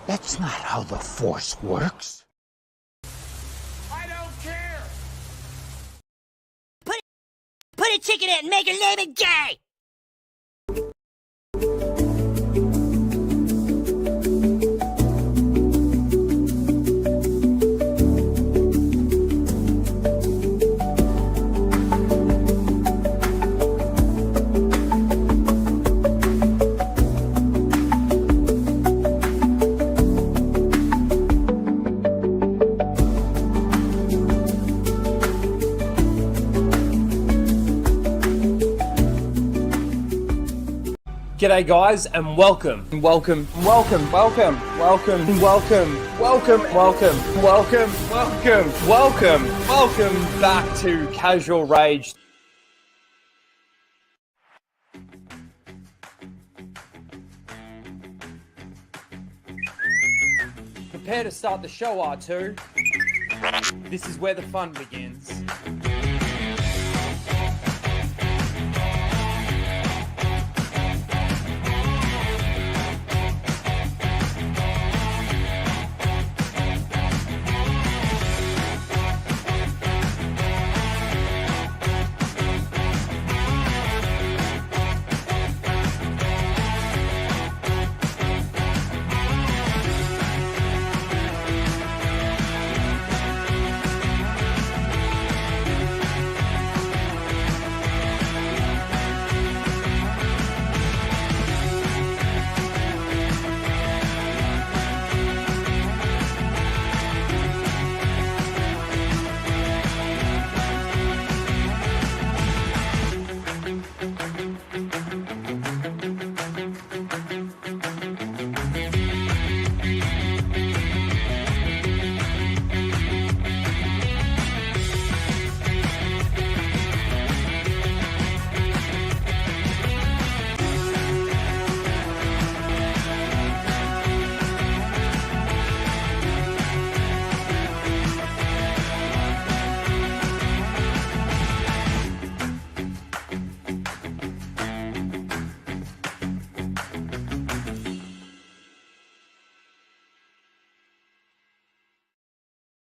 That's not how the Force works. I don't care! Put a chicken in it and make her name it gay! G'day guys and welcome back to Casual Rage. Prepare to start the show, R2. This is where the fun begins.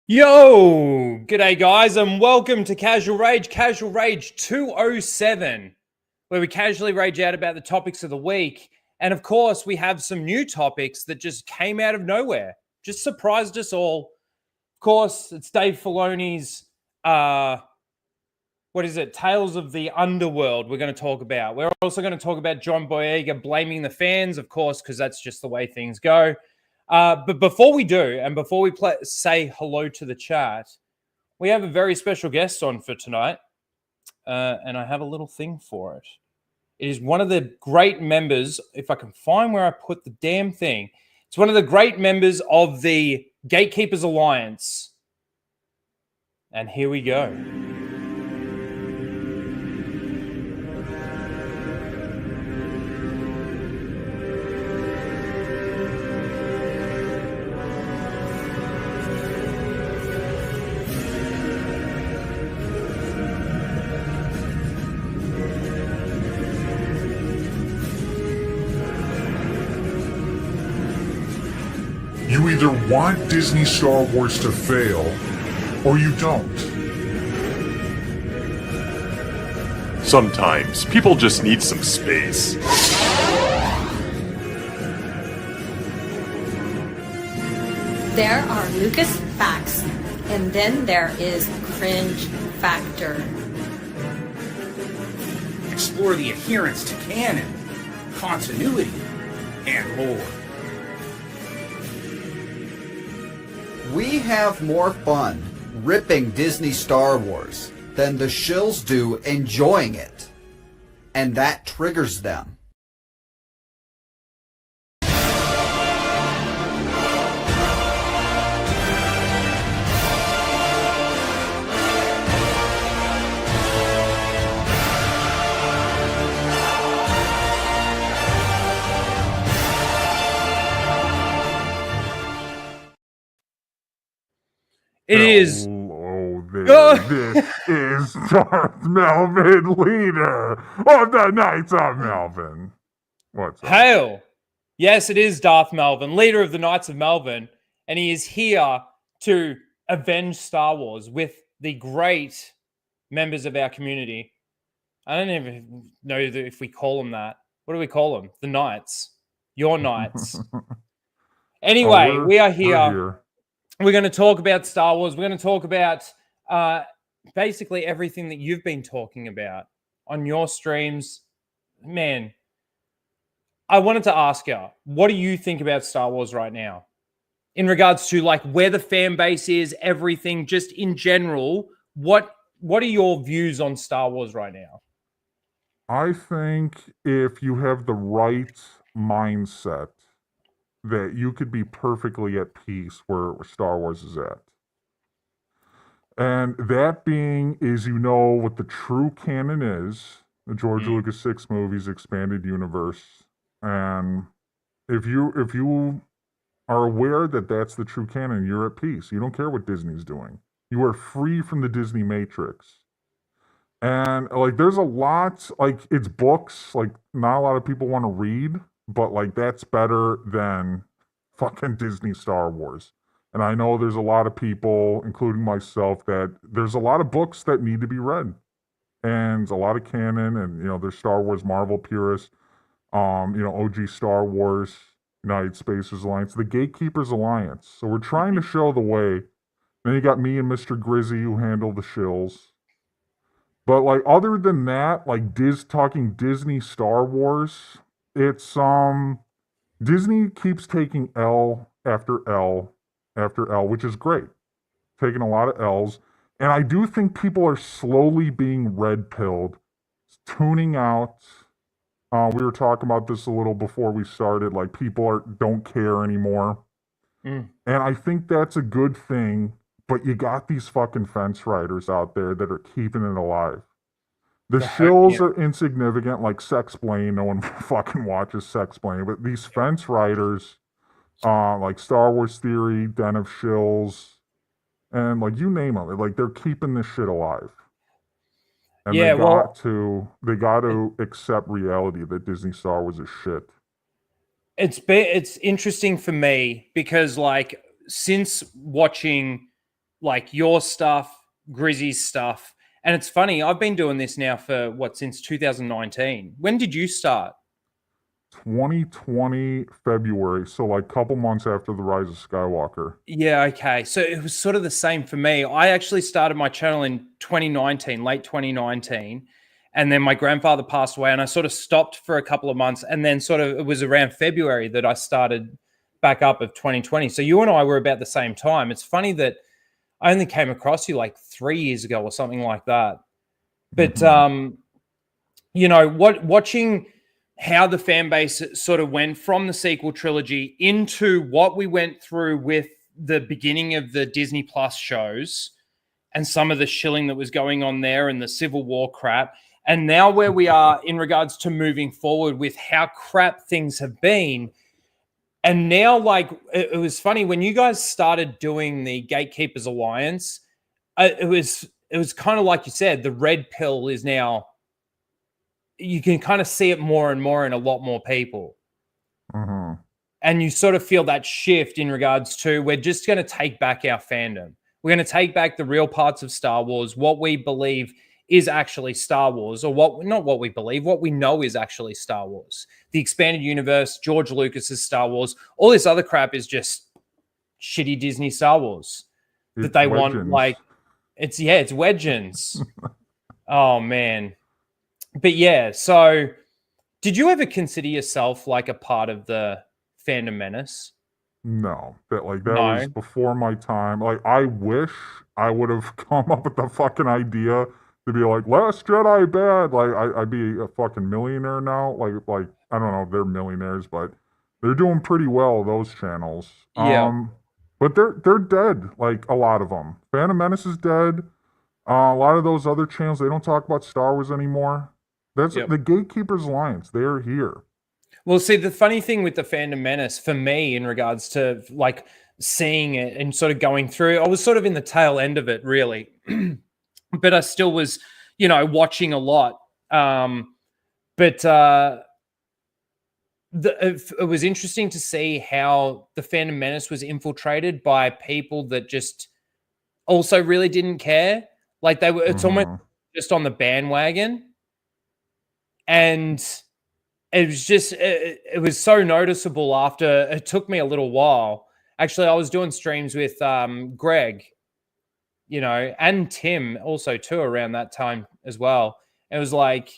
Yo, g'day guys and welcome to Casual Rage 207, where we casually rage out about the topics of the week. And of course, we have some new topics that just came out of nowhere, just surprised us all. Of course, it's Dave Filoni's, Tales of the Underworld we're going to talk about. We're also going to talk about John Boyega blaming the fans, of course, because that's just the way things go. But before we do, and before we say hello to the chat, we have a very special guest on for tonight, and I have a little thing for it. It is one of the great members, if I can find where I put the damn thing, it's one of the great members of the Gatekeepers Alliance. And here we go. You either want Disney Star Wars to fail, or you don't. Sometimes people just need some space. There are Lucas facts, and then there is cringe factor. Explore the adherence to canon, continuity, and lore. We have more fun ripping Disney Star Wars than the shills do enjoying it. And that triggers them. It is. Hello there. This is Darth Melvin, leader of the Knights of Melvin. What's up? Hail. Yes, it is Darth Melvin, leader of the Knights of Melvin, and he is here to avenge Star Wars with the great members of our community. I don't even know if we call them that. What do we call them? The Knights. Your Knights. Anyway, we are here. We're here. We're going to talk about Star Wars. We're going to talk about basically everything that you've been talking about on your streams. Man, I wanted to ask you, what do you think about Star Wars right now? In regards to like where the fan base is, everything, just in general, what are your views on Star Wars right now? I think if you have the right mindset, that you could be perfectly at peace where Star Wars is at. And that being is, you know, what the true canon is, the George Lucas 6 movies, expanded universe. And if you are aware that that's the true canon, you're at peace. You don't care what Disney's doing. You are free from the Disney Matrix. And like there's a lot, like it's books, like not a lot of people want to read, but like that's better than fucking Disney Star Wars. And I know there's a lot of people, including myself, that there's a lot of books that need to be read. And a lot of canon, and you know, there's Star Wars Marvel purists, you know, OG Star Wars, United Spacers Alliance, the Gatekeepers Alliance. So we're trying to show the way. Then you got me and Mr. Grizzy who handle the shills. But like other than that, like talking Disney Star Wars, it's Disney keeps taking L after L after L, which is great. Taking a lot of L's. And I do think people are slowly being red-pilled, tuning out. We were talking about this a little before we started, like people don't care anymore. And I think that's a good thing, but you got these fucking fence riders out there that are keeping it alive. The shills are insignificant, like Sexplain. No one fucking watches Sexplain. But these fence riders, like Star Wars Theory, Den of Shills, and like you name them, like they're keeping this shit alive. And they got to accept reality that Disney Star Wars is shit. It's interesting for me because like since watching like your stuff, Grizzy's stuff, and it's funny, I've been doing this now for since 2019. When did you start? 2020 February, so like a couple months after the Rise of Skywalker. Yeah, okay. So it was sort of the same for me. I actually started my channel in 2019, late 2019, and then my grandfather passed away and I sort of stopped for a couple of months, and then sort of it was around February that I started back up of 2020. So you and I were about the same time. It's funny that I only came across you like 3 years ago or something like that. But you know, watching how the fan base sort of went from the sequel trilogy into what we went through with the beginning of the Disney Plus shows and some of the shilling that was going on there and the Civil War crap. And now where we are in regards to moving forward with how crap things have been. And now, like, it was funny when you guys started doing the Gatekeepers Alliance, it was kind of like you said, the red pill is now, you can kind of see it more and more in a lot more people. And you sort of feel that shift in regards to, we're just going to take back our fandom. We're going to take back the real parts of Star Wars, what we believe is actually Star Wars, or not what we believe, what we know is actually Star Wars. The expanded universe, George Lucas's Star Wars, all this other crap is just shitty Disney Star Wars that they want. Like, it's Wedgins. Oh, man. But yeah, so did you ever consider yourself like a part of the fandom menace? No, that was before my time. Like, I wish I would have come up with the fucking idea to be like, Last Jedi bad. Like, I'd be a fucking millionaire now. Like I don't know if they're millionaires, but they're doing pretty well, those channels. Yeah. But they're dead. Like, a lot of them. Phantom Menace is dead. A lot of those other channels, they don't talk about Star Wars anymore. That's the Gatekeepers Alliance. They're here. Well, see, the funny thing with the Fandom Menace for me in regards to like seeing it and sort of going through, I was sort of in the tail end of it, really. But I still was, you know, watching a lot. But it was interesting to see how the Phantom Menace was infiltrated by people that just also really didn't care. Like they were, it's almost just on the bandwagon, and it was just it was so noticeable. After it took me a little while. Actually, I was doing streams with Greg, and Tim also too around that time as well. It was like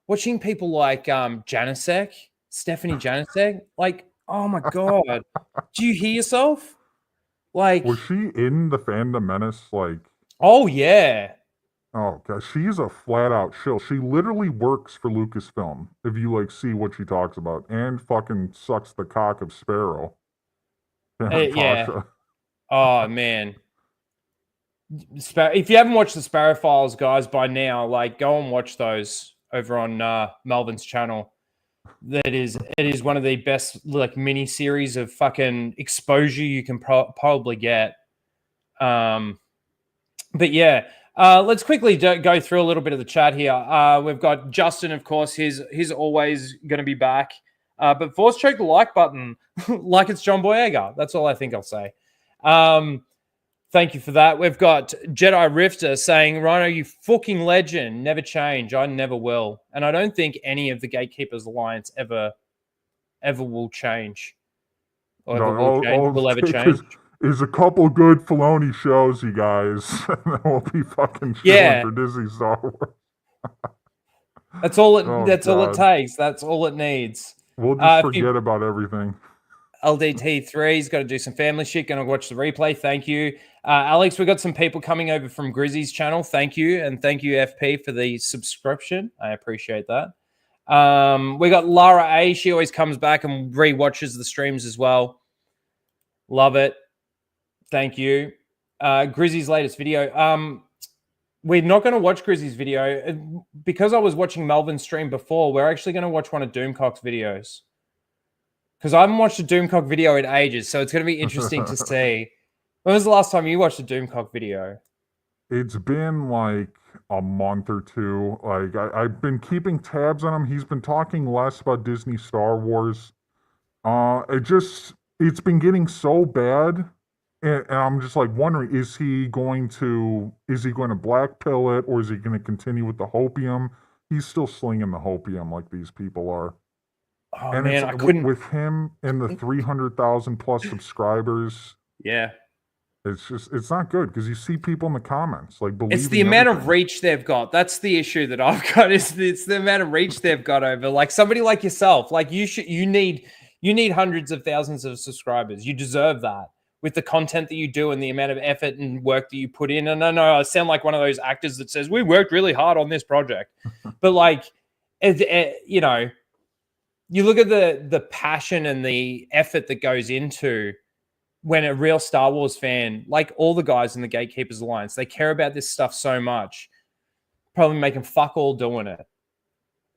watching people like Janicek, Stephanie Janicek, like, oh my god, do you hear yourself? Like, Was she in the Phantom Menace? Like, oh yeah, oh god, she's a flat out shill. She literally works for Lucasfilm. If you like see what she talks about, and fucking sucks the cock of Sparrow. yeah. Oh man. If you haven't watched the Sparrow Files, guys, by now, like, go and watch those over on Melvin's channel. It is one of the best like mini series of fucking exposure you can probably get. But yeah, let's quickly go through a little bit of the chat here. We've got Justin, of course. He's always going to be back. But force choke the like button like it's John Boyega. That's all I think I'll say. Thank you for that. We've got Jedi Rifter saying, Rhino, you fucking legend. Never change. I never will. And I don't think any of the Gatekeepers Alliance ever will change. Or will ever change. Is a couple good Filoni shows, you guys. And we'll be fucking chilling for Disney Star Wars. That's all it takes. That's all it needs. We'll just forget about everything. LDT3's got to do some family shit. Going to watch the replay. Thank you. Alex, we got some people coming over from Grizzy's channel. Thank you. And thank you, FP, for the subscription. I appreciate that. We got Lara A. She always comes back and re-watches the streams as well. Love it. Thank you. Grizzy's latest video. We're not going to watch Grizzy's video. Because I was watching Melvin's stream before, we're actually going to watch one of Doomcock's videos. Because I haven't watched a Doomcock video in ages, so it's going to be interesting to see. When was the last time you watched a Doomcock video? It's been like a month or two. Like I've been keeping tabs on him. He's been talking less about Disney Star Wars. It's been getting so bad, and I'm just like wondering: is he going to black pill it, or is he going to continue with the hopium? He's still slinging the hopium like these people are. Oh and man, I couldn't with him and the 300,000 plus subscribers. Yeah. It's not good because you see people in the comments like believe. It's the amount of reach they've got. That's the issue that I've got. It's the amount of reach they've got over like somebody like yourself. Like you need hundreds of thousands of subscribers. You deserve that with the content that you do and the amount of effort and work that you put in. And I know I sound like one of those actors that says we worked really hard on this project, but like, you look at the passion and the effort that goes into when a real Star Wars fan, like all the guys in the Gatekeepers Alliance, they care about this stuff so much, probably making fuck all doing it,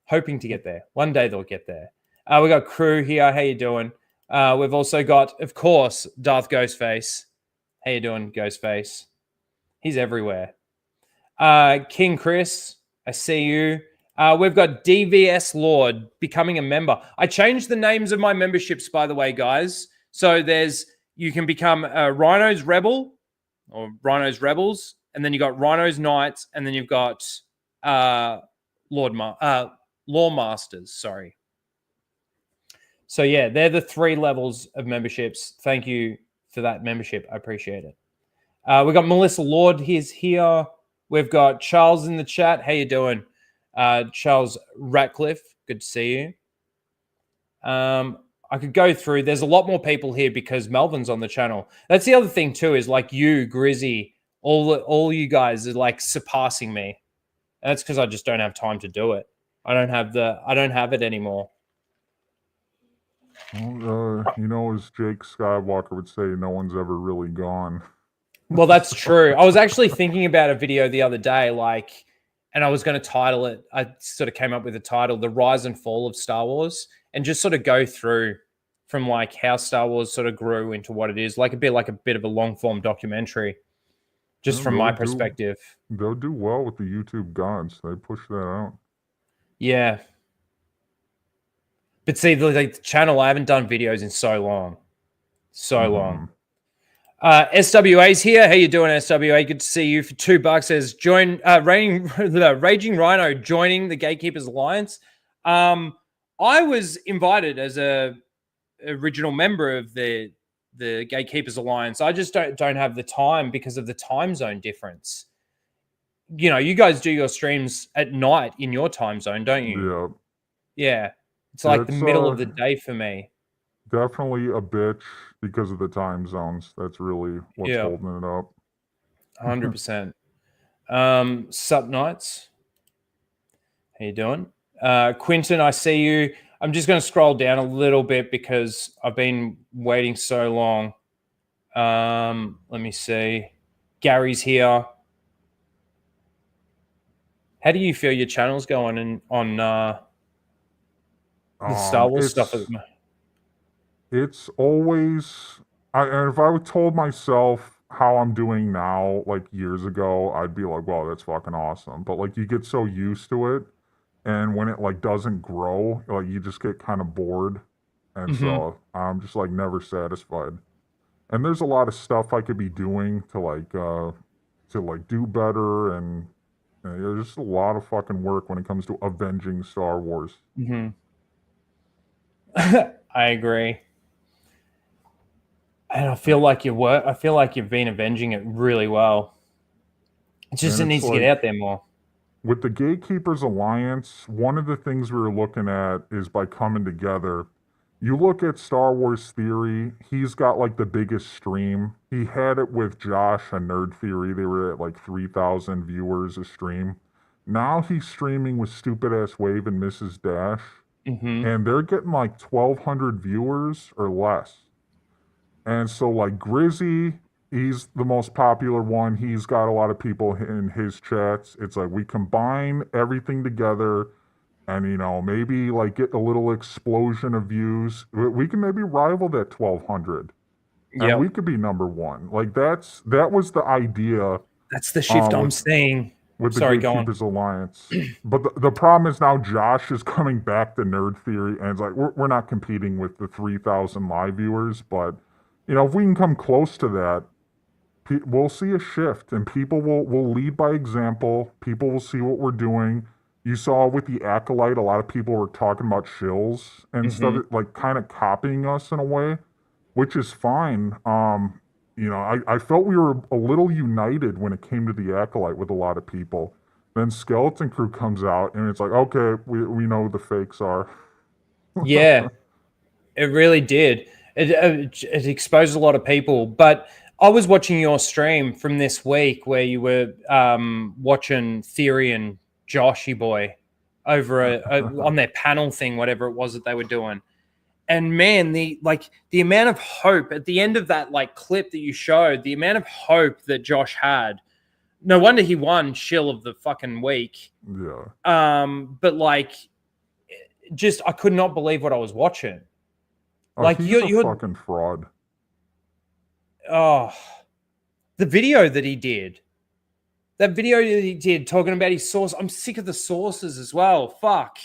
hoping to get there. One day they'll get there. We got Crew here. How you doing? We've also got, of course, Darth Ghostface. How you doing, Ghostface? He's everywhere. King Chris, I see you. We've got DVS Lord becoming a member. I changed the names of my memberships, by the way, guys. So you can become a Rhino's Rebel or Rhino's Rebels, and then you got Rhino's Knights, and then you've got Law Masters. Sorry. So yeah, they're the 3 levels of memberships. Thank you for that membership. I appreciate it. We got Melissa Lord. He's here. We've got Charles in the chat. How you doing? Charles Ratcliffe, good to see you. I could go through. There's a lot more people here because Melvin's on the channel. That's the other thing too, is like you, Grizzy, all you guys are like surpassing me. And that's because I just don't have time to do it. I don't have it anymore. Well, as Jake Skywalker would say, no one's ever really gone. Well, that's true. I was actually thinking about a video the other day, and I was going to title it. I sort of came up with a title, The Rise and Fall of Star Wars, and just sort of go through from like how Star Wars sort of grew into what it is, like a bit of a long form documentary, just from my perspective. They'll do well with the YouTube gods. They push that out. Yeah. But see, the channel, I haven't done videos in so long. So long. SWA's here. How you doing, SWA? Good to see you. For $2 says join Raging Rhino joining the Gatekeepers Alliance. I was invited as a original member of the Gatekeepers Alliance. I just don't have the time because of the time zone difference. You know, you guys do your streams at night in your time zone, don't you? Yeah. It's like the middle of the day for me. Definitely a bitch because of the time zones. That's really what's holding it up. 100%. Sup, Knights? How you doing? Quinton, I see you. I'm just going to scroll down a little bit because I've been waiting so long. Let me see. Gary's here. How do you feel your channel's going on the Star Wars stuff? It's always... if I told myself how I'm doing now, like years ago, I'd be like, wow, that's fucking awesome. But like you get so used to it, and when it like doesn't grow, like you just get kind of bored. And so I'm just like never satisfied. And there's a lot of stuff I could be doing to do better, and there's just a lot of fucking work when it comes to avenging Star Wars. I agree. And I feel like you've been avenging it really well. It just needs to get out there more. With the Gatekeepers Alliance, one of the things we were looking at is by coming together. You look at Star Wars Theory, he's got like the biggest stream. He had it with Josh on Nerd Theory. They were at like 3,000 viewers a stream. Now he's streaming with Stupid Ass Wave and Mrs. Dash. And they're getting like 1,200 viewers or less. And so like Grizzy, he's the most popular one. He's got a lot of people in his chats. It's like we combine everything together and, you know, maybe like get a little explosion of views. We can maybe rival that 1,200. And we could be number one. Like that was the idea. That's the shift I'm seeing. With the Gatekeepers Alliance. But the problem is now Josh is coming back to Nerd Theory, and it's like, we're not competing with the 3,000 live viewers, but, you know, if we can come close to that, we'll see a shift, and people will lead by example. People will see what we're doing. You saw with the Acolyte, a lot of people were talking about shills and stuff, like kind of copying us in a way, which is fine. You know, I felt we were a little united when it came to the Acolyte with a lot of people. Then Skeleton Crew comes out, and it's like, okay, we know who the fakes are. Yeah, it really did. It exposed a lot of people. But I was watching your stream from this week where you were watching Theory and Joshy Boy over on their panel thing, whatever it was that they were doing. And man, the amount of hope at the end of that like clip that you showed, the amount of hope that Josh had. No wonder he won Shill of the fucking week. Yeah. But like, just I could not believe what I was watching. Like you're a fucking fraud. Oh, the video that he did. That video that he did talking about his source. I'm sick of the sources as well. Fuck.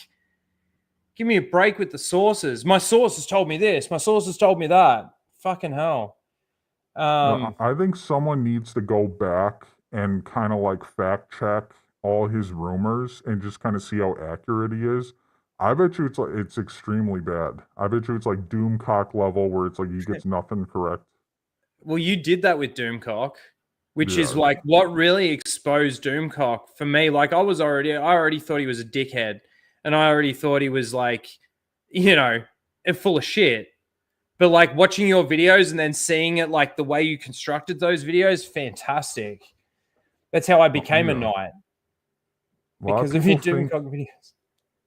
Give me a break with the sources. My sources told me this. My sources told me that. Fucking hell. I think someone needs to go back and kind of like fact check all his rumors and just kind of see how accurate he is. I bet you it's extremely bad. I bet you it's like Doomcock level where it's like he gets nothing correct. Well, you did that with Doomcock, which is like what really exposed Doomcock for me. Like I already thought he was a dickhead. And I already thought he was like, you know, full of shit. But like watching your videos and then seeing it like the way you constructed those videos, fantastic. That's how I became a knight. Because of your Doomcock videos.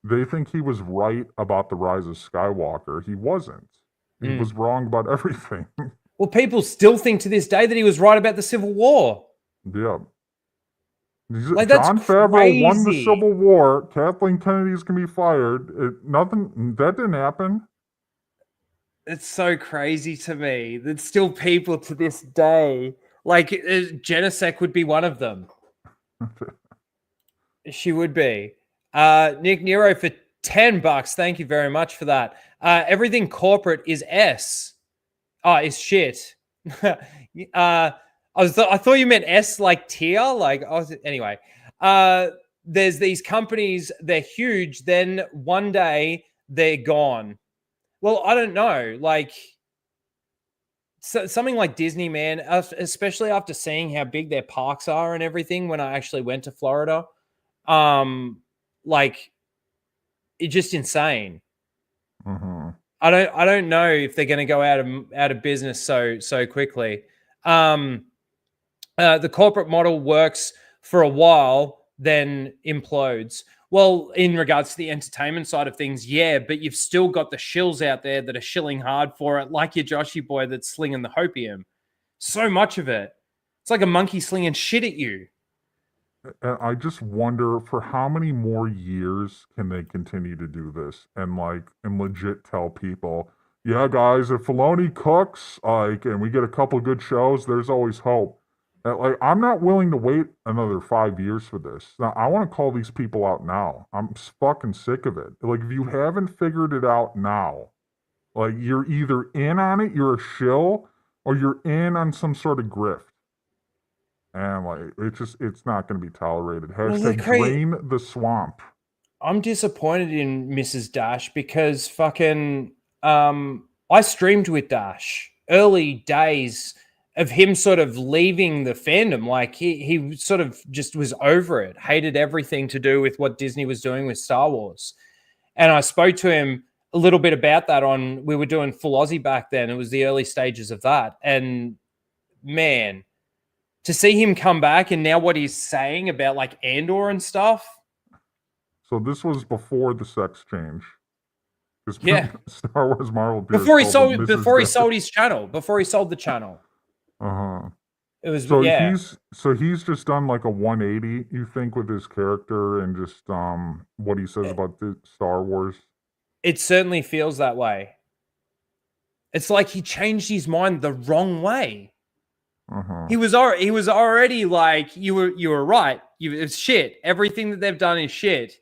They think he was right about the rise of Skywalker. He wasn't. He was wrong about everything. Well, people still think to this day that he was right about the Civil War. Yeah. Like, Jon Favreau won the Civil War. Kathleen Kennedy's can be fired. That didn't happen. It's so crazy to me that still people to this day, like Genesec would be one of them. She would be. Nick Nero for $10. Thank you very much for that. Everything corporate is S. Is shit. I thought you meant S like tier. Like, anyway. There's these companies, they're huge, then one day they're gone. Well, I don't know. Like, something like Disney, man, especially after seeing how big their parks are and everything when I actually went to Florida. Like, it's just insane. Mm-hmm. I don't know if they're going to go out of business so quickly. The corporate model works for a while, then implodes. Well, in regards to the entertainment side of things, yeah, but you've still got the shills out there that are shilling hard for it, like your Joshy boy that's slinging the hopium. So much of it. It's like a monkey slinging shit at you. And I just wonder for how many more years can they continue to do this and legit tell people, yeah, guys, if Filoni cooks, and we get a couple good shows, there's always hope. I'm not willing to wait another 5 years for this. Now, I want to call these people out now. I'm fucking sick of it. Like, if you haven't figured it out now, like, you're either in on it, you're a shill, or you're in on some sort of grift. And it's not going to be tolerated. Hashtag drain the swamp. I'm disappointed in Mrs. Dash because fucking I streamed with Dash early days of him sort of leaving the fandom. Like he sort of just was over it, hated everything to do with what Disney was doing with Star Wars. And I spoke to him a little bit about that we were doing Full Aussie back then. It was the early stages of that. And man, to see him come back and now what he's saying about like Andor and stuff. So this was before the sex change. Yeah. Star Wars Marvel. Before he sold his channel. Before he sold the channel. Uh-huh. It was he's just done like a 180, you think, with his character and just what he says about the Star Wars. It certainly feels that way. It's like he changed his mind the wrong way. Uh-huh. He was already like, you were right. It's shit. Everything that they've done is shit.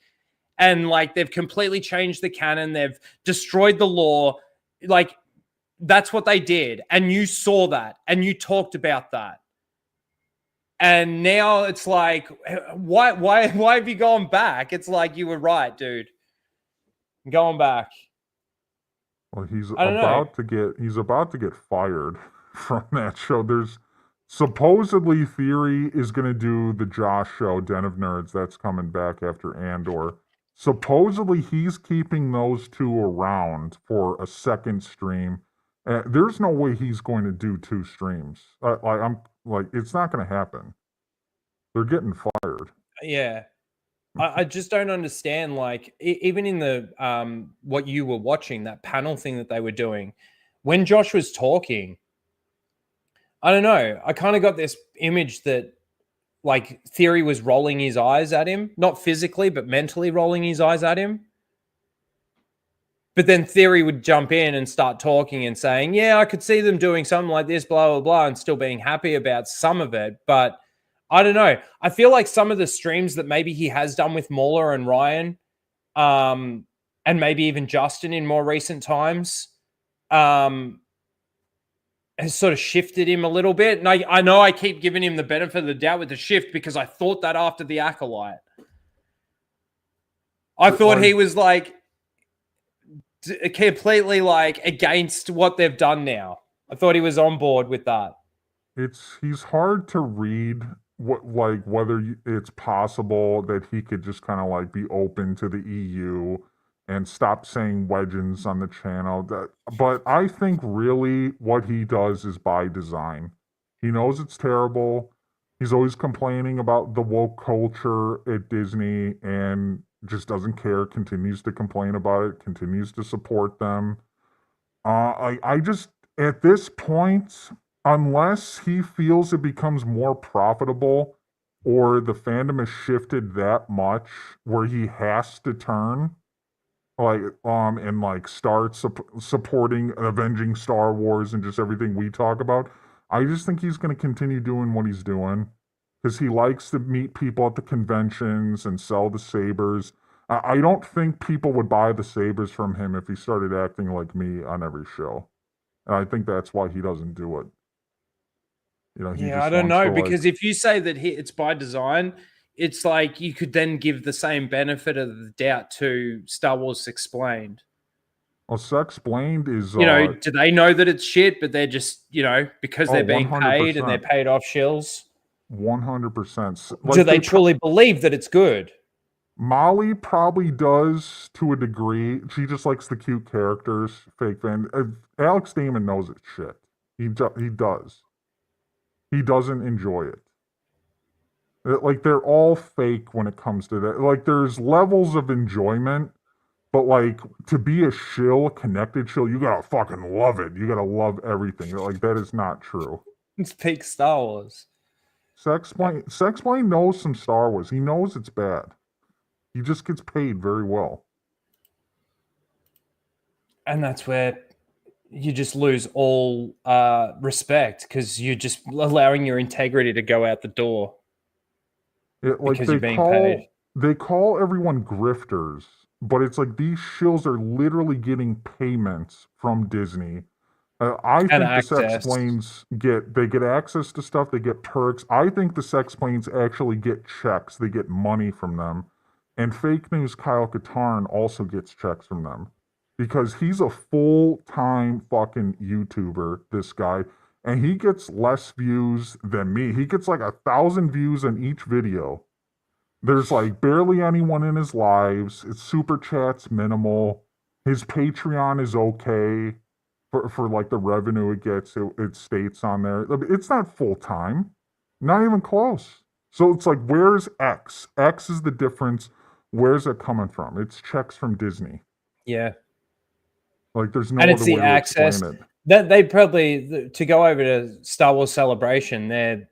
And like they've completely changed the canon. They've destroyed the lore. Like that's what they did. And you saw that and you talked about that. And now it's like, why have you gone back? It's like you were right, dude. I'm going back. Well, he's about to get fired from that show. There's supposedly Theory is going to do the Josh show, Den of Nerds. That's coming back after Andor. Supposedly he's keeping those two around for a second stream. There's no way he's going to do 2 streams. It's not going to happen. They're getting fired. Yeah. I just don't understand, like, even in the what you were watching, that panel thing that they were doing, when Josh was talking, I don't know, I kind of got this image that, like, Theory was rolling his eyes at him, not physically, but mentally rolling his eyes at him. But then Theory would jump in and start talking and saying, yeah, I could see them doing something like this, blah, blah, blah, and still being happy about some of it. But I don't know. I feel like some of the streams that maybe he has done with Mauler and Ryan, and maybe even Justin in more recent times, has sort of shifted him a little bit. And I know I keep giving him the benefit of the doubt with the shift because I thought that after the Acolyte. I thought he was like completely like against what they've done now. I thought he was on board with that. He's hard to read whether it's possible that he could just kind of like be open to the EU and stop saying legends on the channel. But I think really what he does is by design. He knows it's terrible. He's always complaining about the woke culture at Disney and just doesn't care, continues to complain about it, continues to support them. I just, at this point, unless he feels it becomes more profitable or the fandom has shifted that much where he has to turn, and start supporting avenging Star Wars and just everything we talk about, I just think he's going to continue doing what he's doing because he likes to meet people at the conventions and sell the sabers. I don't think people would buy the sabers from him if he started acting like me on every show. And I think that's why he doesn't do it. He Yeah, I just don't wants know, to like. because if you say that it's by design, it's like you could then give the same benefit of the doubt to Star Wars Explained. Well, Sexplained is Do they know that it's shit, but they're just, because they're being paid and they're 100%. paid off shills? 100%. Do Like they truly believe that it's good? Molly probably does to a degree. She just likes the cute characters, fake fan. Alex Damon knows it's shit. He does. He doesn't enjoy it. Like they're all fake when it comes to that. Like there's levels of enjoyment, but like to be a shill, a connected shill, you gotta fucking love it. You gotta love everything. Like that is not true. It's peak Star Wars. Sexplain knows some Star Wars. He knows it's bad. He just gets paid very well. And that's where you just lose all respect, because you're just allowing your integrity to go out the door because you're being paid. They call everyone grifters, but it's like these shills are literally getting payments from Disney. I think the sex planes get access to stuff. They get perks. I think the sex planes actually get checks. They get money from them. And fake news Kyle Katarn also gets checks from them, because he's a full-time fucking YouTuber, this guy, and he gets less views than me. He gets like 1,000 views on each video. There's like barely anyone in his lives. His super chat's minimal. His Patreon is okay for like the revenue it gets. It states on there. It's not full-time. Not even close. So it's like, where's X? X is the difference. Where's it coming from? It's checks from Disney. Yeah. Like there's no and other it's the way access to explain it. that they probably, to go over to Star Wars Celebration,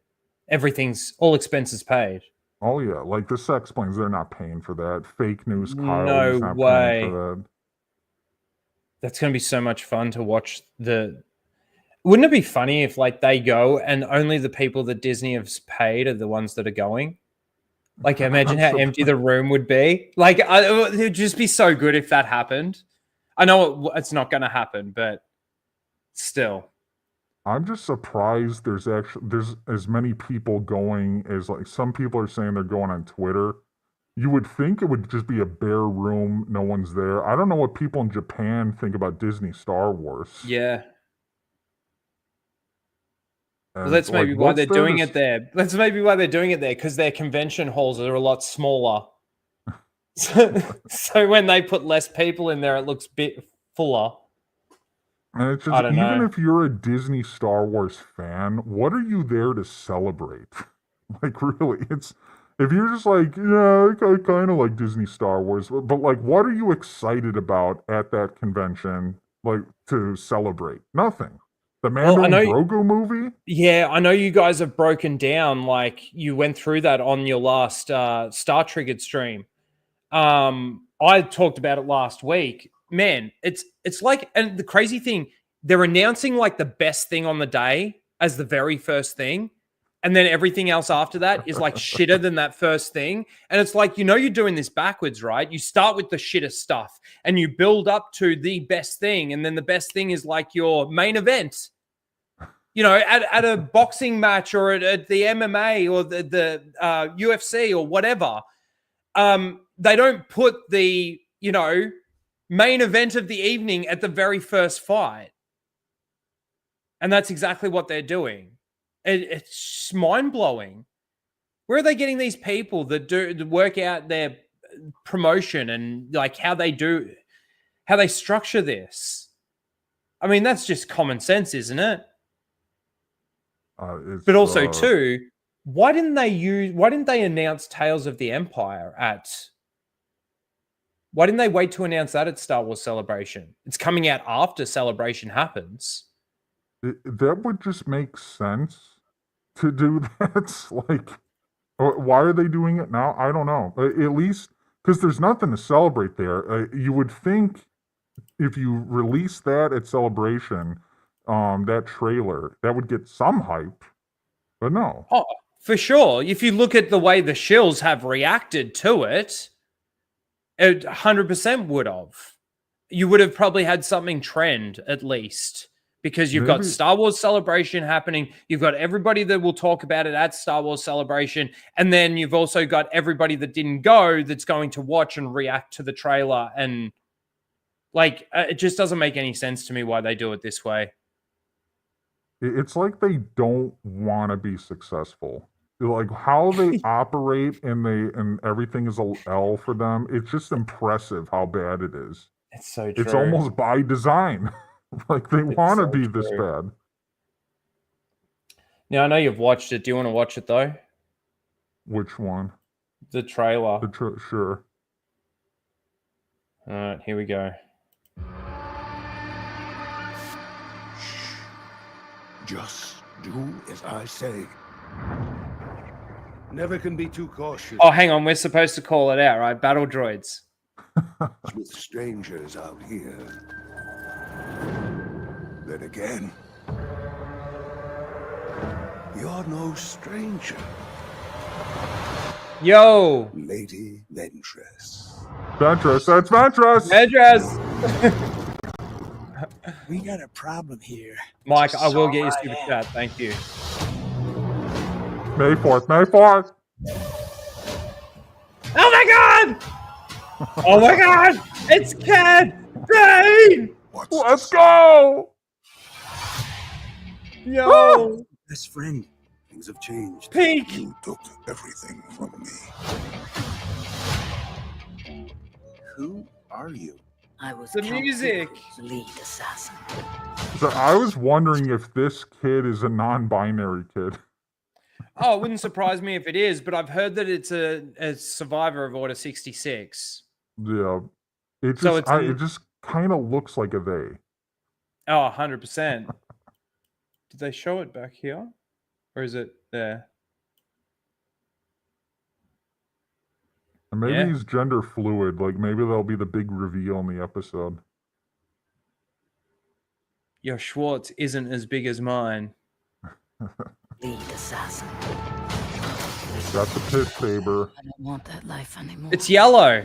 everything's all expenses paid. Oh yeah, like the sex planes, they're not paying for that. Fake news Kyle No is not way. paying for that. That's going to be so much fun to watch. Wouldn't it be funny if like they go and only the people that Disney has paid are the ones that are going? Like imagine how empty the room would be. Like it would just be so good if that happened. I know it's not going to happen, but still. I'm just surprised there's as many people going as, like, some people are saying they're going on Twitter. You would think it would just be a bare room, no one's there. I don't know what people in Japan think about Disney Star Wars. Yeah. Well, that's maybe why they're doing it there. That's maybe why they're doing it there, because their convention halls are a lot smaller. So when they put less people in there, it looks a bit fuller. And it's just, even if you're a Disney Star Wars fan, what are you there to celebrate? Like, really, if you're just like, yeah, I kind of like Disney Star Wars, but like, what are you excited about at that convention, like, to celebrate? Nothing. The Mando and Grogu movie? Yeah, I know you guys have broken down, like, you went through that on your last Star Triggered stream. I talked about it last week. Man, it's like, and the crazy thing, they're announcing like the best thing on the day as the very first thing, and then everything else after that is like shitter than that first thing. And it's like, you're doing this backwards, right? You start with the shitter stuff and you build up to the best thing, and then the best thing is like your main event. At a boxing match, or at the MMA or the UFC or whatever. They don't put the, main event of the evening at the very first fight. And that's exactly what they're doing. It's mind-blowing. Where are they getting these people that work out their promotion and like how they structure this? I mean, that's just common sense, isn't it? But also too, why didn't they announce Tales of the Empire why didn't they wait to announce that at Star Wars Celebration? It's coming out after Celebration happens. That would just make sense to do that. Like, why are they doing it now? I don't know. At least, because there's nothing to celebrate there. You would think if you release that at Celebration, that trailer, that would get some hype. But no. Oh, for sure. If you look at the way the shills have reacted to it, It 100% would have. You would have probably had something trend at least, because you've got Maybe Star Wars Celebration happening. You've got everybody that will talk about it at Star Wars Celebration. And then you've also got everybody that didn't go that's going to watch and react to the trailer. And like, it just doesn't make any sense to me why they do it this way. it's like they don't want to be successful. Like how they operate and everything is a L for them. It's just impressive how bad it is. It's so It's true. almost by design. Like they want to so be this true. bad. Now, I know you've watched it. Do you want to watch it though? Which one? The trailer. Sure. All right, here we go. Just do as I say. Never can be too cautious Oh, hang on. We're supposed to call it out, right? Battle droids. with strangers out here. Then again, you're no stranger, Yo, Lady Ventress. Ventress, that's Ventress! address. We got a problem here. Mike, I will get you super chat. Thank you. May 4th, May 4th! Oh my god! Oh my god! It's Cad Bane! Let's go! Yo! Best friend, things have changed. Peak! You took everything from me. Who are you? I was The Count music. Dooku's lead assassin. So I was wondering if this kid is a non-binary kid. Oh, it wouldn't surprise me if it is, but I've heard that it's a survivor of Order 66. Yeah. It just, So it's it just kind of looks like a they. Oh, 100%. Did they show it back here? Or is it there? And maybe Yeah. he's gender fluid. Like maybe that'll be the big reveal in the episode. Your Schwartz isn't as big as mine. Lead assassin. Got the piss saber. I don't want that life anymore. It's yellow.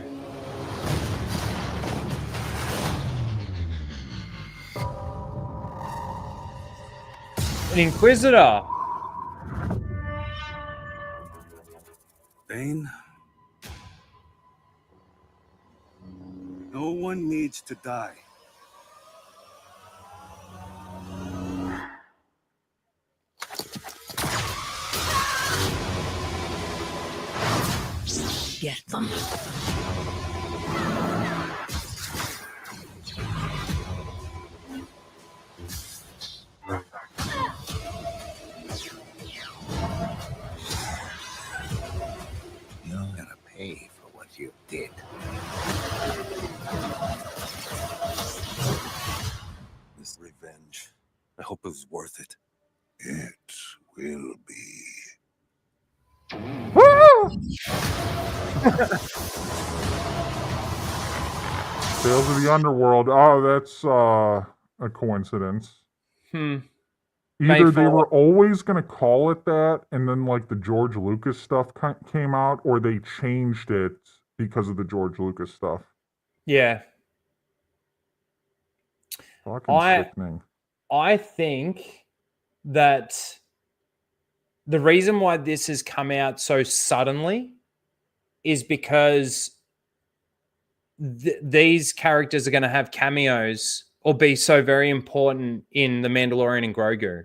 An Inquisitor. Bane? No one needs to die. Get them. You're gonna pay for what you did. This revenge, I hope it was worth it. It will be. Tales of the Underworld. Oh, that's a coincidence. Either they were always going to call it that, and then like the George Lucas stuff came out, or they changed it because of the George Lucas stuff. Yeah. Fucking sickening. I think that the reason why this has come out so suddenly is because these characters are going to have cameos or be so very important in The Mandalorian and Grogu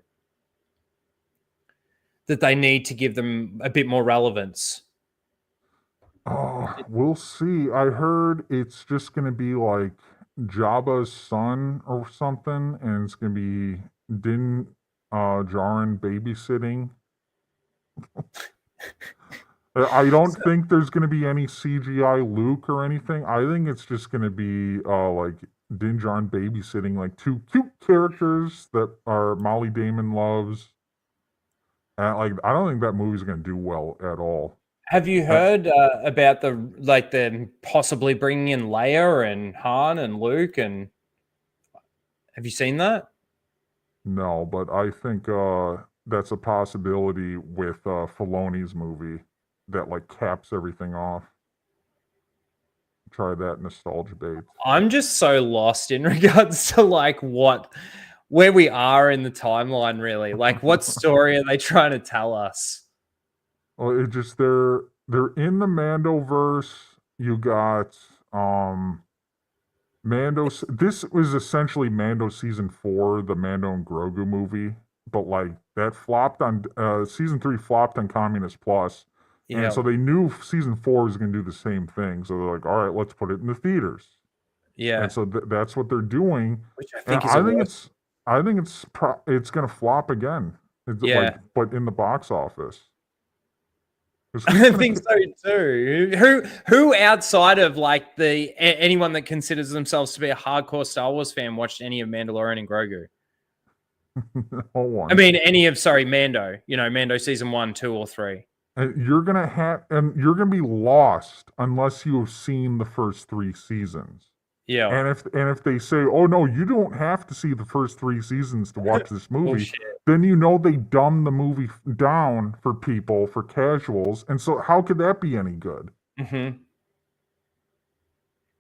that they need to give them a bit more relevance. Oh, we'll see. I heard it's just going to be like Jabba's son or something, and it's going to be Din Djarin babysitting. I don't think there's going to be any CGI Luke or anything. I think it's just going to be like Din Djarin babysitting like two cute characters that are Molly Damon loves. And like, I don't think that movie's going to do well at all. Have you heard about the possibly bringing in Leia and Han and Luke? And have you seen that? No, but I think that's a possibility with Filoni's movie that like caps everything off. try that nostalgia bait. I'm just so lost in regards to like where we are in the timeline, really. Like, what story are they trying to tell us? Well, it just they're in the Mandoverse. You got Mando. This was essentially Mando season 4, the Mando and Grogu movie, but like that flopped on season 3 flopped on Communist Plus, Yeah, and so they knew season 4 was going to do the same thing. So they're like, all right, let's put it in the theaters, yeah, and so that's what they're doing. which I And think is a worse. I think it's going to flop again. It's like, Yeah, but in the box office. 'Cause who's I gonna think so too. Who outside of like anyone that considers themselves to be a hardcore Star Wars fan watched any of Mandalorian and Grogu? no one. I mean, any of Mando. You know, Mando season 1, 2, or 3. And you're gonna be lost unless you have seen the first 3 seasons. Yeah, And if they say, "Oh no, you don't have to see the first 3 seasons to watch this movie," bullshit. then you know they dumb the movie down for people, for casuals, and so how could that be any good? Mm-hmm.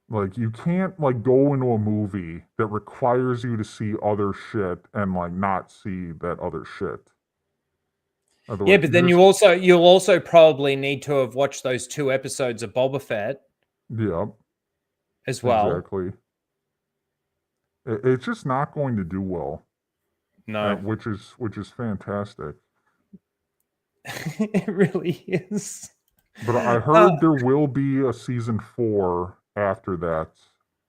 Like you can't like go into a movie that requires you to see other shit and like not see that other shit. Yeah, Otherwise, but then you'll also probably need to have watched those 2 episodes of Boba Fett yeah, as well. exactly. It's just not going to do well, No, which is fantastic. it really is. But I heard there will be a season 4 after that,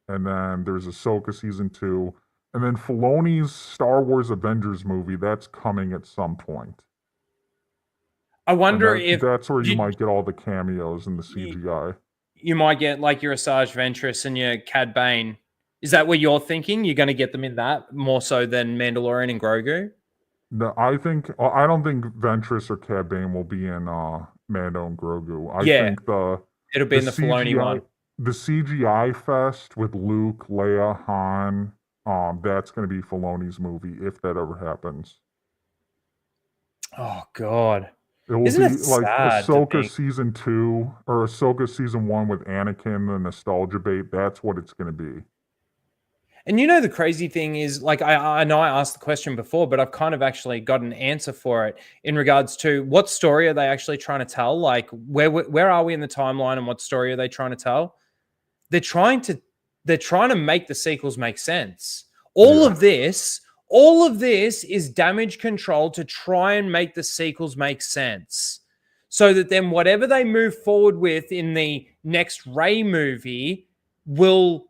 and then there's Ahsoka season 2, and then Filoni's Star Wars Avengers movie that's coming at some point. I And wonder if that's where you might get all the cameos and the CGI. you might get like your Asajj Ventress and your Cad Bane. Is that what you're thinking? You're going to get them in that more so than Mandalorian and Grogu? No, I don't think Ventress or Cad Bane will be in Mando and Grogu. I Yeah. think It'll be in the Filoni one. The CGI fest with Luke, Leia, Han, that's going to be Filoni's movie if that ever happens. Oh God. It will Isn't be it like sad to Ahsoka think? season 2 or Ahsoka season 1 with Anakin, the nostalgia bait. That's what it's going to be. And you know the crazy thing is, like I know I asked the question before, but I've kind of actually got an answer for it in regards to what story are they actually trying to tell? Like where are we in the timeline and what story are they trying to tell? They're trying to make the sequels make sense. All of this is damage control to try and make the sequels make sense. So that then whatever they move forward with in the next Rey movie will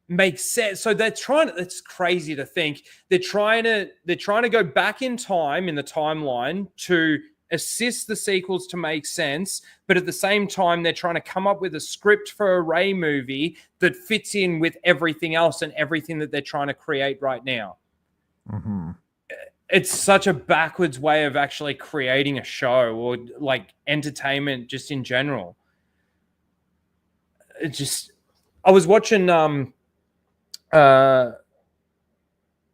make sense. So they're trying to, it's crazy to think they're trying to go back in time in the timeline to assist the sequels to make sense, but at the same time they're trying to come up with a script for a Rey movie that fits in with everything else and everything that they're trying to create right now. Mm-hmm. It's such a backwards way of actually creating a show or like entertainment just in general. I was watching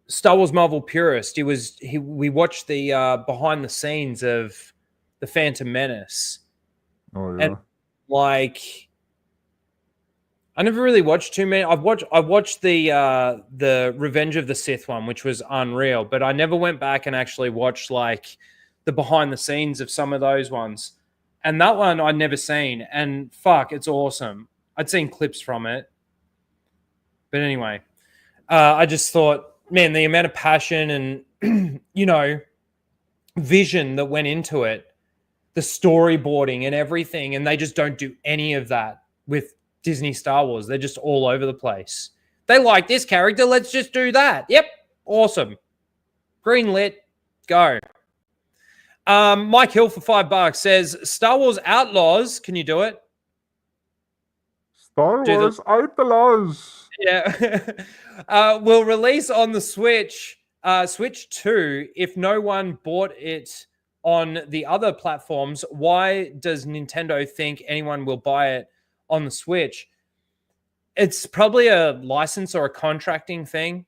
Star Wars Marvel Purist. We watched the behind the scenes of the Phantom Menace. Oh yeah. And like I never really watched too many. I watched the Revenge of the Sith one, which was unreal, but I never went back and actually watched like the behind the scenes of some of those ones. And that one I'd never seen. And fuck, it's awesome. I'd seen clips from it. But anyway, I just thought, man, the amount of passion and, vision that went into it, the storyboarding and everything, and they just don't do any of that with Disney Star Wars. They're just all over the place. They like this character, let's just do that. Yep, awesome. Green lit, go. Mike Hill for $5 says, Star Wars Outlaws, can you do it? Star Wars Outlaws. Yeah. Will release on the Switch, Switch 2, if no one bought it on the other platforms. Why does Nintendo think anyone will buy it on the Switch? It's probably a license or a contracting thing.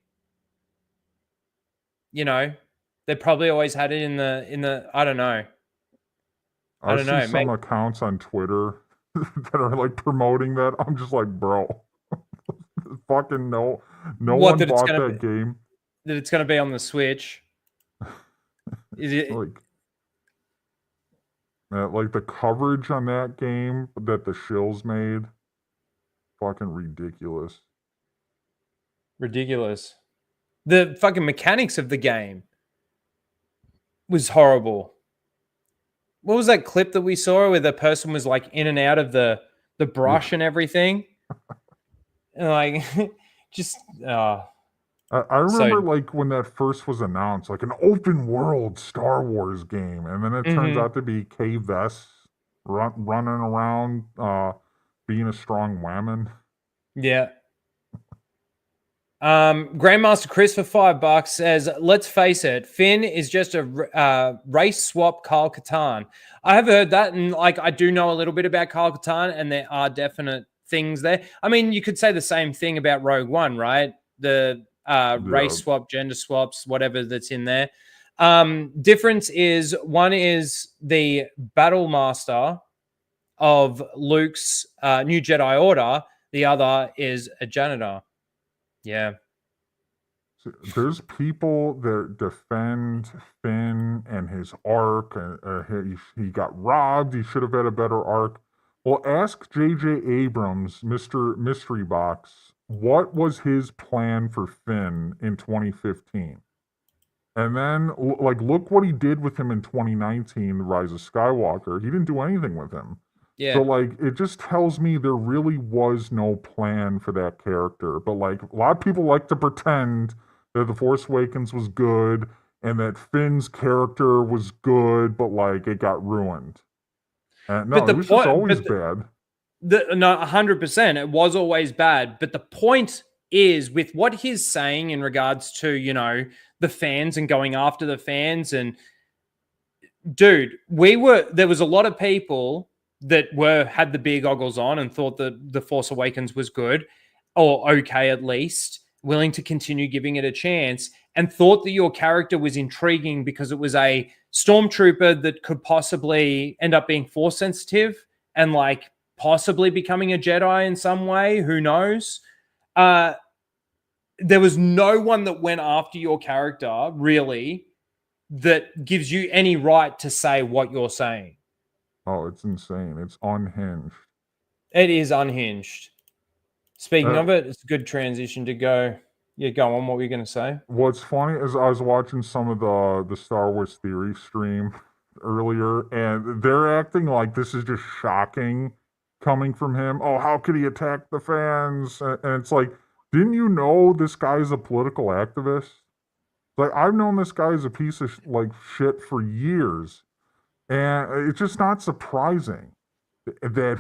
You know, they probably always had it in the I don't know. I don't know. see some accounts on Twitter that are like promoting that. I'm just like, bro, fucking no What, one that it's bought gonna that game. that it's gonna be on the Switch? Is it? Like the coverage on that game that the shills made, fucking ridiculous. Ridiculous. The fucking mechanics of the game was horrible. What was that clip that we saw where the person was like in and out of the brush and everything? And like, just I remember so. like when that first was announced, like an open world Star Wars game, and then it turns Mhm. out to be Kay Vess running around, being a strong whammon. Yeah. Grandmaster Chris for $5 says, "Let's face it, Finn is just a race swap Kyle Katarn." I have heard that, and like I do know a little bit about Kyle Katarn, and there are definite things there. I mean, you could say the same thing about Rogue One, right? The race Yeah. swap, gender swaps, whatever that's in there. Difference is one is the battle master of Luke's new Jedi Order. The other is a janitor. Yeah. There's people that defend Finn and his arc, and he got robbed. He should have had a better arc. Well, ask J.J. Abrams, Mr. Mystery Box, what was his plan for Finn in 2015? And then, like, look what he did with him in 2019, The Rise of Skywalker. He didn't do anything with him. Yeah. So, like, it just tells me there really was no plan for that character. But, like, a lot of people like to pretend that The Force Awakens was good and that Finn's character was good, but, like, it got ruined. And no, But the it was just point- always but bad. No, 100%. It was always bad. But the point is, with what he's saying in regards to, you know, the fans and going after the fans, and dude, there was a lot of people that had the beer goggles on and thought that The Force Awakens was good, or okay at least, willing to continue giving it a chance, and thought that your character was intriguing because it was a stormtrooper that could possibly end up being force sensitive and like possibly becoming a Jedi in some way. Who knows? There was no one that went after your character really that gives you any right to say what you're saying. Oh, it's insane. It's unhinged. It is unhinged. Speaking of it, it's a good transition to go. Yeah, go on. What were you going to say? What's funny is I was watching some of the Star Wars theory stream earlier, and they're acting like this is just shocking coming from him. Oh, how could he attack the fans? And it's like, didn't you know this guy's a political activist? Like, I've known this guy as a piece of like shit for years, and it's just not surprising that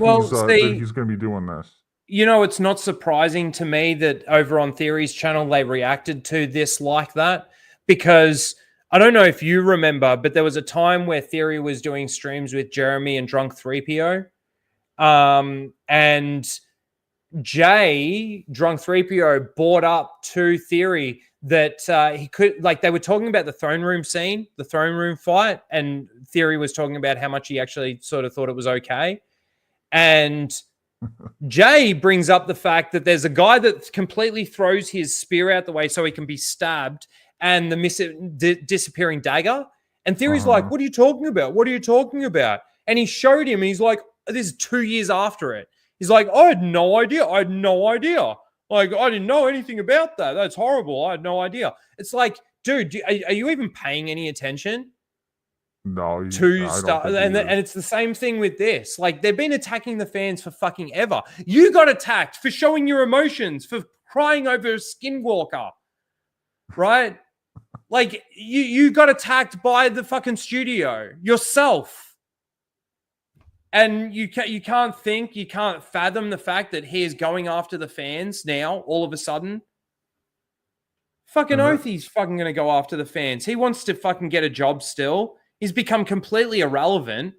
he's going to be doing this. You know, it's not surprising to me that over on Theory's channel, they reacted to this like that, because I don't know if you remember, but there was a time where Theory was doing streams with Jeremy and Drunk 3PO. And Jay, Drunk 3PO, brought up to Theory that he could, like, they were talking about the throne room scene, the throne room fight, and Theory was talking about how much he actually sort of thought it was okay. And Jay brings up the fact that there's a guy that completely throws his spear out the way so he can be stabbed, and the disappearing dagger. And Theory's like, "What are you talking about? What are you talking about?" And he showed him, and he's like, "This is 2 years after it." He's like, "I had no idea. I had no idea. Like, I didn't know anything about that. That's horrible. I had no idea." It's like, dude, are you even paying any attention? No, And it's the same thing with this. Like, they've been attacking the fans for fucking ever. You got attacked for showing your emotions, for crying over a skinwalker, right? Like, you got attacked by the fucking studio yourself, and you can't fathom the fact that he is going after the fans now all of a sudden. Fucking oath, he's fucking gonna go after the fans. He wants to fucking get a job still. He's become completely irrelevant.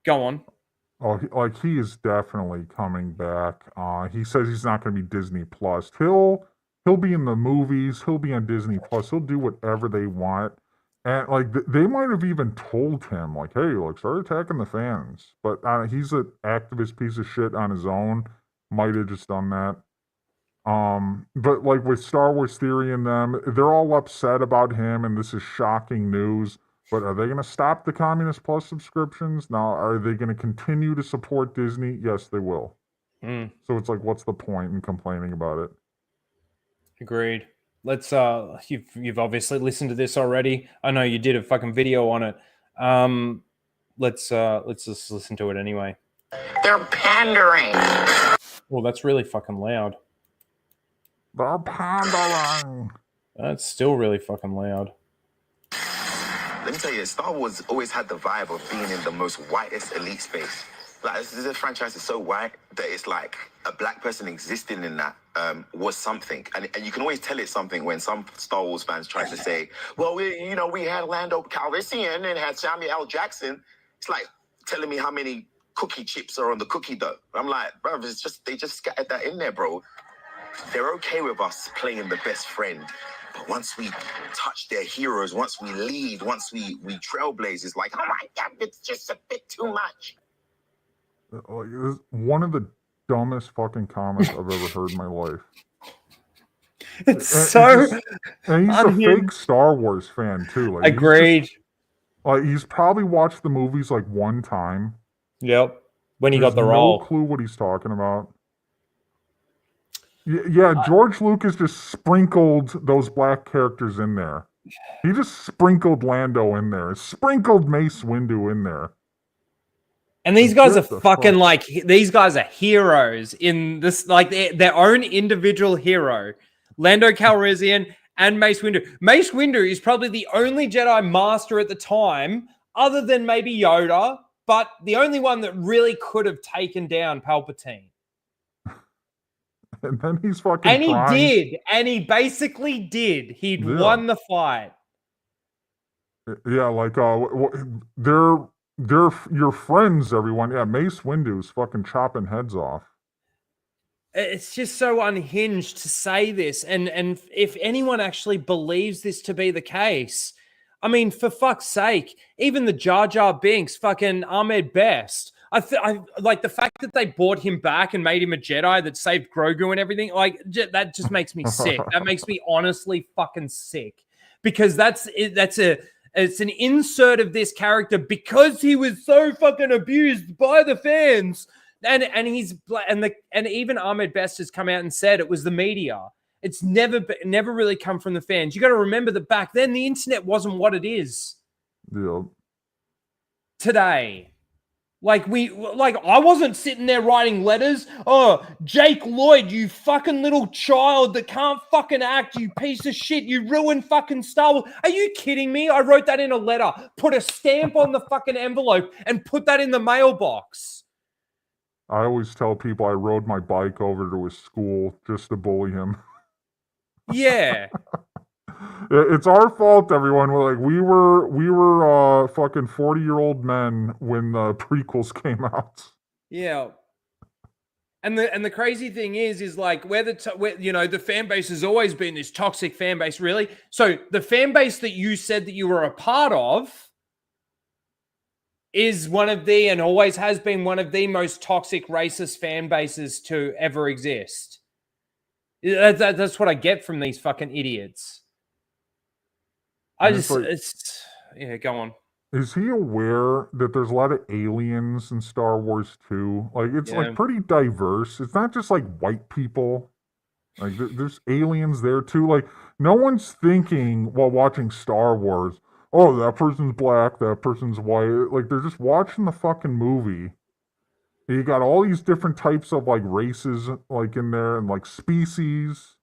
Go on. Oh, he is definitely coming back. He says he's not going to be Disney Plus. He'll be in the movies. He'll be on Disney Plus. He'll do whatever they want. And like they might have even told him, like, "Hey, like, start attacking the fans." But he's an activist piece of shit on his own. Might have just done that. But like with Star Wars Theory and them, they're all upset about him, and this is shocking news. But are they going to stop the Communist Plus subscriptions? Now, are they going to continue to support Disney? Yes, they will. So it's like, what's the point in complaining about it? Agreed. Let's you've obviously listened to this already. I know you did a fucking video on it. Let's just listen to it anyway. They're pandering. Well, that's really fucking loud. They're pandering. That's still really fucking loud. Let me tell you, Star Wars always had the vibe of being in the most whitest elite space. Like, this franchise is so white that it's like a black person existing in that was something. And you can always tell it's something when some Star Wars fans try to say, well, we had Lando Calrissian and had Samuel L. Jackson. It's like telling me how many cookie chips are on the cookie dough. I'm like, bro, they just scattered that in there, bro. They're okay with us playing the best friend. But once we touch their heroes, once we lead, once we trailblaze, it's like, oh my God, it's just a bit too much. One of the dumbest fucking comments I've ever heard in my life. It's and so. And he's a fake Star Wars fan too. Like, agreed. He's probably watched the movies like one time. Yep. When he There's got the role. No clue what he's talking about. Yeah, George Lucas just sprinkled those black characters in there. He just sprinkled Lando in there. Sprinkled Mace Windu in there. And these guys are fucking like, these guys are heroes in this, like their own individual hero. Lando Calrissian and Mace Windu. Mace Windu is probably the only Jedi Master at the time, other than maybe Yoda, but the only one that really could have taken down Palpatine. And then he's fucking And he crying. did. And he basically did. He'd won the fight. Yeah, like, they're your friends, everyone. Yeah, Mace Windu's fucking chopping heads off. It's just so unhinged to say this. And if anyone actually believes this to be the case, I mean, for fuck's sake, even the Jar Jar Binks, fucking Ahmed Best, I like the fact that they brought him back and made him a Jedi that saved Grogu and everything. Like, that just makes me sick. That makes me honestly fucking sick, because it's an insert of this character because he was so fucking abused by the fans. And even Ahmed Best has come out and said it was the media. It's never really come from the fans. You got to remember that back then the internet wasn't what it is. Yeah. Today. I wasn't sitting there writing letters. Oh, Jake Lloyd, you fucking little child that can't fucking act, you piece of shit. You ruined fucking Star Wars. Are you kidding me? I wrote that in a letter, put a stamp on the fucking envelope, and put that in the mailbox. I always tell people I rode my bike over to his school just to bully him. Yeah. It's our fault, everyone. We were fucking 40-year-old men when the prequels came out. Yeah. And the crazy thing is like the fan base has always been this toxic fan base, really. So the fan base that you said that you were a part of is one of the, and always has been one of the most toxic racist fan bases to ever exist. That's what I get from these fucking idiots. Go on. Is he aware that there's a lot of aliens in Star Wars too? Like, it's like pretty diverse. It's not just like white people. Like, there's aliens there too. Like, no one's thinking while watching Star Wars, oh, that person's black, that person's white. Like, they're just watching the fucking movie. You got all these different types of like races like in there and like species.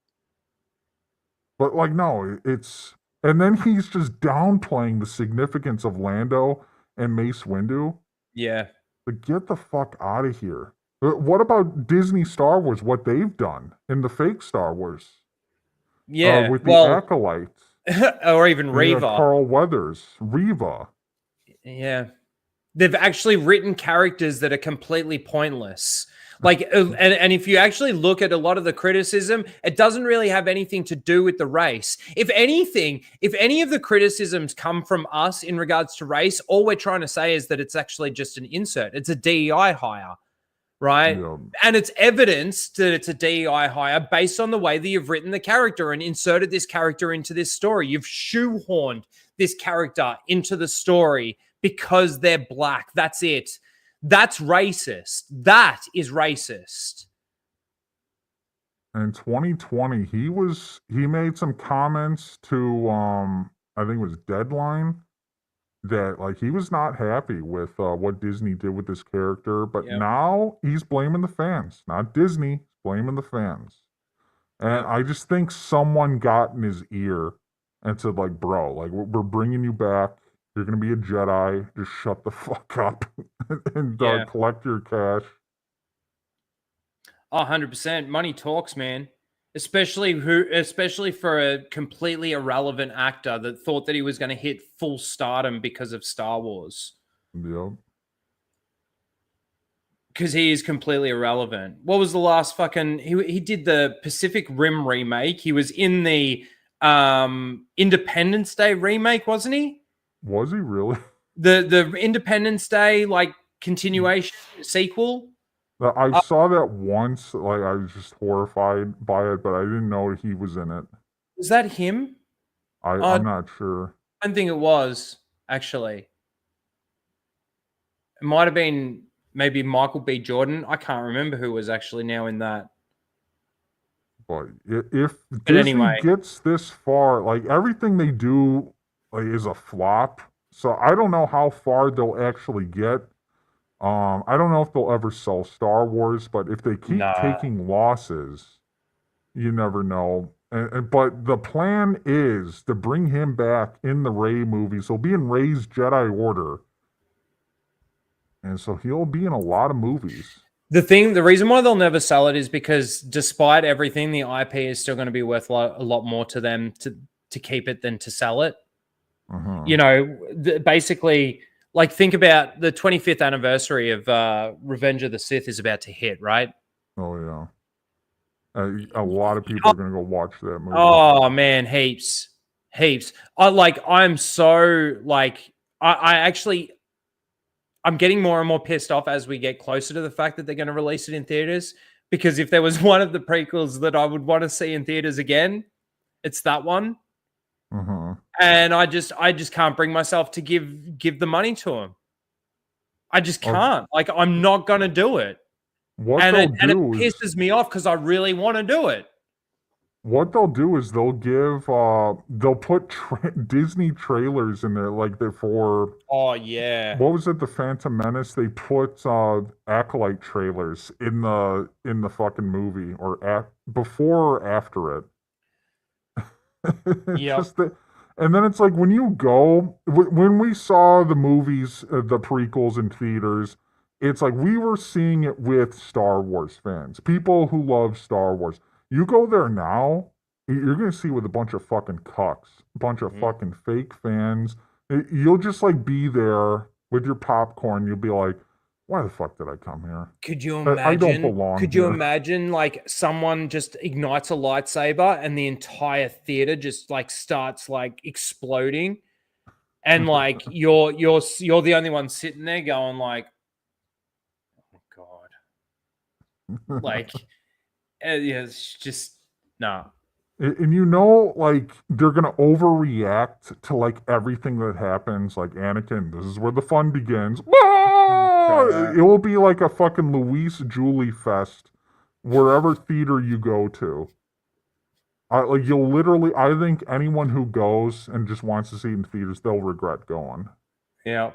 But like, no, it's... And then he's just downplaying the significance of Lando and Mace Windu. Yeah. Like, get the fuck out of here. What about Disney Star Wars, what they've done in the fake Star Wars? Yeah. With the Acolytes. Or even Reva. Carl Weathers. Reva. Yeah. They've actually written characters that are completely pointless. Like, and if you actually look at a lot of the criticism, it doesn't really have anything to do with the race. If anything, if any of the criticisms come from us in regards to race, all we're trying to say is that it's actually just an insert. It's a DEI hire, right? Yeah. And it's evidence that it's a DEI hire based on the way that you've written the character and inserted this character into this story. You've shoehorned this character into the story because they're black. That's it. That's racist. That is racist. In 2020, he made some comments to I think it was Deadline that like he was not happy with what Disney did with this character, but Yep. now he's blaming the fans, not Disney, he's blaming the fans. And I just think someone got in his ear and said like, bro, like we're bringing you back. You're going to be a Jedi. Just shut the fuck up and Yeah. collect your cash. 100%. Money talks, man. Especially for a completely irrelevant actor that thought that he was going to hit full stardom because of Star Wars. Yep. Because he is completely irrelevant. What was the last fucking... He did the Pacific Rim remake. He was in the Independence Day remake, wasn't he? Was he really? The Independence Day, like, continuation sequel? I saw that once. Like, I was just horrified by it, but I didn't know he was in it. Was that him? I'm not sure. I don't think it was, actually. It might have been maybe Michael B. Jordan. I can't remember who was actually now in that. But if Disney anyway. gets this far, like everything they do like is a flop. So I don't know how far they'll actually get. I don't know if they'll ever sell Star Wars, but if they keep taking losses, you never know. But the plan is to bring him back in the Rey movies. He'll be in Rey's Jedi Order. And so he'll be in a lot of movies. The reason why they'll never sell it is because despite everything, the IP is still going to be worth a lot more to them to keep it than to sell it. You know, basically, like think about the 25th anniversary of Revenge of the Sith is about to hit, right? Oh, yeah. A lot of people are going to go watch that movie. Oh, man, heaps. I'm getting more and more pissed off as we get closer to the fact that they're going to release it in theaters. Because if there was one of the prequels that I would want to see in theaters again, it's that one. And I just can't bring myself to give the money to him. I just can't. Like, I'm not going to do it. It pisses me off because I really want to do it. What they'll do is they'll put Disney trailers in there, like they're for. Oh yeah. What was it? The Phantom Menace. They put Acolyte trailers in the fucking movie, or before or after it. Yeah. And then it's like when you go, when we saw the movies, the prequels in theaters, it's like we were seeing it with Star Wars fans, people who love Star Wars. You go there now, you're going to see with a bunch of fucking cucks, a bunch of fucking fake fans. You'll just like be there with your popcorn. You'll be like, why the fuck did I come here? Could you imagine? I don't belong Could you here. imagine like someone just ignites a lightsaber and the entire theater just like starts like exploding, and like you're the only one sitting there going like, oh god, like yeah, it's just nah. And you know, like, they're going to overreact to, like, everything that happens. Like, Anakin, this is where the fun begins. It will be like a fucking Louise Julie fest wherever theater you go to. Like, you'll literally, I think anyone who goes and just wants to see it in theaters, they'll regret going. Yeah.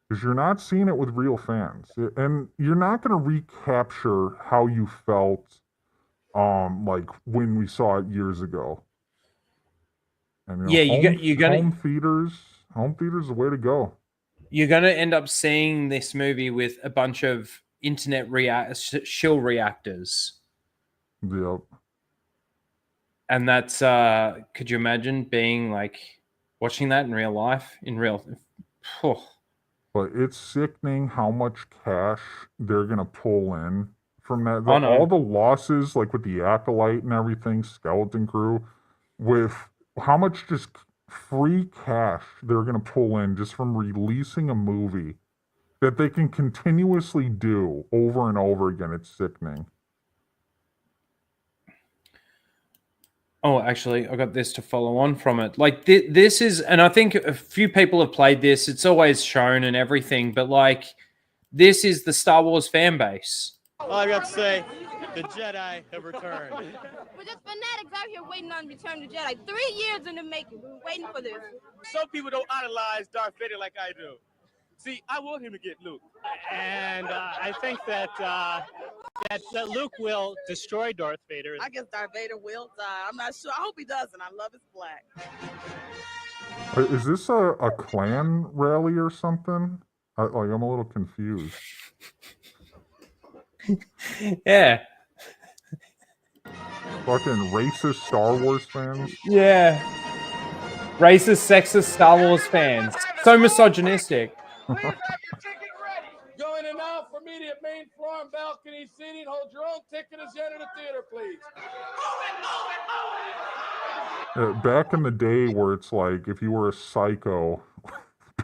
Because you're not seeing it with real fans. And you're not going to recapture how you felt like when we saw it years ago. And you're gonna home theaters is the way to go. You're gonna end up seeing this movie with a bunch of internet shill reactors. Yep. And that's could you imagine being like watching that in real life? but it's sickening how much cash they're gonna pull in from that. Oh, no. All the losses, like with the Acolyte and everything, Skeleton Crew, with how much just free cash they're gonna pull in just from releasing a movie that they can continuously do over and over again. It's sickening. Oh, actually, I got this to follow on from it. Like this is, and I think a few people have played this. It's always shown and everything, but like this is the Star Wars fan base. All I got to say, the Jedi have returned. We're just fanatics out here waiting on Return of the Jedi. 3 years in the making. We're waiting for this. Some people don't idolize Darth Vader like I do. See, I want him to get Luke. And I think that that Luke will destroy Darth Vader. I guess Darth Vader will die. I'm not sure. I hope he doesn't. I love his black. Is this a Klan rally or something? I'm a little confused. Yeah. Fucking racist Star Wars fans. Yeah. Racist, sexist Star Wars fans. So misogynistic. Going in now for immediate main floor and balcony seating. Hold your own ticket as you enter the theater, please. Back in the day where it's like, if you were a psycho,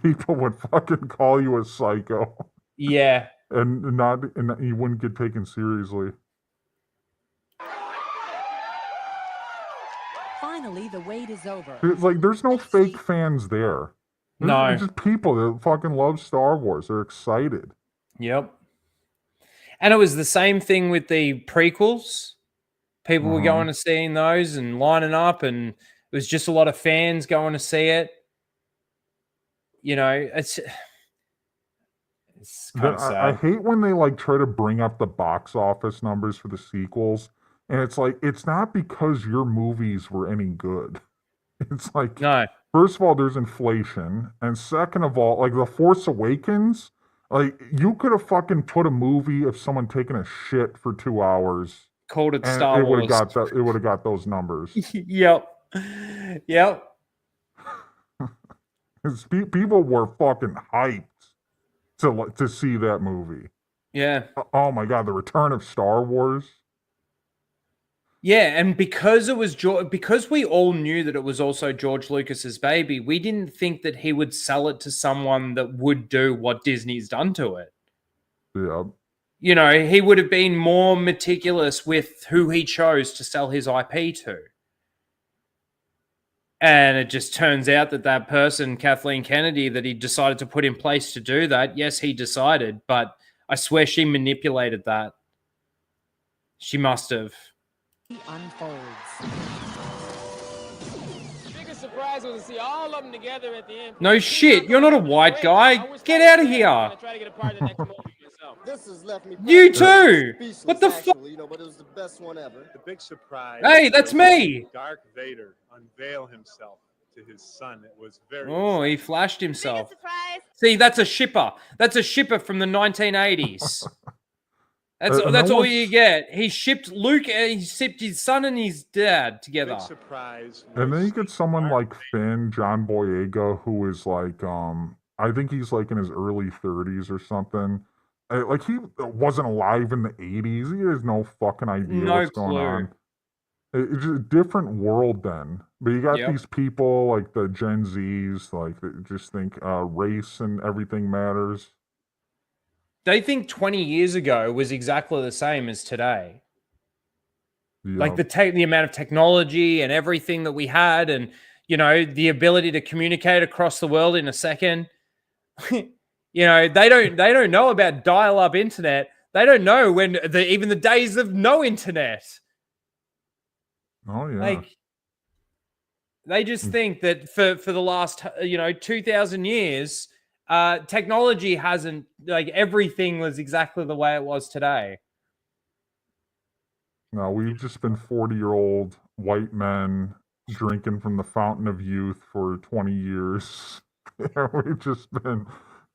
people would fucking call you a psycho. Yeah. And you wouldn't get taken seriously. Finally, the wait is over. It's like, there's no fake fans there. No. There's just people that fucking love Star Wars. They're excited. Yep. And it was the same thing with the prequels. People were going to seeing those and lining up, and it was just a lot of fans going to see it. You know, it's kind of sad. I hate when they like try to bring up the box office numbers for the sequels, and it's like, it's not because your movies were any good. It's like, no. First of all, there's inflation, and second of all, like The Force Awakens, like you could have fucking put a movie of someone taking a shit for 2 hours, called it and Star Wars. It would have got those numbers. Yep. People were fucking hyped to see that movie. Yeah. Oh my god, the return of Star Wars. Yeah, and because it was because we all knew that it was also George Lucas's baby, we didn't think that he would sell it to someone that would do what Disney's done to it. Yeah. You know, he would have been more meticulous with who he chose to sell his IP to. And it just turns out that that person, Kathleen Kennedy, that he decided to put in place to do that, yes, he decided, but I swear she manipulated that. She must have. Unfolds. The biggest surprise was to see all of them together at the end. No shit, you're not a white guy. Get out of here. This has left me You too. What the fuck? You know, but it was the best one ever. The big surprise. Hey, that's me. Darth Vader unveil himself to his son. It was very. Oh, he flashed himself. See, that's a shipper. That's a shipper from the 1980s. That's all you get. He shipped Luke. He shipped his son and his dad together. Big surprise. And then you get someone like Finn, John Boyega, who is like, I think he's like in his early 30s or something. Like he wasn't alive in the 80s. He has no fucking idea what's going on. It's just a different world then. But you got these people like the Gen Zs, like that just think race and everything matters. They think 20 years ago was exactly the same as today. Yeah. Like the amount of technology and everything that we had, and you know, the ability to communicate across the world in a second. You know, they don't know about dial-up internet. They don't know when even the days of no internet. Oh yeah. Like they just think that for the last 2,000 years, technology hasn't, like, everything was exactly the way it was today. No, we've just been 40-year-old white men drinking from the fountain of youth for 20 years. We've just been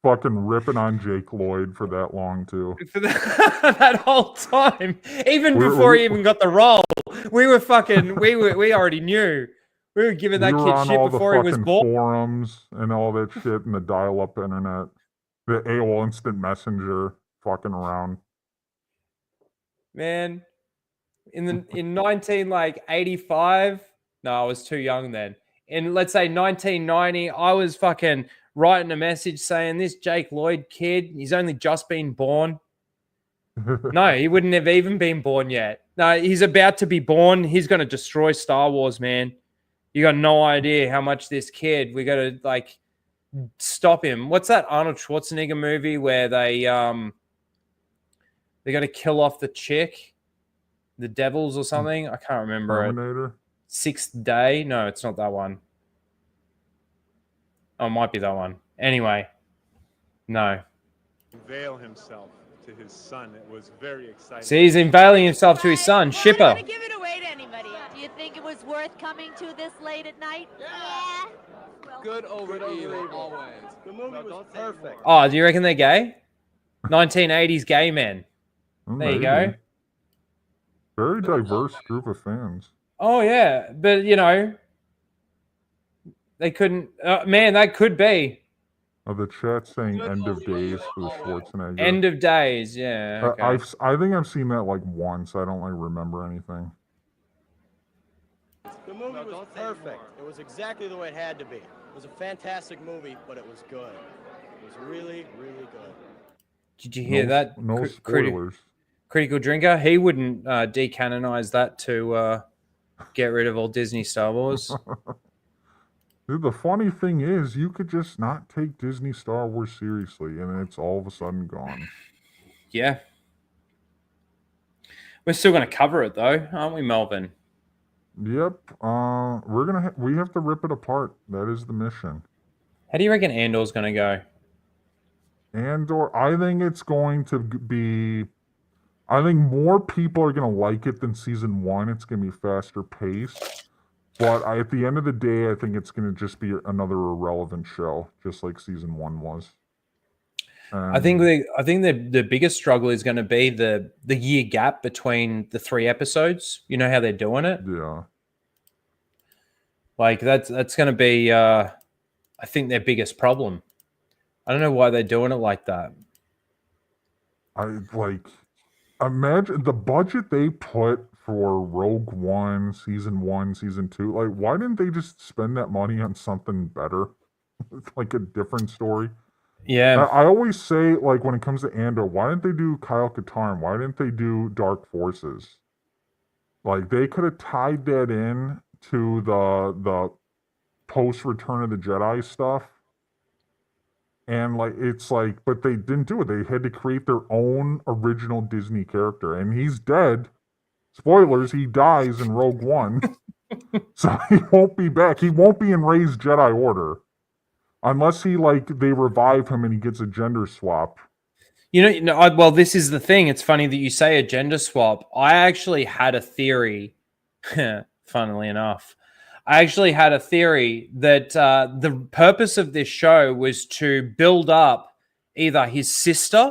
fucking ripping on Jake Lloyd for that long too. For that whole time, even before he even got the role, we already knew. We were giving that kid shit before he was born. Forums and all that shit and the dial-up internet. The AOL Instant Messenger fucking around. Man, in 1985, no, I was too young then. In let's say 1990, I was fucking writing a message saying this Jake Lloyd kid, he's only just been born. No, he wouldn't have even been born yet. No, he's about to be born. He's going to destroy Star Wars, man. You got no idea how much this kid, we got to like stop him. What's that Arnold Schwarzenegger movie where they got to kill off the chick, the devils or something? I can't remember Terminator? it. Sixth Day? No, it's not that one. Oh, it might be that one. Anyway, no. Unveil himself to his son. It was very exciting. See, he's unveiling himself to his son, Shipper. Give it away to anybody. Do you think it was worth coming to this late at night? Yeah. Good over evil, always. The movie was perfect. Oh, do you reckon they're gay? 1980s gay men. There you go. Very diverse group of fans. Oh, yeah. But, you know, they couldn't... man, that could be. Oh, the chat saying End of Days for the Schwarzenegger. End of Days, yeah. Okay. I think I've seen that like once. I don't like remember anything. The movie was perfect. It was exactly the way it had to be. It was a fantastic movie, but it was good. It was really, really good. Did you hear that? No spoilers. Critical Drinker? He wouldn't decanonize that to get rid of all Disney Star Wars. Dude, the funny thing is, you could just not take Disney Star Wars seriously, and it's all of a sudden gone. Yeah. We're still going to cover it, though, aren't we, Melvin? Yep. We have to rip it apart. That is the mission. How do you reckon Andor's going to go? Andor, I think it's going to be... I think more people are going to like it than season 1. It's going to be faster paced. But at the end of the day, I think it's going to just be another irrelevant show, just like season 1 was. I think the biggest struggle is going to be the year gap between the 3 episodes. You know how they're doing it? Yeah. Like that's going to be I think their biggest problem. I don't know why they're doing it like that. Imagine the budget they put for Rogue One, season 1, season 2. Like, why didn't they just spend that money on something better? Like a different story? Yeah. I always say, like, when it comes to Andor, why didn't they do Kyle Katarn? Why didn't they do Dark Forces? Like, they could have tied that in to the post Return of the Jedi stuff. And it's like, but they didn't do it. They had to create their own original Disney character, and he's dead. Spoilers: he dies in Rogue One, so he won't be back. He won't be in Rey's Jedi Order, unless they revive him and he gets a gender swap. Well, this is the thing. It's funny that you say a gender swap. I actually had a theory. Funnily enough. I actually had a theory that the purpose of this show was to build up either his sister,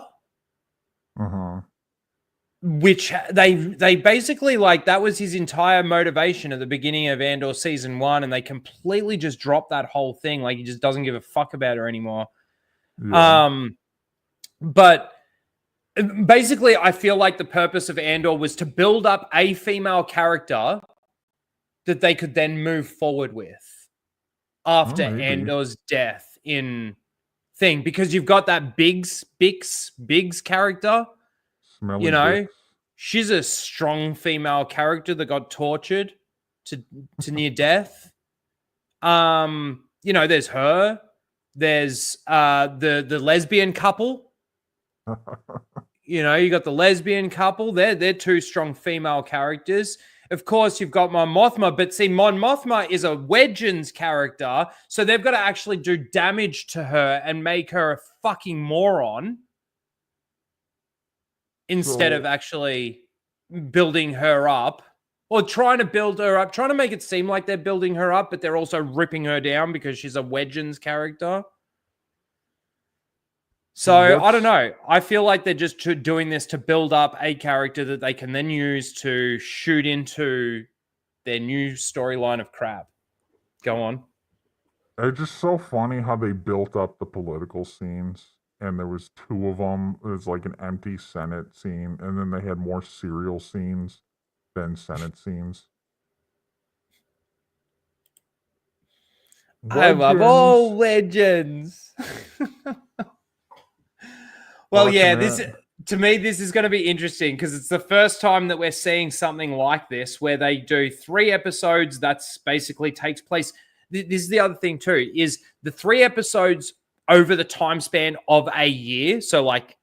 which they basically that was his entire motivation at the beginning of Andor season 1, and they completely just dropped that whole thing. Like, he just doesn't give a fuck about her anymore. Yeah. But basically, I feel like the purpose of Andor was to build up a female character that they could then move forward with after Andor's death in thing, because you've got that Biggs character. Smelly Biggs. She's a strong female character that got tortured to near death. There's her. There's the lesbian couple. You got the lesbian couple. They're 2 strong female characters. Of course, you've got Mon Mothma, but see, Mon Mothma is a Wedgens character, so they've got to actually do damage to her and make her a fucking moron instead of actually building her up, or trying to build her up, trying to make it seem like they're building her up, but they're also ripping her down because she's a Wedgens character. So, I don't know. I feel like they're just doing this to build up a character that they can then use to shoot into their new storyline of crap. Go on. It's just so funny how they built up the political scenes and there was 2 of them. It was like an empty Senate scene, and then they had more serial scenes than Senate scenes. I love all legends. Well, yeah, this to me, this is going to be interesting because it's the first time that we're seeing something like this where they do 3 episodes. That's basically takes place. This is the other thing too, is the 3 episodes over the time span of a year. So like,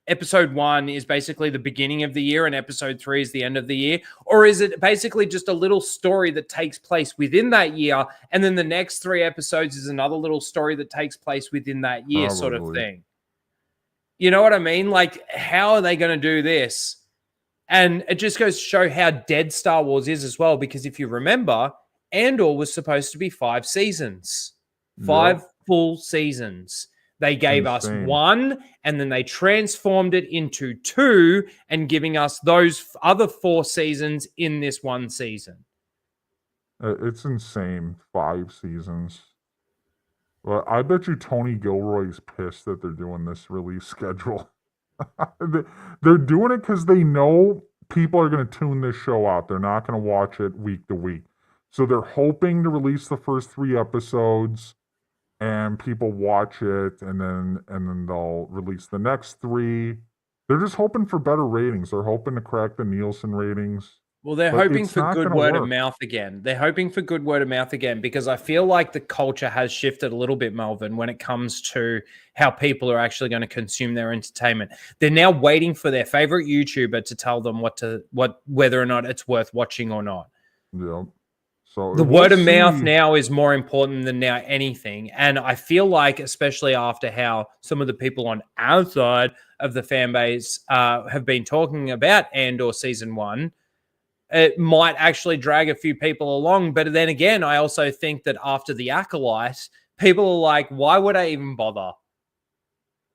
episode 1 is basically the beginning of the year and episode 3 is the end of the year? Or is it basically just a little story that takes place within that year and then the next 3 episodes is another little story that takes place within that year sort of thing? You know what I mean? Like, how are they going to do this? And it just goes to show how dead Star Wars is as well, because if you remember, Andor was supposed to be 5 seasons. 5 full seasons. They gave us 1, and then they transformed it into 2, and giving us those other 4 seasons in this 1 season. It's insane. 5 seasons. Well, I bet you Tony Gilroy's pissed that they're doing this release schedule. They're doing it because they know people are going to tune this show out. They're not going to watch it week to week. So they're hoping to release the first 3 episodes and people watch it, and then they'll release the next 3. They're just hoping for better ratings. They're hoping to crack the Nielsen ratings. Well, they're hoping for good word of mouth again. They're hoping for good word of mouth again because I feel like the culture has shifted a little bit, Melvin, when it comes to how people are actually going to consume their entertainment. They're now waiting for their favorite YouTuber to tell them whether or not it's worth watching or not. Yeah. So the word of mouth now is more important than now anything. And I feel like, especially after how some of the people on our side of the fan base have been talking about Andor season 1, it might actually drag a few people along. But then again, I also think that after The Acolyte, people are like, why would I even bother?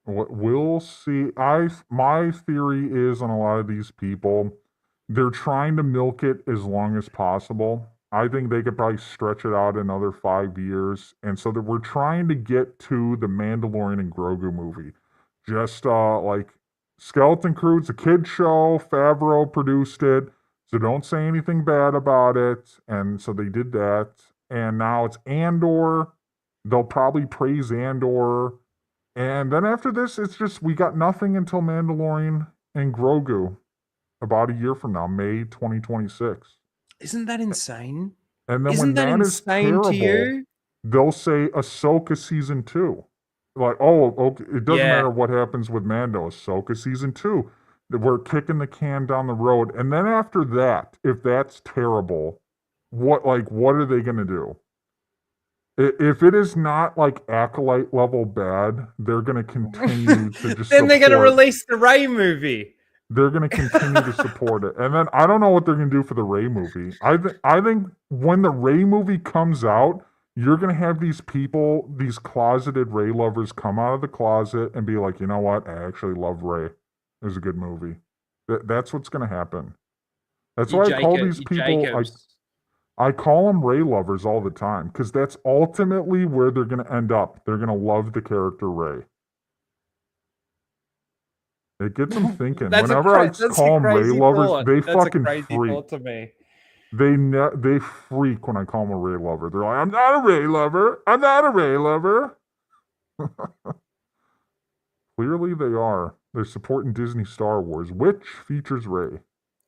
We'll see. My theory is on a lot of these people, they're trying to milk it as long as possible. I think they could probably stretch it out another 5 years. And so that we're trying to get to the Mandalorian and Grogu movie. Just like Skeleton Crew, it's a kid show. Favreau produced it. So don't say anything bad about it. And so they did that. And now it's Andor. They'll probably praise Andor. And then after this, it's just we got nothing until Mandalorian and Grogu about a year from now, May 2026. Isn't that insane? And then Isn't when that is terrible, they'll say Ahsoka season 2. Like, oh, okay, it doesn't matter what happens with Mando. Ahsoka season 2. We're kicking the can down the road. And then after that, if that's terrible, what are they going to do? If it is not like Acolyte level bad, they're going to continue to just then they're going to release the Rey movie. They're going to continue to support it. And then I don't know what they're going to do for the Rey movie. I think when the Rey movie comes out, you're going to have these people, these closeted Rey lovers come out of the closet and be like, you know what? I actually love Rey. It was a good movie. That's what's going to happen. That's why I call these people, I call them Rey lovers all the time, because that's ultimately where they're going to end up. They're going to love the character Rey. It gets them thinking. Whenever I call them Rey lovers, they fucking freak. To me. They freak when I call them a Rey lover. They're like, I'm not a Rey lover. I'm not a Rey lover. Clearly they are. They're supporting Disney Star Wars, which features Rey.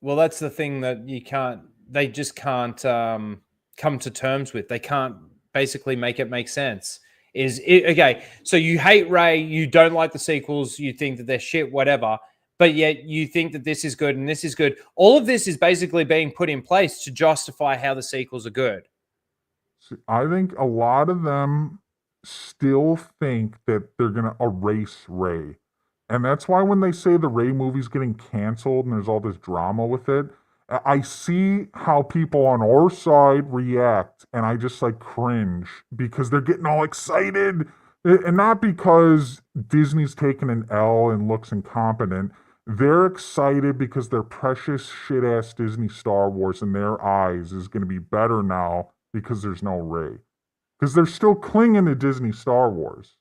Well, that's the thing that they just can't come to terms with. They can't basically make it make sense. Okay, so you hate Rey, you don't like the sequels, you think that they're shit, whatever, but yet you think that this is good and this is good. All of this is basically being put in place to justify how the sequels are good. I think a lot of them still think that they're going to erase Rey. And that's why when they say the Rey movie's getting canceled and there's all this drama with it, I see how people on our side react, and I just cringe because they're getting all excited. And not because Disney's taking an L and looks incompetent. They're excited because their precious shit-ass Disney Star Wars in their eyes is going to be better now because there's no Rey. Because they're still clinging to Disney Star Wars.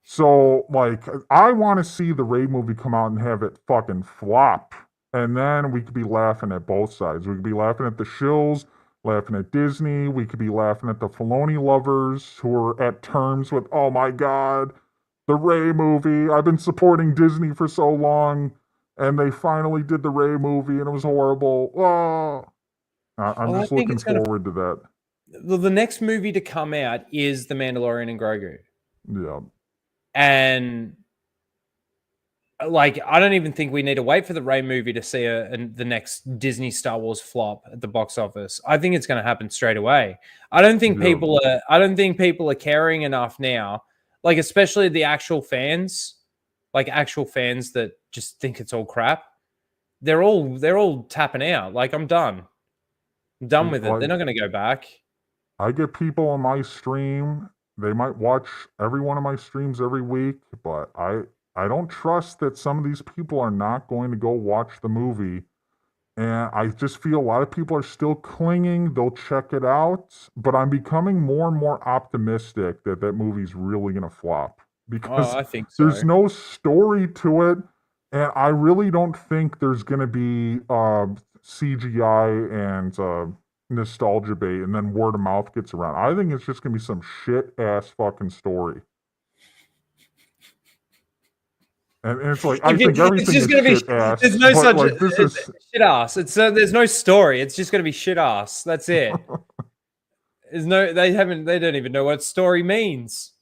So, like, I want to see the Ray movie come out and have it fucking flop. And then we could be laughing at both sides. We could be laughing at the shills, laughing at Disney. We could be laughing at the Filoni lovers who are at terms with, oh my God, the Ray movie. I've been supporting Disney for so long, and they finally did the Ray movie, and it was horrible. Oh. I'm Well, I just think looking it's gonna. forward to that. The next movie to come out is The Mandalorian and Grogu, Yeah. and like I don't even think we need to wait for the Ray movie to see the next Disney Star Wars flop at the box office. I think it's going to happen straight away. I don't think people are. I don't think people are caring enough now. Like especially the actual fans, like actual fans that just think it's all crap. They're all tapping out. Like I'm done. I'm done with it. They're not going to go back. I get people on my stream. They might watch every one of my streams every week, but I don't trust that some of these people are not going to go watch the movie. And I just feel a lot of people are still clinging. They'll check it out, but I'm becoming more and more optimistic that that movie's really going to flop because I think so. there's no story to it, and I really don't think there's going to be CGI and nostalgia bait, and then word of mouth gets around. I think it's just going to be some shit ass fucking story. And it's like I think everything is shit ass. There's no such like, this is shit ass. It's there's no story. It's just going to be shit ass. That's it. There's no. They don't even know what story means.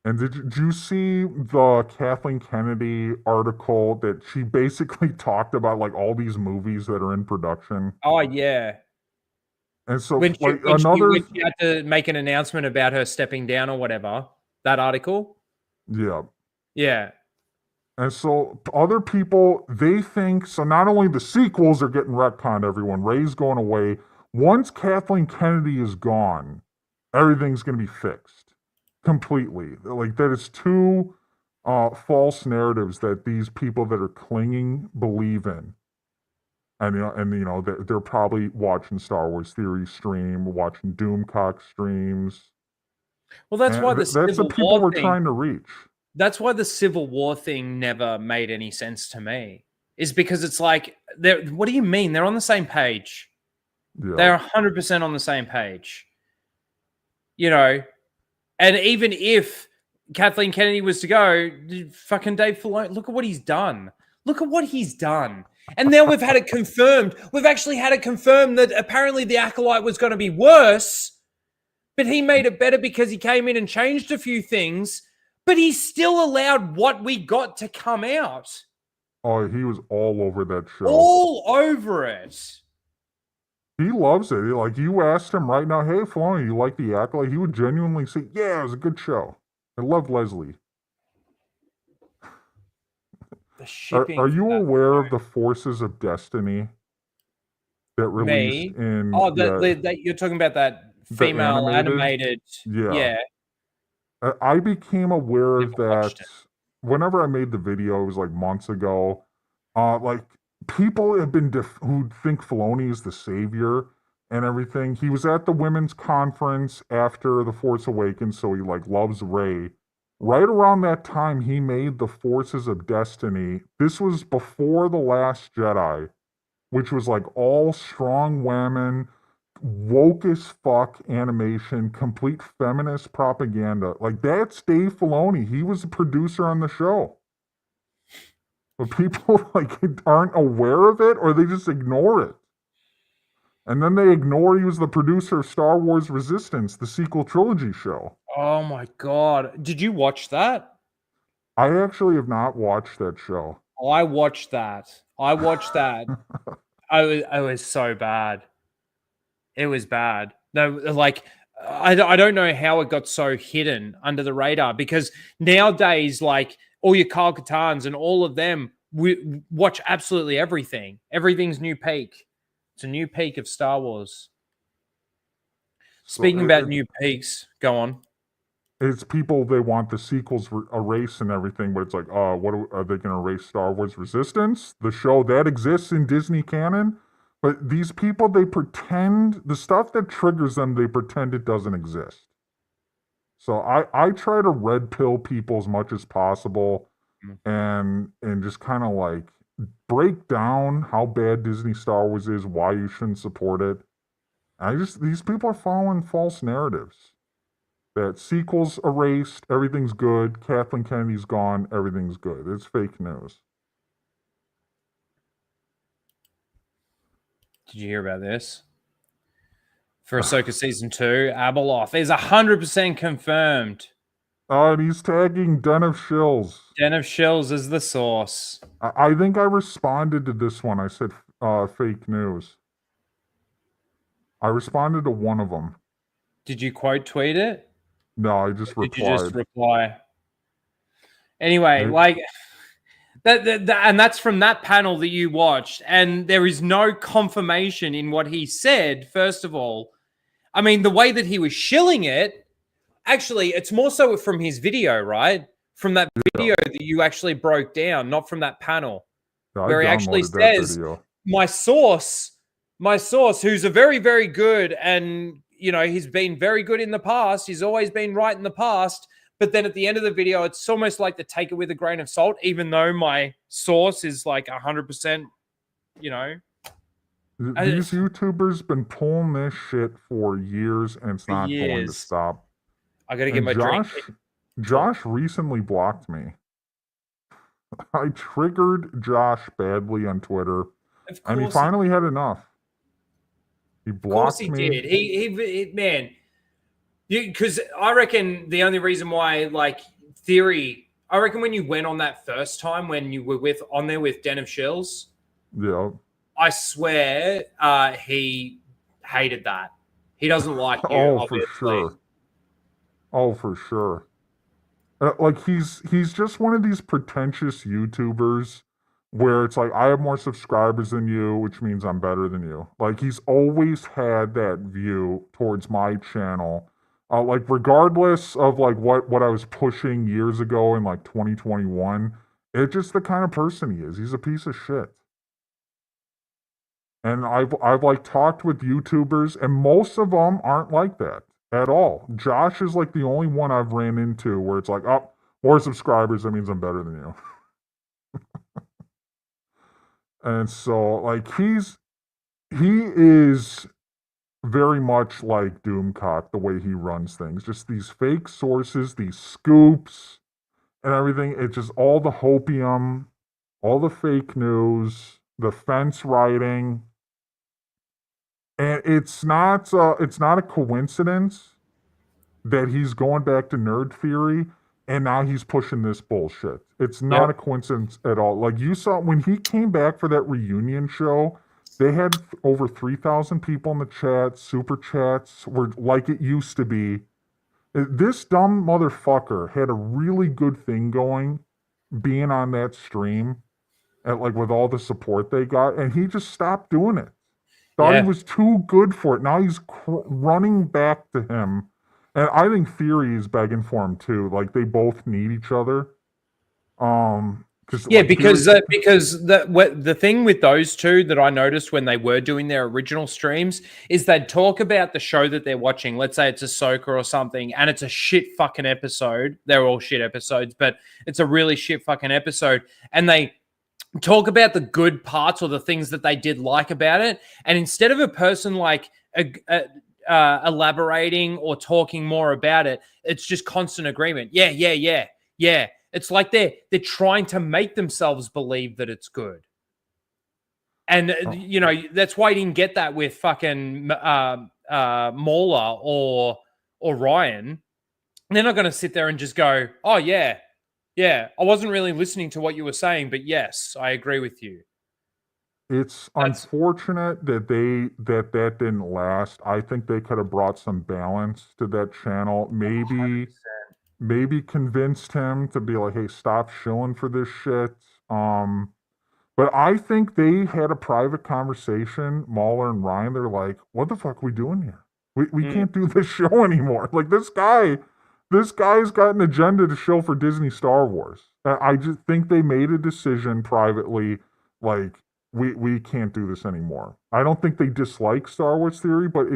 And did you see the Kathleen Kennedy article that she basically talked about like all these movies that are in production? Oh yeah. And so when like she had to make an announcement about her stepping down or whatever, that article. Yeah. Yeah. And so other people, they think, so not only the sequels are getting retconned, everyone, Ray's going away. Once Kathleen Kennedy is gone, everything's going to be fixed completely. Like that is two false narratives that these people that are clinging believe in. And they're probably watching Star Wars Theory stream, watching Doomcock streams. Well, that's why that's the people we're trying to reach. That's why the Civil War thing never made any sense to me. Is because it's like, what do you mean? They're on the same page. Yeah. They're 100% on the same page. You know, and even if Kathleen Kennedy was to go, fucking Dave Filoni, look at what he's done. Look at what he's done. And now we've had it confirmed. We've actually had it confirmed that apparently the Acolyte was going to be worse, but he made it better because he came in and changed a few things. But he still allowed what we got to come out. Oh, he was all over that show. All over it. He loves it. Like, you asked him right now, hey, Filoni, you like The Acolyte? He would genuinely say, yeah, it was a good show. I love Leslie. Are you aware of the Forces of Destiny that released in... Oh, you're talking about that female animated... Yeah. I became aware of that whenever I made the video. It was like months ago. Like people have been who think Filoni is the savior and everything. He was at the women's conference after The Force Awakens, so he like loves Rey. Right around that time, he made the Forces of Destiny. This was before The Last Jedi, which was like all strong women, woke as fuck animation, complete feminist propaganda. Like, that's Dave Filoni. He was the producer on the show. But people like aren't aware of it, or they just ignore it. And then they ignore he was the producer of Star Wars Resistance, the sequel trilogy show. Oh my God. Did you watch that? I actually have not watched that show. I watched that. I was so bad. It was bad. No, like, I don't know how it got so hidden under the radar, because nowadays, like, all your Kyle Katans and all of them, we watch absolutely everything. Everything's new peak. It's a new peak of Star Wars. Speaking about new peaks, go on. It's people, they want the sequels erased and everything, but it's like, what are they going to erase Star Wars Resistance? The show that exists in Disney canon? But these people, they pretend, the stuff that triggers them, they pretend it doesn't exist. So I try to red pill people as much as possible, Mm. and just kind of like break down how bad Disney Star Wars is, why you shouldn't support it. These people are following false narratives. That sequels erased, everything's good, Kathleen Kennedy's gone, everything's good. It's fake news. Did you hear about this? For Ahsoka season 2, Abeloth is 100% confirmed. Oh, and he's tagging Den of Shills. Den of Shills is the source. I think I responded to this one. I said fake news. I responded to one of them. Did you quote tweet it? No, I just replied. Did you just reply? Anyway, like that, and that's from that panel that you watched, and there is no confirmation in what he said. First of all, I mean, the way that he was shilling it, actually, it's more so from his video, right? From that video that you actually broke down, not from that panel, where he actually says, my source, who's a very, very good, and, you know, he's been very good in the past. He's always been right in the past. But then at the end of the video, it's almost like to take it with a grain of salt, even though my source is like 100%, you know. These YouTubers been pulling this shit for years, and it's not going to stop. I got to get my drink. Josh recently blocked me. I triggered Josh badly on Twitter, and he finally had enough. He blocked me. Of course he did. He man, because I reckon the only reason why, like, Theory, I reckon when you went on that first time when you were on there with Den of Shills, yeah, I swear he hated that. He doesn't like you. Obviously. For sure. Oh, for sure. Like he's just one of these pretentious YouTubers where it's like, I have more subscribers than you, which means I'm better than you. Like, he's always had that view towards my channel. Like, regardless of like what I was pushing years ago in like 2021, it's just the kind of person he is. He's a piece of shit. And I've like talked with YouTubers, and most of them aren't like that at all. Josh is like the only one I've ran into where it's like, oh, more subscribers, that means I'm better than you. And so, like, he is very much like Doomcock, the way he runs things. Just these fake sources, these scoops, and everything. It's just all the hopium, all the fake news, the fence writing. And it's not a coincidence that he's going back to nerd theory and now he's pushing this bullshit. It's not a coincidence at all. Like, you saw when he came back for that reunion show, they had over 3,000 people in the chat. Super chats were like it used to be. This dumb motherfucker had a really good thing going being on that stream like with all the support they got, and he just stopped doing it. Thought he was too good for it. Now he's running back to him. And I think Theory is begging for him too. Like, they both need each other. Because Theory... the thing with those two that I noticed when they were doing their original streams is they'd talk about the show that they're watching. Let's say it's Ahsoka or something, and it's a shit fucking episode. They're all shit episodes, but it's a really shit fucking episode. And they talk about the good parts or the things that they did like about it. And instead of a person like elaborating or talking more about it, it's just constant agreement. Yeah. It's like they're trying to make themselves believe that it's good. And, you know, that's why you didn't get that with fucking Mauler or Ryan. They're not going to sit there and just go, oh, yeah, I wasn't really listening to what you were saying, but yes, I agree with you. It's unfortunate that that didn't last. I think they could have brought some balance to that channel. Maybe convinced him to be like, hey, stop shilling for this shit. But I think they had a private conversation, Mauler and Ryan. They're like, what the fuck are we doing here? We can't do this show anymore. Like, this guy's got an agenda to show for Disney Star Wars. I just think they made a decision privately, like, we can't do this anymore. I don't think they dislike Star Wars Theory, but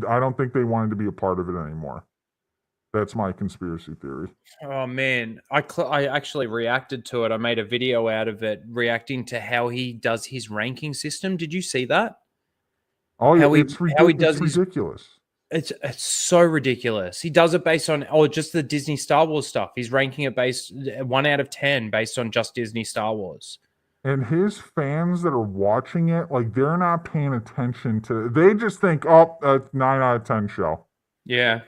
I don't think they wanted to be a part of it anymore. That's my conspiracy theory. Oh man, I actually reacted to it. I made a video out of it, reacting to how he does his ranking system. Did you see that? Oh yeah, How he it's does his ridiculous. It's so ridiculous. He does it based on just the Disney Star Wars stuff. He's ranking it based 1 out of 10 based on just Disney Star Wars. And his fans that are watching it, like they're not paying attention to. They just think, oh, that's 9 out of 10 show. Yeah.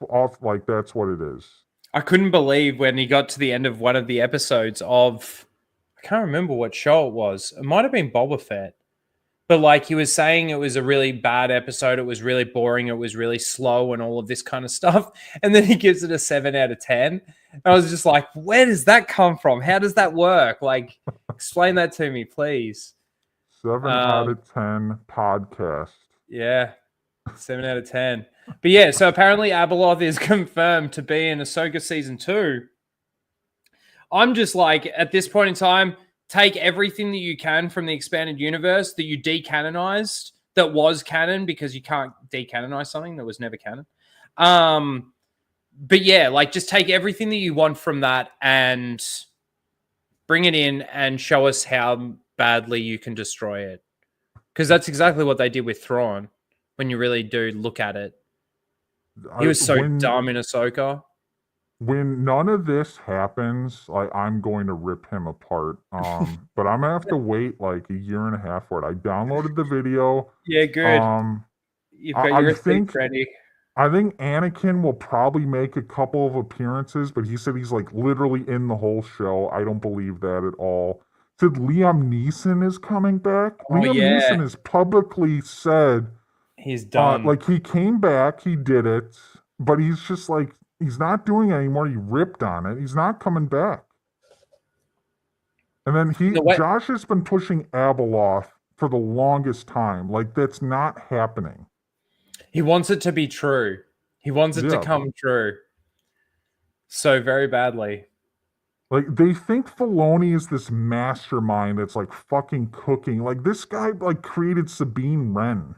Off like that's what it is. I couldn't believe when he got to the end of one of the episodes of, I can't remember what show it was. It might have been Boba Fett. But like he was saying, it was a really bad episode. It was really boring. It was really slow and all of this kind of stuff. And then he gives it a 7 out of 10. And I was just like, where does that come from? How does that work? Like, explain that to me, please. 7 out of 10 podcast. Yeah. 7 out of 10. But yeah, so apparently Abeloth is confirmed to be in Ahsoka season 2. I'm just like, at this point in time, take everything that you can from the expanded universe that you decanonized, that was canon, because you can't decanonize something that was never canon. But yeah, like just take everything that you want from that and bring it in and show us how badly you can destroy it. Because that's exactly what they did with Thrawn, when you really do look at it. He was so dumb in Ahsoka. When none of this happens, like I'm going to rip him apart. But I'm gonna have to wait like a year and a half for it. I downloaded the video. Yeah, good. You've got your think ready. I think Anakin will probably make a couple of appearances, but he said he's like literally in the whole show. I don't believe that at all. Said Liam Neeson is coming back. Liam Neeson has publicly said he's done. Like he came back, he did it, but he's just like he's not doing it anymore. He ripped on it. He's not coming back. And then Josh has been pushing Abeloth for the longest time. Like that's not happening. He wants it to be true. He wants it to come true. So very badly. Like they think Filoni is this mastermind that's like fucking cooking. Like this guy like created Sabine Wren,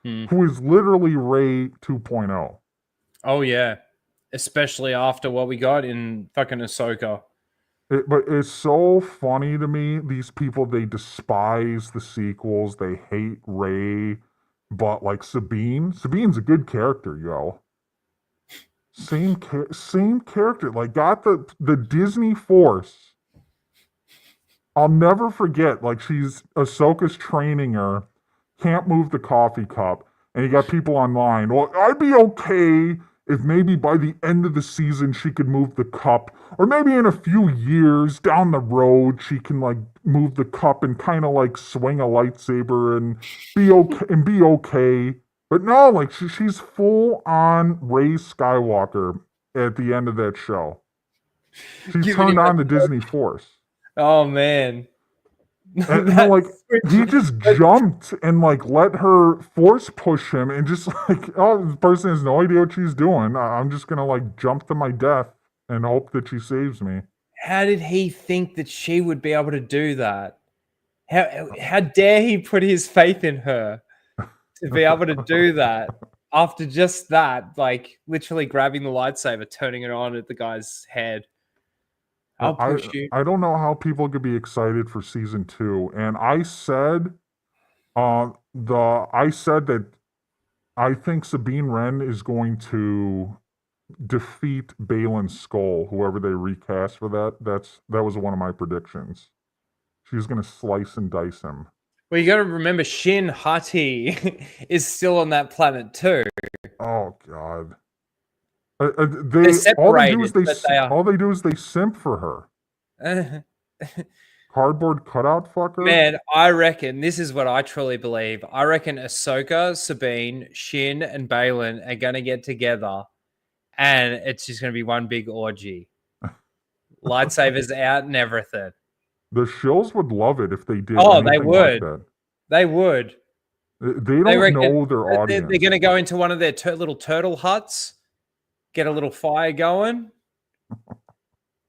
who is literally Rey 2.0. Oh yeah. Especially after what we got in fucking Ahsoka. But it's so funny to me. These people, they despise the sequels. They hate Rey. But like Sabine's a good character, yo. Same character. Like got the Disney Force. I'll never forget. Like Ahsoka's training her, can't move the coffee cup, and you got people online. Well, I'd be okay if maybe by the end of the season she could move the cup, or maybe in a few years down the road she can like move the cup and kind of like swing a lightsaber and be okay. But no, like she's full on Rey Skywalker at the end of that show. She's turned on the Disney Force. Oh man. And like he just jumped and like let her force push him and just like, oh, this person has no idea what she's doing. I'm just gonna like jump to my death and hope that she saves me. How did he think that she would be able to do that? How dare he put his faith in her to be able to do that after just that, like literally grabbing the lightsaber, turning it on at the guy's head. I'll push you. I don't know how people could be excited for season 2. And I said that I think Sabine Wren is going to defeat Baylan Skoll, whoever they recast for that. That was one of my predictions. She's going to slice and dice him. Well, you got to remember Shin Hati is still on that planet too. Oh God. They're separated, all they do is they simp for her. Cardboard cutout fucker. Man, I reckon this is what I truly believe. I reckon Ahsoka, Sabine, Shin, and Baylan are gonna get together, and it's just gonna be one big orgy. Lightsabers out and everything. The shills would love it if they did. Oh, they would. Like that. They would. They don't know their audience. They're gonna go into one of their little turtle huts. Get a little fire going,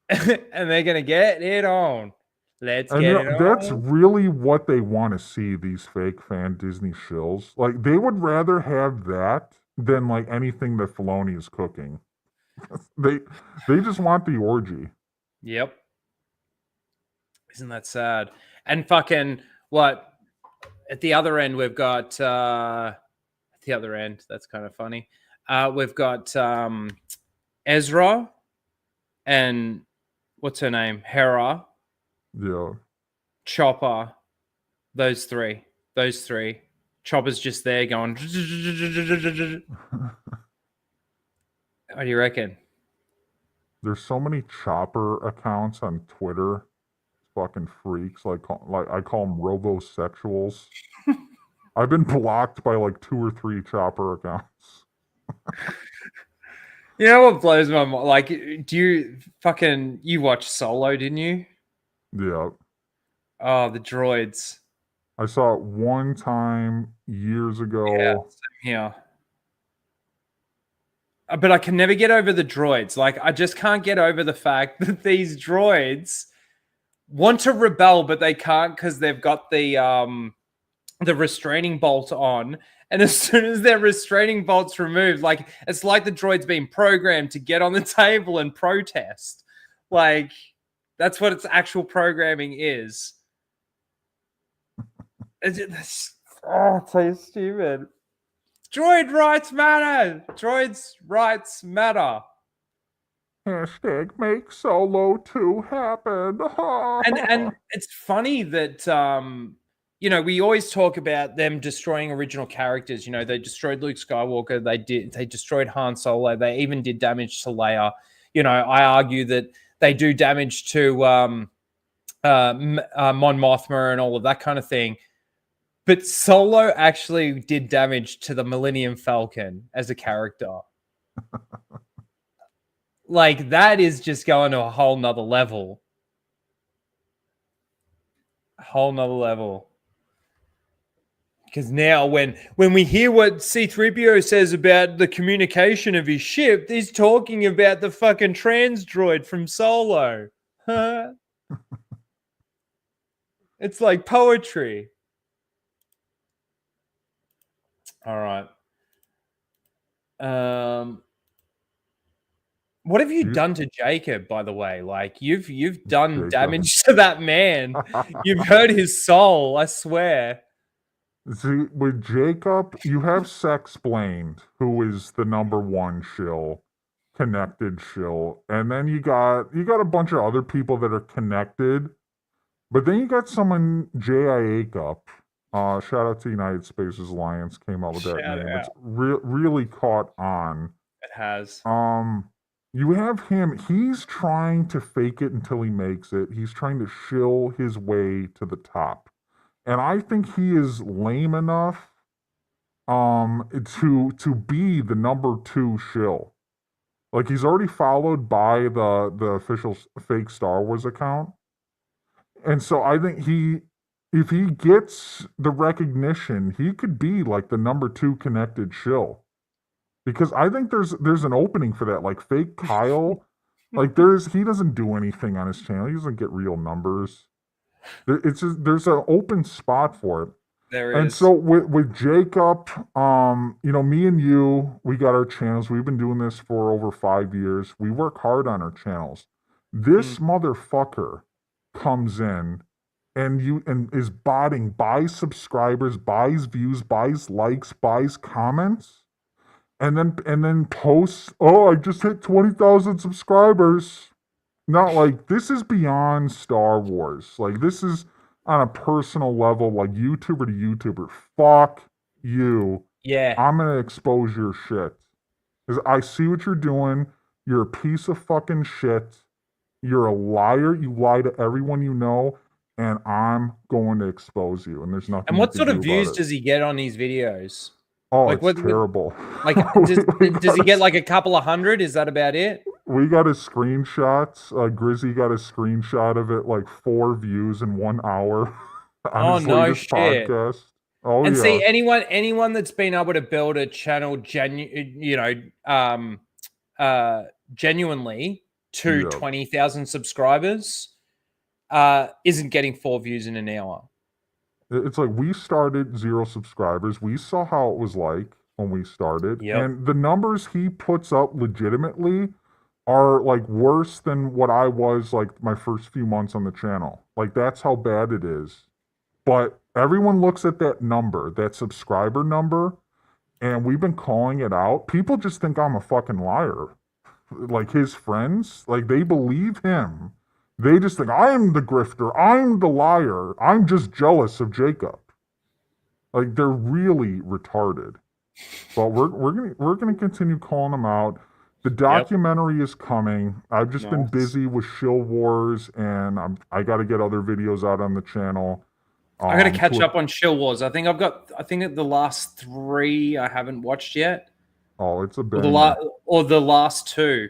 and they're gonna get it on. Let's get it on. That's really what they want to see. These fake fan Disney shills, like they would rather have that than like anything that Filoni is cooking. they just want the orgy. Yep. Isn't that sad? And fucking what? At the other end, we've got at the other end. That's kind of funny. We've got Ezra and what's her name? Hera. Yeah. Chopper. Those three. Chopper's just there going. What do you reckon? There's so many Chopper accounts on Twitter. Fucking freaks. Like I call them robosexuals. I've been blocked by like 2 or 3 Chopper accounts. You know what blows my mind? Like, you watched Solo, didn't you? Yeah. Oh, the droids. I saw it one time years ago. Yeah, same here. But I can never get over the droids. Like, I just can't get over the fact that these droids want to rebel, but they can't because they've got the restraining bolt on. And as soon as their restraining bolt's removed, like, it's like the droid's been programmed to get on the table and protest. Like, that's what its actual programming is. It's so stupid. Droid rights matter. Droids' rights matter. Hashtag make Solo 2 happen. And it's funny that we always talk about them destroying original characters. They destroyed Luke Skywalker. They destroyed Han Solo. They even did damage to Leia. I argue that they do damage to Mon Mothma and all of that kind of thing. But Solo actually did damage to the Millennium Falcon as a character. Like, that is just going to a whole nother level. Because now when we hear what C-3PO says about the communication of his ship, he's talking about the fucking trans droid from Solo. It's like poetry. All right. What have you done to Jacob, by the way? Like, you've done damage to that man. You've hurt his soul, I swear. See, with Jacob, you have Sexplained, who is the #1 shill, connected shill, and then you got a bunch of other people that are connected, but then you got someone J.I. Acup. Shout out to United Spaces Alliance, came up with that name. It's really caught on. It has. You have him. He's trying to fake it until he makes it. He's trying to shill his way to the top. And I think he is lame enough to be the #2 shill. Like, he's already followed by the official fake Star Wars account. And so I think if he gets the recognition, he could be like the #2 connected shill. Because I think there's an opening for that. Like, fake Kyle, like, he doesn't do anything on his channel. He doesn't get real numbers. There's an open spot for it. There is. And so with Jacob, me and you, we got our channels. We've been doing this for over 5 years. We work hard on our channels. This motherfucker comes in and is botting, buys subscribers, buys views, buys likes, buys comments, and then posts, "Oh, I just hit 20,000 subscribers." Not like, this is beyond Star Wars. Like, this is on a personal level, like YouTuber to YouTuber. Fuck you. Yeah. I'm going to expose your shit. Because I see what you're doing. You're a piece of fucking shit. You're a liar. You lie to everyone you know. And I'm going to expose you. And there's nothing. And what sort of views does he get on these videos? Oh, like, it's terrible. Like, does he get like a couple of hundred? Is that about it? We got his screenshots. Grizzy got a screenshot of it, like 4 views in 1 hour on his latest shit. podcast. Oh, and yeah. See, anyone that's been able to build a channel genuinely to 20,000 subscribers isn't getting 4 views in an hour. It's like, we started 0 subscribers. We saw how it was like. when we started. Yep. And the numbers he puts up legitimately are like worse than what I was like my first few months on the channel. Like that's how bad it is. But everyone looks at that number, that subscriber number, and we've been calling it out. People just think I'm a fucking liar. Like his friends, like they believe him. They just think I'm the grifter, I'm the liar. I'm just jealous of Jacob. Like they're really retarded. But we're gonna continue calling them out. The documentary is coming. I've just been busy with Shill Wars, and I got to get other videos out on the channel. I got to catch up on Shill Wars. I think the last 3 I haven't watched yet. Oh, it's a banger. Or the last 2.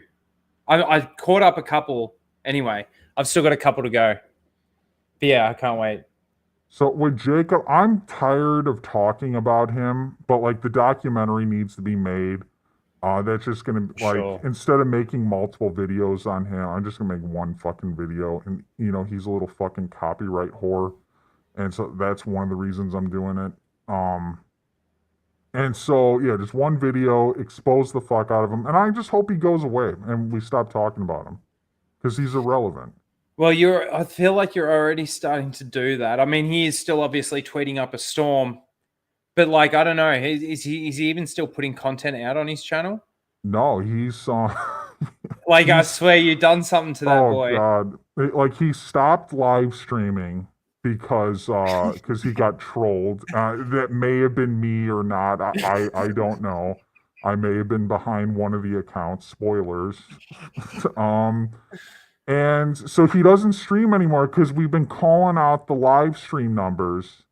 I caught up a couple. Anyway, I've still got a couple to go. But yeah, I can't wait. So with Jacob, I'm tired of talking about him, but like the documentary needs to be made. That's just gonna like instead of making multiple videos on him, I'm just gonna make one fucking video. And you know, he's a little fucking copyright whore. And so that's one of the reasons I'm doing it. And so yeah, just one video, expose the fuck out of him. And I just hope he goes away and we stop talking about him. Because he's irrelevant. Well, I feel like you're already starting to do that. I mean, he is still obviously tweeting up a storm. But like, I don't know, is he even still putting content out on his channel? No, he's like I swear you've done something to that boy. Oh god. Like he stopped live streaming because he got trolled. That may have been me or not. I don't know. I may have been behind one of the accounts. Spoilers. And so he doesn't stream anymore because we've been calling out the live stream numbers.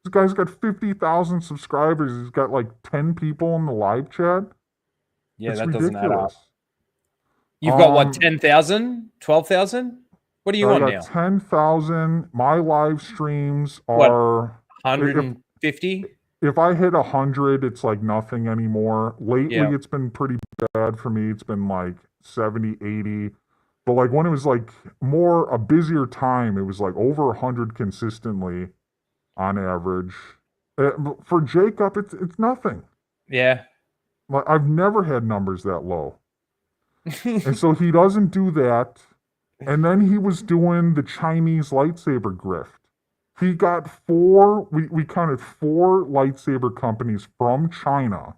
This guy's got 50,000 subscribers. He's got like 10 people in the live chat. Yeah, it's that ridiculous. Doesn't add up. You've got what, 10,000? 12,000? What are you on now? 10,000. My live streams are 150? If I hit 100, it's like nothing anymore. Lately, it's been pretty bad for me. It's been like 70, 80. But like when it was like a busier time, it was like over 100 consistently on average. For Jacob, it's nothing. Yeah. Like I've never had numbers that low. And so he doesn't do that. And then he was doing the Chinese lightsaber grift. He got we counted 4 lightsaber companies from China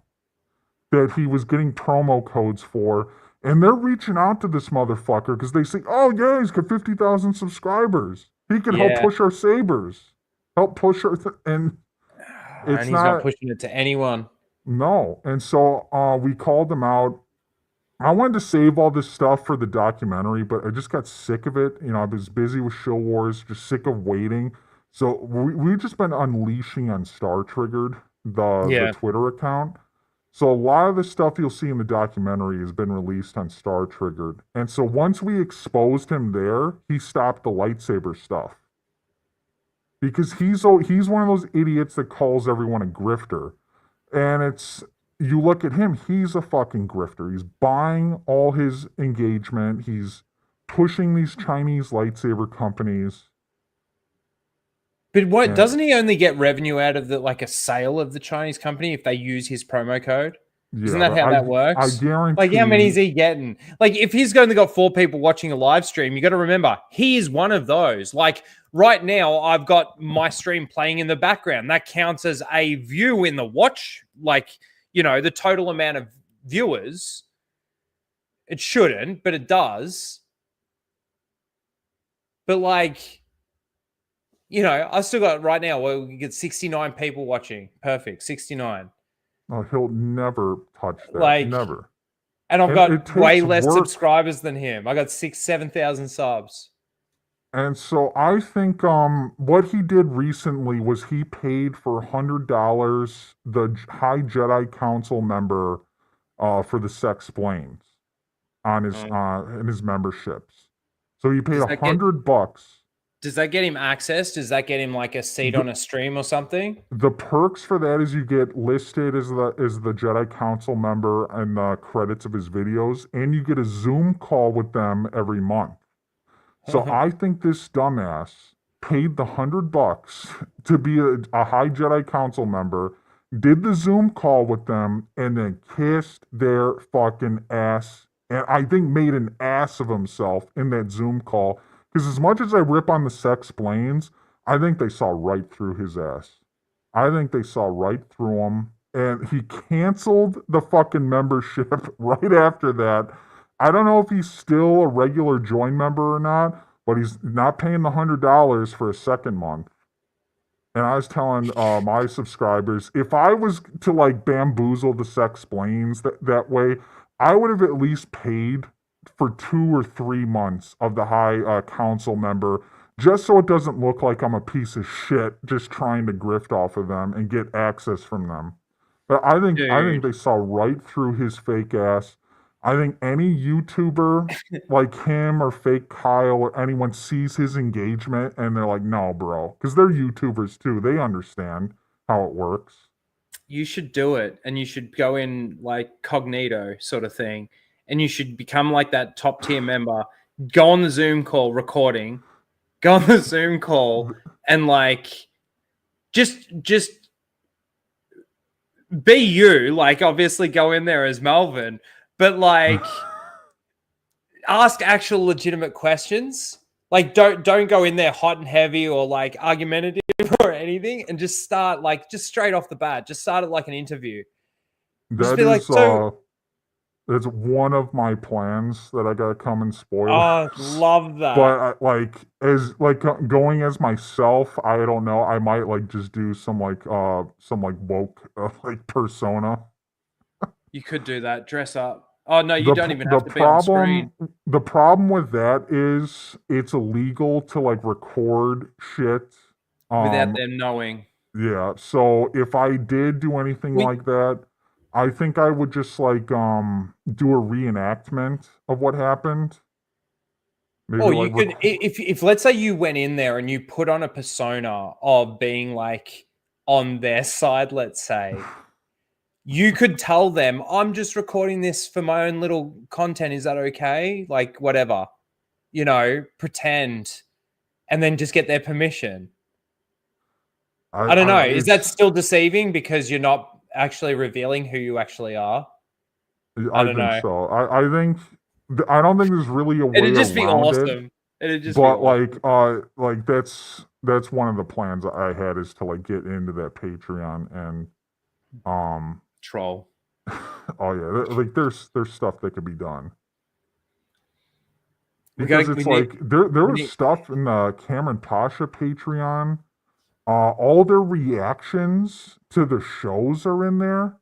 that he was getting promo codes for. And they're reaching out to this motherfucker because they say, oh yeah, he's got 50,000 subscribers. He can help push our sabers. Help push our... and he's not pushing it to anyone. No. And so we called him out. I wanted to save all this stuff for the documentary, but I just got sick of it. You know, I was busy with Shill Wars, just sick of waiting. So we've just been unleashing on Star Triggered, the Twitter account. So a lot of the stuff you'll see in the documentary has been released on Star Triggered. And so once we exposed him there, he stopped the lightsaber stuff. Because he's one of those idiots that calls everyone a grifter. And you look at him, he's a fucking grifter. He's buying all his engagement. He's pushing these Chinese lightsaber companies. But what doesn't he only get revenue out of a sale of the Chinese company if they use his promo code? Yeah, Isn't that how that works? I guarantee. Like, how many is he getting? Like, if he's only got 4 people watching a live stream, you got to remember he is one of those. Like right now, I've got my stream playing in the background. That counts as a view in the watch. Like, you know, the total amount of viewers. It shouldn't, but it does. But like, you know, I still got right now where we get 69 people watching. Perfect. 69. Oh, he'll never touch that. Like, never. And I've got way less subscribers than him. I got 7,000 subs. And so I think what he did recently was he paid for $100 the High Jedi Council member for the Sexplains on his in his memberships. So he paid $100. Does that get him access? Does that get him like a seat on a stream or something? The perks for that is you get listed as the Jedi Council member and the credits of his videos, and you get a Zoom call with them every month. So I think this dumbass paid the $100 to be a High Jedi Council member, did the Zoom call with them, and then kissed their fucking ass. And I think made an ass of himself in that Zoom call. Because as much as I rip on the sex planes, I think they saw right through his ass. I think they saw right through him. And he canceled the fucking membership right after that. I don't know if he's still a regular join member or not, but he's not paying the $100 for a second month. And I was telling my subscribers, if I was to like bamboozle the sex planes that way, I would have at least paid for 2 or 3 months of the high council member, just so it doesn't look like I'm a piece of shit just trying to grift off of them and get access from them. But I think Dude. they saw right through his fake ass. I think any YouTuber like him or fake Kyle or anyone sees his engagement and they're like, no, bro. Because they're YouTubers too. They understand how it works. You should do it, and you should go in like cognito sort of thing, and you should become like that top tier member. Go on the Zoom call recording, go on the Zoom call, and like just be you. Like obviously go in there as Melvin, but like ask actual legitimate questions. Like don't go in there hot and heavy or like argumentative or anything, and just start like just straight off the bat. Just start it like an interview. Just That be like, is so that's one of my plans that I gotta come and spoil. oh, love that. But like as like going as myself, I don't know. I might like just do some like woke like persona. You could do that. Dress up. Oh no, you don't even have to be on screen. The problem with that is it's illegal to like record shit Without them knowing. Yeah, so if I did do anything like that, I think I would just like do a reenactment of what happened. Maybe Or like you could, if let's say you went in there and you put on a persona of being like on their side, let's say, you could tell them, I'm just recording this for my own little content. Is that okay? Like, whatever, pretend, and then just get their permission. I don't know. Is that still deceiving because you're not actually revealing who you actually are? I don't think so. I don't think there's really a way It'd just be around awesome. It'd just be but awesome. like that's one of the plans I had is to like get into that Patreon and troll. Oh yeah, like there's stuff that could be done. We Because gotta- it's we like need- there we was need- stuff in the Cameron Pasha Patreon. All their reactions to the shows are in there.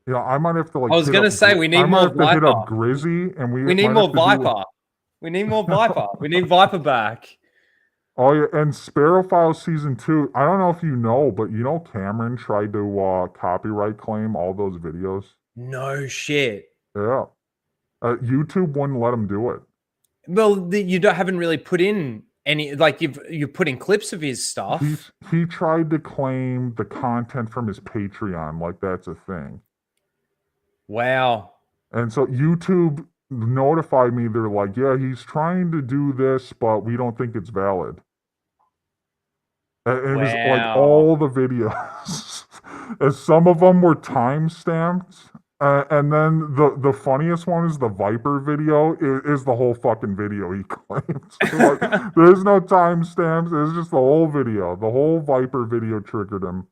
You know, I might have to like. I was gonna say we need I might more have to hit Viper. up Grizzy, and we We need might more have to do- Viper. We need more Viper. We need Viper back. Oh yeah, and Sparrow Files season 2. I don't know if you know, but you know Cameron tried to copyright claim all those videos. No shit. Yeah, YouTube wouldn't let him do it. Well, haven't really put in any, like you've put in clips of his stuff. He tried to claim the content from his Patreon, like that's a thing. Wow. And so YouTube notified me. They're like, yeah, he's trying to do this, but we don't think it's valid. And it was like all the videos. And some of them were time stamped. And then the funniest one is the Viper video. Is the whole fucking video he claims. Like, there's no timestamps. It's just the whole video. The whole Viper video triggered him.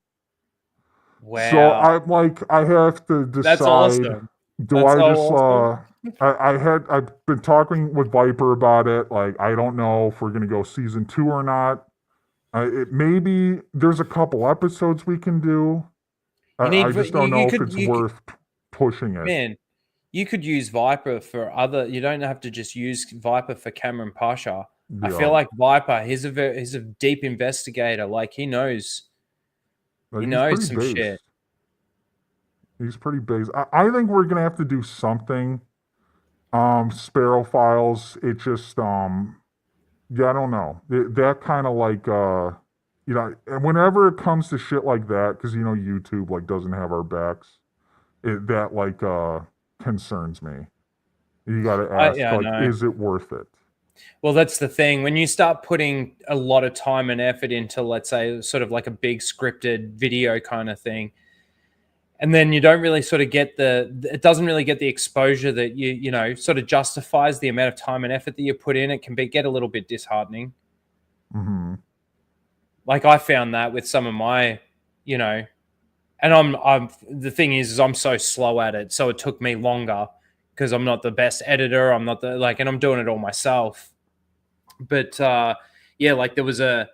Wow. So I'm like, I have to decide. That's awesome. Do I just I've been talking with Viper about it. Like, I don't know if we're gonna go season 2 or not. Maybe there's a couple episodes we can do. I just don't know if it's worth pushing it. Man, you could use Viper for other. You don't have to just use Viper for Cameron Pasha. I feel like Viper. He's a deep investigator. Like he knows. He knows some shit. He's pretty based. I think we're gonna have to do something. Sparrow Files. It just yeah, I don't know. That kind of like and whenever it comes to shit like that, because YouTube like doesn't have our backs. That like concerns me. You got to ask, is it worth it? Well, that's the thing. When you start putting a lot of time and effort into, let's say, sort of like a big scripted video kind of thing, and then you don't really sort of get it doesn't really get the exposure that you know, sort of justifies the amount of time and effort that you put in, it can get a little bit disheartening. Mm-hmm. Like I found that with some of my, you know, and I'm the thing is I'm so slow at it. So it took me longer because I'm not the best editor. I'm not and I'm doing it all myself. But yeah, like there was I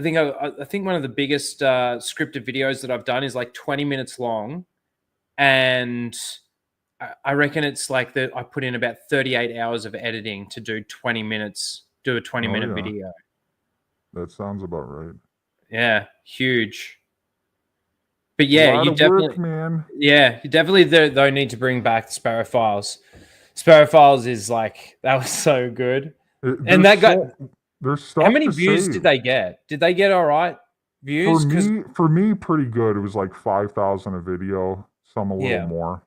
think one of the biggest scripted videos that I've done is like 20 minutes long, and I reckon it's like that I put in about 38 hours of editing to do 20 minutes, do a 20-minute video. That sounds about right. Yeah, huge. But yeah, you definitely, work, man. Yeah, you definitely though need to bring back the Sparrow Files. Sparrow Files is like, that was so good. And that got, there's stuff. How many views did they get? Did they get all right views? For me, pretty good. It was like 5,000 a video, some a little more.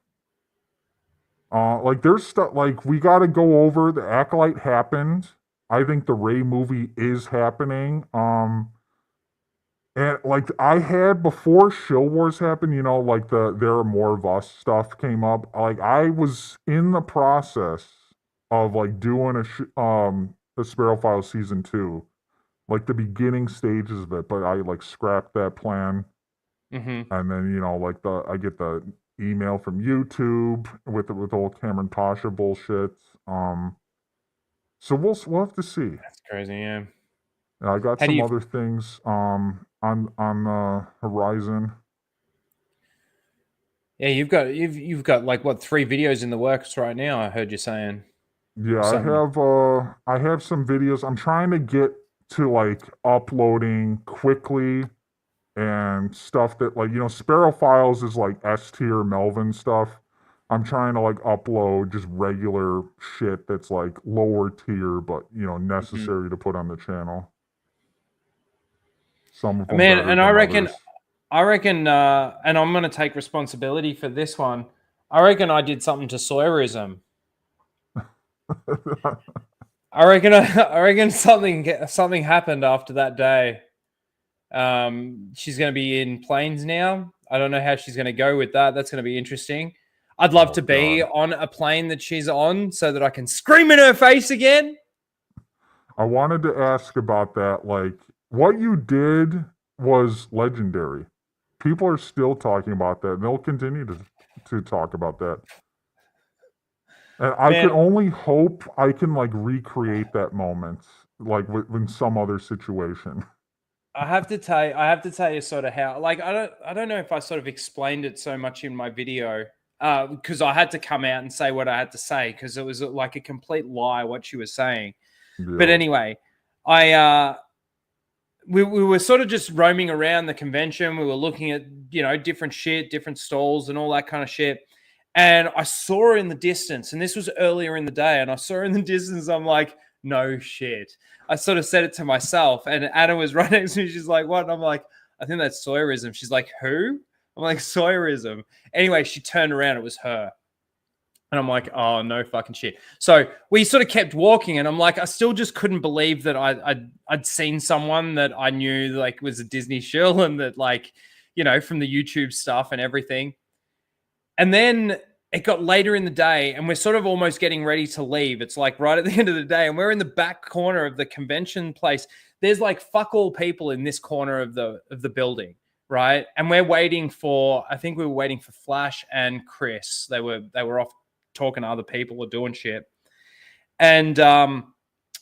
Like there's stuff like we got to go over. The Acolyte happened. I think the Ray movie is happening. And like I had before Shill Wars happened, you know, like There Are More of Us stuff came up. Like I was in the process of like doing a Sparrow Files season 2, like the beginning stages of it, but I like scrapped that plan. Mm-hmm. And then, you know, like I get the email from YouTube with old Cameron Pasha bullshit. So we'll have to see. That's crazy, yeah. I got some other things on the horizon. Yeah, you've got like what, 3 videos in the works right now, I heard you saying. Yeah, I have some videos. I'm trying to get to like uploading quickly and stuff that, like, you know, Sparrow Files is like S tier Melvin stuff. I'm trying to like upload just regular shit that's like lower tier, but you know, necessary to put on the channel. Some of them, man, and I reckon, others. And I'm gonna take responsibility for this one. I reckon I did something to Sawyerism. I reckon something happened after that day. She's going to be in planes now. I don't know how she's going to go with that. That's going to be interesting. I'd love to be on a plane that she's on so that I can scream in her face again. I wanted to ask about that. Like, what you did was legendary. People are still talking about that, and they'll continue to talk about that. And I can only hope I can like recreate that moment, like in some other situation. I have to tell you sort of how, like, I don't know if I sort of explained it so much in my video, because I had to come out and say what I had to say because it was like a complete lie what she was saying. Yeah. But anyway, we were sort of just roaming around the convention. We were looking at, you know, different shit, different stalls and all that kind of shit. And I saw her in the distance, and this was earlier in the day, and I saw her in the distance. I'm like, no shit. I sort of said it to myself, and Anna was right next to me. She's like, what? And I'm like, I think that's Sawyerism. She's like, who? I'm like, Sawyerism. Anyway, she turned around. It was her. And I'm like, oh, no fucking shit. So we sort of kept walking, and I'm like, I still just couldn't believe that I'd seen someone that I knew like was a Disney shill, and that, like, you know, from the YouTube stuff and everything. And then it got later in the day, and we're sort of almost getting ready to leave. It's like right at the end of the day, and we're in the back corner of the convention place. There's like fuck all people in this corner of the building, right? And we're waiting for, I think we were waiting for Flash and Chris. They were off talking to other people or doing shit. And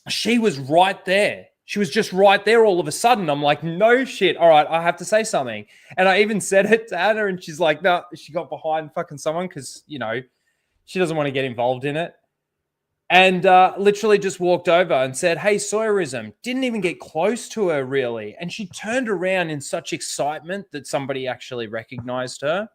she was right there. She was just right there all of a sudden. I'm like, no shit. All right, I have to say something. And I even said it to Anna, and she's like, no, she got behind fucking someone because, you know, she doesn't want to get involved in it. And literally just walked over and said, hey, Sawyerism. Didn't even get close to her, really. And she turned around in such excitement that somebody actually recognized her.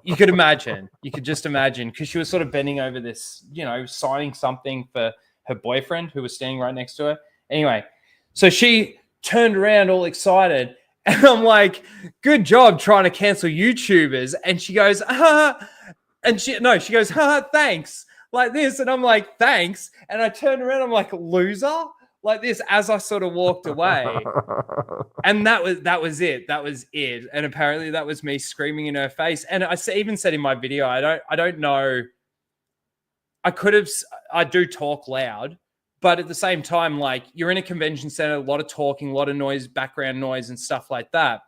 You could imagine. You could just imagine, because she was sort of bending over this, you know, signing something for her boyfriend who was standing right next to her. Anyway, so she turned around all excited, and I'm like, good job trying to cancel YouTubers. And she goes, and she goes, thanks. like this, and I'm like, thanks. And I turned around, I'm like, loser, like this, as I sort of walked away. And that was it. That was it. And apparently that was me screaming in her face. And I even said in my video, I don't know. I do talk loud, but at the same time, like, you're in a convention center, a lot of talking, a lot of noise, background noise and stuff like that.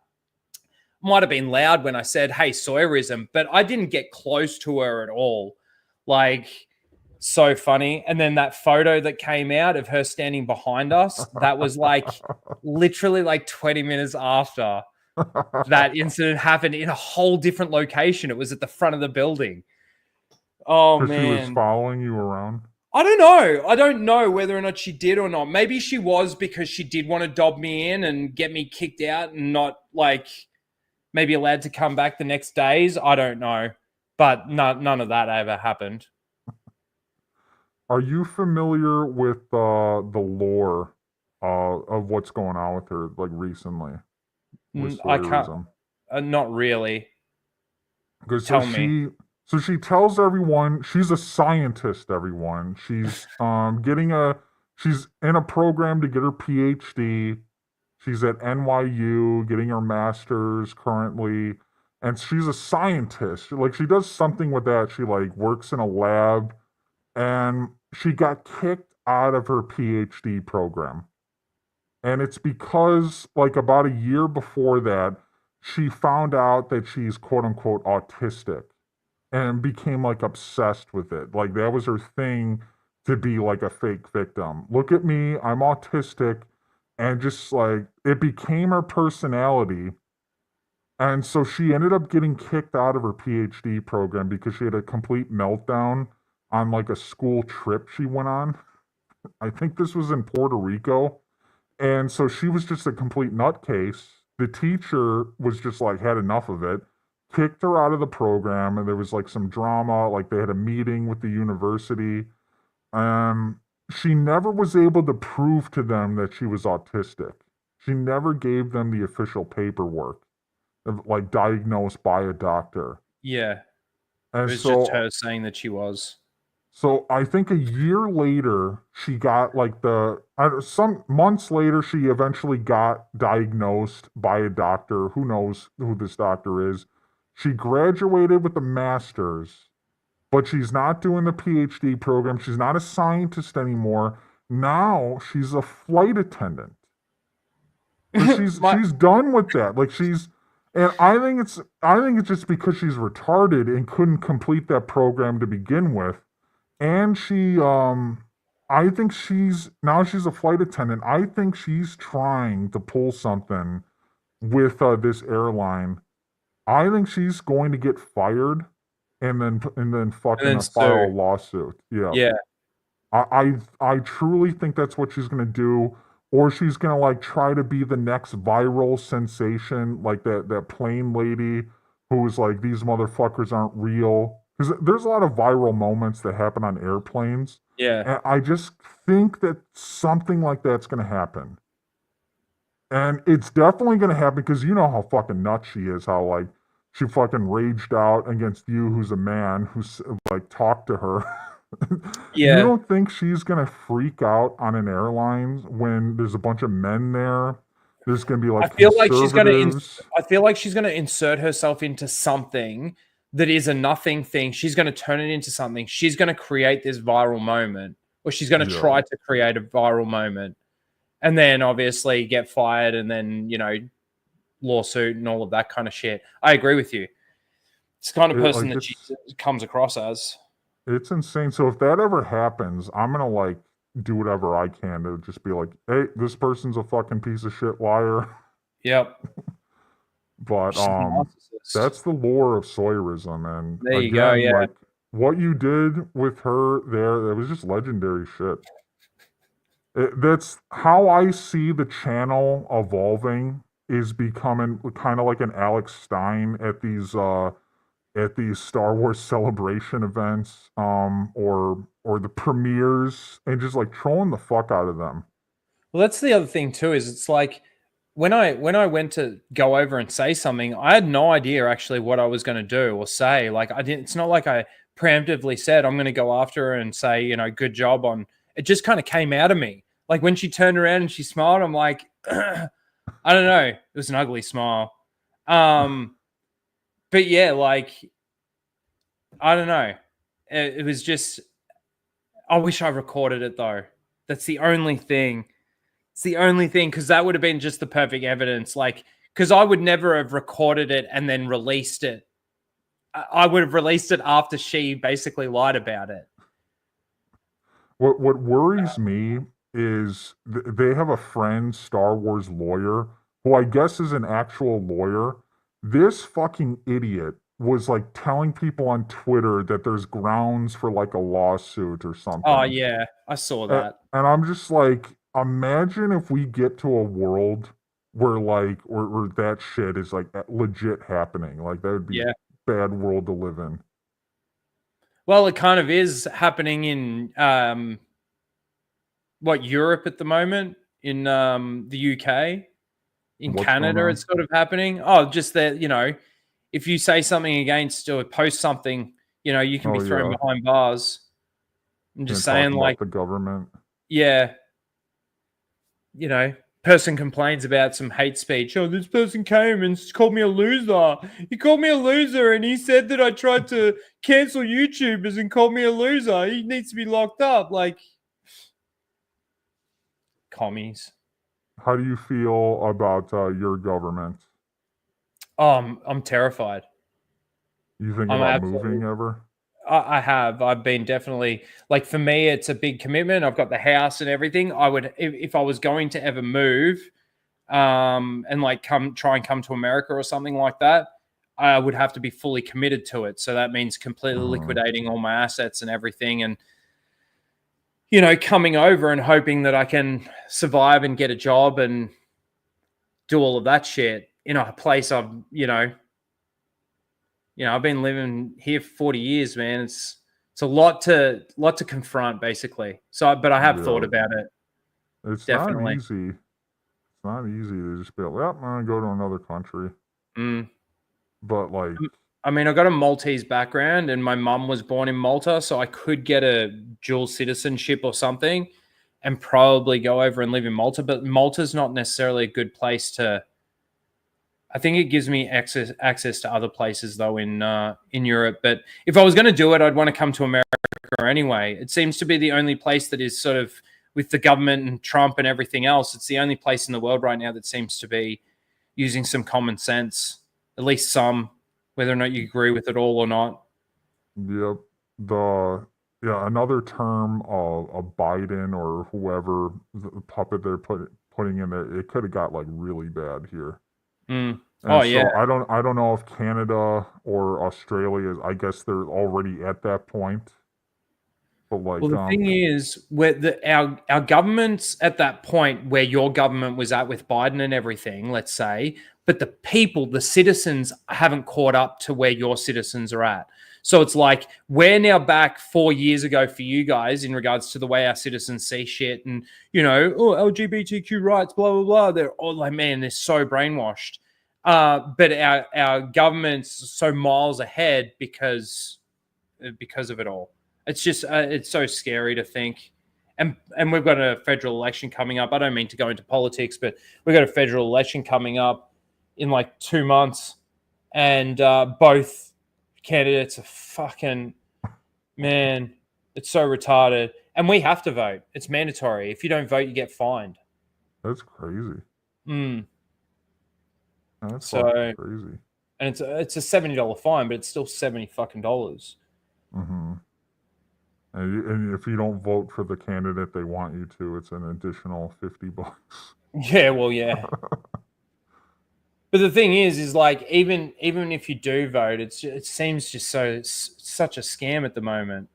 Might have been loud when I said, hey, Sawyerism, but I didn't get close to her at all. Like, so funny. And then that photo that came out of her standing behind us, that was like literally like 20 minutes after that incident happened in a whole different location. It was at the front of the building. Oh, man. She was following you around? I don't know. I don't know whether or not she did or not. Maybe she was, because she did want to dob me in and get me kicked out and not, like, maybe allowed to come back the next days. I don't know. But none of that ever happened. Are you familiar with the lore of what's going on with her, like, recently? With I can't. Not really. Tell me. So she tells everyone she's a scientist. Everyone, she's she's in a program to get her PhD. She's at NYU getting her master's currently, and she's a scientist. Like, she does something with that. She, like, works in a lab, and she got kicked out of her PhD program. And it's because, like, about a year before that, she found out that she's quote unquote autistic and became, like, obsessed with it. Like, that was her thing, to be like a fake victim. Look at me, I'm autistic. And just, like, it became her personality. And so she ended up getting kicked out of her PhD program because she had a complete meltdown on, like, a school trip she went on. I think this was in Puerto Rico. And so she was just a complete nutcase. The teacher was just, like, had enough of it, kicked her out of the program, and there was, like, some drama. Like, they had a meeting with the university. She never was able to prove to them that she was autistic. She never gave them the official paperwork of, like, diagnosed by a doctor. Yeah. And it was so, just her saying that she was. So I think a year later, she got, like, some months later, she eventually got diagnosed by a doctor. Who knows who this doctor is? She graduated with a master's, but she's not doing the PhD program. She's not a scientist anymore. Now she's a flight attendant. So she's done with that. Like, and I think it's just because she's retarded and couldn't complete that program to begin with. And I think she's a flight attendant. I think she's trying to pull something with this airline. I think she's going to get fired and then fucking file a lawsuit. Yeah. Yeah. I truly think that's what she's gonna do. Or she's gonna, like, try to be the next viral sensation, like that plane lady who was like, these motherfuckers aren't real. Because there's a lot of viral moments that happen on airplanes. Yeah. And I just think that something like that's going to happen. And it's definitely going to happen because you know how fucking nuts she is. How, like, she fucking raged out against you, who's a man, who's, like, talked to her. Yeah. You don't think she's going to freak out on an airline when there's a bunch of men there? There's going to be, like, I feel like she's going to insert herself into something that is a nothing thing. She's going to turn it into something. She's going to create this viral moment, or she's going to try to create a viral moment, and then obviously get fired, and then, you know, lawsuit and all of that kind of shit. I agree with you. It's the kind of person that she comes across as. It's insane. So if that ever happens, I'm going to, like, do whatever I can to just be like, hey, this person's a fucking piece of shit liar. Yep. But that's the lore of Sawyerism, and there you go. Yeah, like, what you did with her there, it was just legendary shit. That's how I see the channel evolving, is becoming kind of like an Alex Stein at these Star Wars Celebration events, or the premieres, and just, like, trolling the fuck out of them. Well, that's the other thing too. Is it's like, when I went to go over and say something, I had no idea actually what I was going to do or say. Like, I didn't. It's not like I preemptively said, I'm going to go after her and say, you know, good job on it. Just kind of came out of me. Like when she turned around and she smiled, I'm like, I don't know. It was an ugly smile. But yeah, like, I don't know. It was just, I wish I recorded it though. That's the only thing. It's the only thing, because that would have been just the perfect evidence. Like, because I would never have recorded it and then released it. I would have released it after she basically lied about it. What worries me is they have a friend, Star Wars lawyer, who I guess is an actual lawyer. This fucking idiot was like telling people on Twitter that there's grounds for like a lawsuit or something. Oh yeah, I saw that. And I'm just like, imagine if we get to a world where like where that shit is like legit happening. Like that would be a bad world to live in. Well, it kind of is happening in Europe at the moment, in the UK, in What's Canada, it's sort of happening. Oh, just that, you know, if you say something against or post something, you know, you can be thrown behind bars. I'm just saying, like, the government. Yeah, you know, person complains about some hate speech. Oh, this person came and called me a loser. He called me a loser and he said that I tried to cancel YouTubers and called me a loser. He needs to be locked up. Like, commies. How do you feel about your government? I'm terrified. You think about moving ever? I have. I've been definitely, like, for me, it's a big commitment. I've got the house and everything. I would, if I was going to ever move, and like try and come to America or something like that, I would have to be fully committed to it. So that means completely liquidating all my assets and everything, and, you know, coming over and hoping that I can survive and get a job and do all of that shit in a place I've, I've been living here for 40 years, man. It's a lot to confront, basically. So, but I have thought about it. It's definitely not easy. It's not easy to just be like, well, I'm gonna go to another country. But like, I mean, I got a Maltese background, and my mum was born in Malta, so I could get a dual citizenship or something, and probably go over and live in Malta. But Malta's not necessarily a good place to. I think it gives me access to other places though in Europe. But if I was going to do it, I'd want to come to America anyway. It seems to be the only place that is sort of, with the government and Trump and everything else, it's the only place in the world right now that seems to be using some common sense, at least some, whether or not you agree with it all or not. Yep. Another term of Biden or whoever, the puppet they're putting in there, it could have got like really bad here. Yeah. I don't know if Canada or Australia is. I guess they're already at that point. But like, well, the thing is, where our government's at that point where your government was at with Biden and everything, let's say, but the people, the citizens, haven't caught up to where your citizens are at. So it's like we're now back 4 years ago for you guys in regards to the way our citizens see shit and, LGBTQ rights, blah, blah, blah. They're all like, man, they're so brainwashed. But our government's so miles ahead because of it all. It's just, it's so scary to think. And we've got a federal election coming up. I don't mean to go into politics, but we've got a federal election coming up in like 2 months. And both candidates are fucking, man, it's so retarded. And we have to vote. It's mandatory. If you don't vote, you get fined. That's crazy. That's so crazy. And it's a $70 fine, but it's still $70 fucking dollars. And if you don't vote for the candidate they want you to, it's an additional $50. Yeah, well, yeah. But the thing is like, even if you do vote, it seems just such a scam at the moment.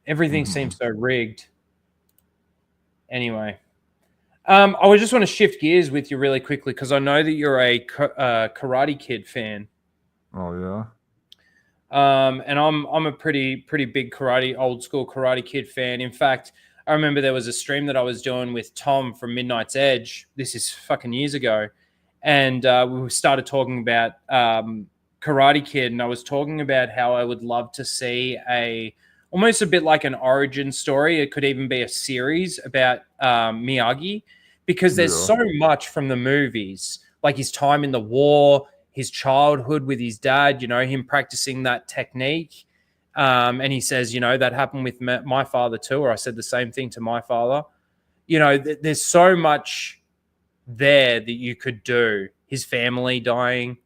Everything seems so rigged. Anyway, I just want to shift gears with you really quickly because I know that you're a Karate Kid fan. Oh yeah. And I'm a pretty big old school Karate Kid fan. In fact, I remember there was a stream that I was doing with Tom from Midnight's Edge. This is fucking years ago. And we started talking about Karate Kid, and I was talking about how I would love to see almost a bit like an origin story. It could even be a series about Miyagi, because there's so much from the movies, like his time in the war, his childhood with his dad, him practicing that technique. And he says, that happened with my father too, or I said the same thing to my father. There's so much there that you could do. His family dying,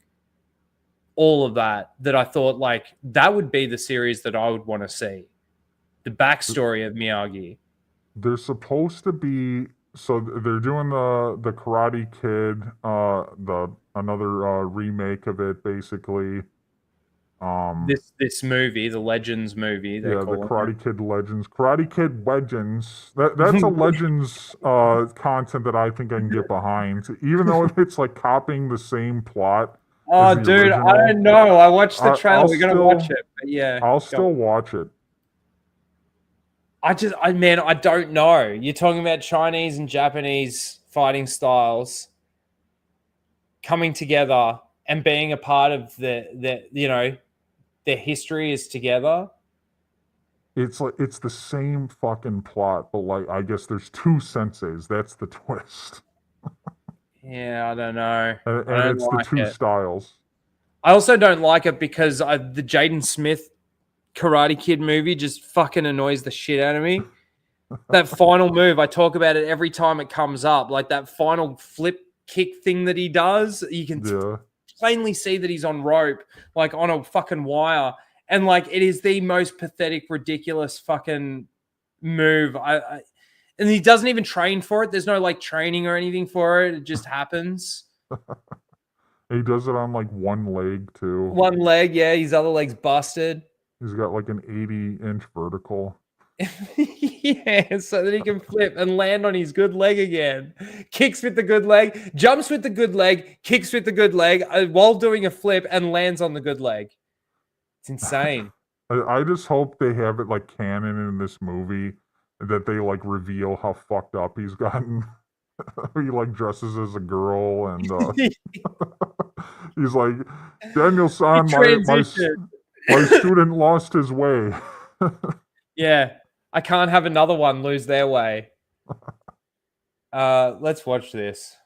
all of that I thought like that would be the series that I would want to see. The backstory of Miyagi. There's supposed to be, so they're doing the Karate Kid, another remake of it, basically. This movie, the Legends movie, the Karate Kid Legends, Karate Kid Legends. That's a Legends content that I think I can get behind, even though it's like copying the same plot. Oh, dude, original. I don't know. I watched the trailer. We're gonna watch it, but yeah, I'll still watch it. I don't know. You're talking about Chinese and Japanese fighting styles coming together and being a part of their history is together. It's like it's the same fucking plot, but like I guess there's two senseis. That's the twist. Yeah, I don't know. And it's the two styles. I also don't like it because the Jaden Smith Karate Kid movie just fucking annoys the shit out of me. That final move, I talk about it every time it comes up. Like that final flip kick thing that he does, you can plainly see that he's on rope, like on a fucking wire. And like it is the most pathetic, ridiculous fucking move. And he doesn't even train for it. There's no like training or anything for it. It just happens. He does it on like one leg too. One leg, yeah. His other leg's busted. He's got like an 80-inch vertical. Yeah, so that he can flip and land on his good leg again. Kicks with the good leg, jumps with the good leg, kicks with the good leg while doing a flip and lands on the good leg. It's insane. I just hope they have it like canon in this movie, that they like reveal how fucked up he's gotten. He like dresses as a girl and he's like, Daniel-san, my student lost his way. Yeah, I can't have another one lose their way. Let's watch this.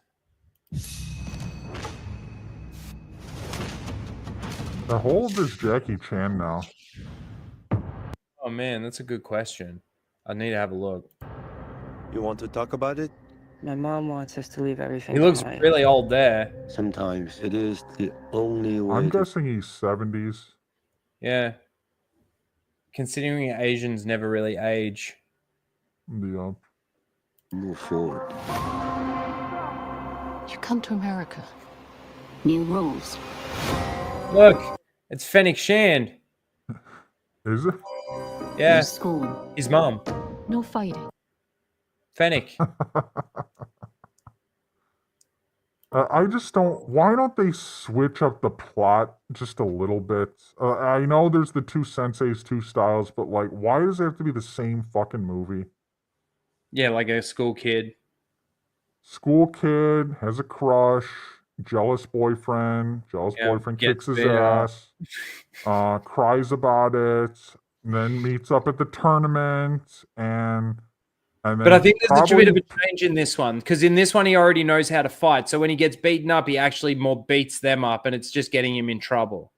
How old is Jackie Chan now? Oh man, that's a good question. I need to have a look. You want to talk about it? My mom wants us to leave everything He looks behind. really old there. Sometimes it is the only way. I'm guessing he's 70s. Yeah. Considering Asians never really age. Yeah. Move forward. You come to America. New rules. Look, it's Fennec Shand. Is it? Yeah. No school. His mom. No fighting. Fennec. I just don't. Why don't they switch up the plot just a little bit? I know there's the two senseis, two styles, but like, why does it have to be the same fucking movie? Yeah, like a school kid. School kid has a crush, jealous boyfriend kicks his ass, cries about it, and then meets up at the tournament, and then but I think there's a bit of a change in this one, because in this one he already knows how to fight. So when he gets beaten up, he actually more beats them up, and it's just getting him in trouble.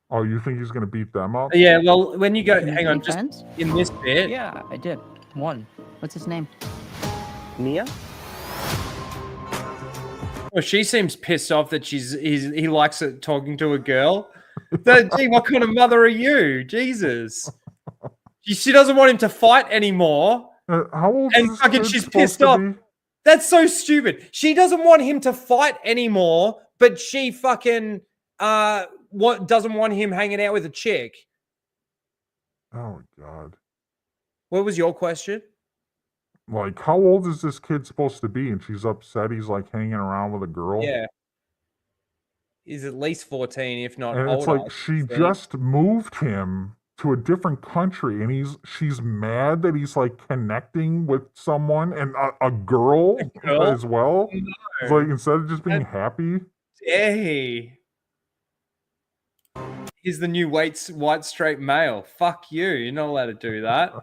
Oh, you think he's going to beat them up? Yeah, well, when you go, hang on, just in this bit. Yeah, I did. One. What's his name? Mia? Well, she seems pissed off that he likes it talking to a girl. Gee, what kind of mother are you? Jesus. She doesn't want him to fight anymore. How old and is fucking she's pissed off. That's so stupid. She doesn't want him to fight anymore, but she fucking doesn't want him hanging out with a chick. Oh God. What was your question? Like, how old is this kid supposed to be? And she's upset he's like hanging around with a girl. Yeah. He's at least 14, if not and older. it's like she just moved him to a different country, and she's mad that he's like connecting with someone and a girl as well. No. It's like, instead of just being happy. Hey. He's the new white straight male. Fuck you. You're not allowed to do that.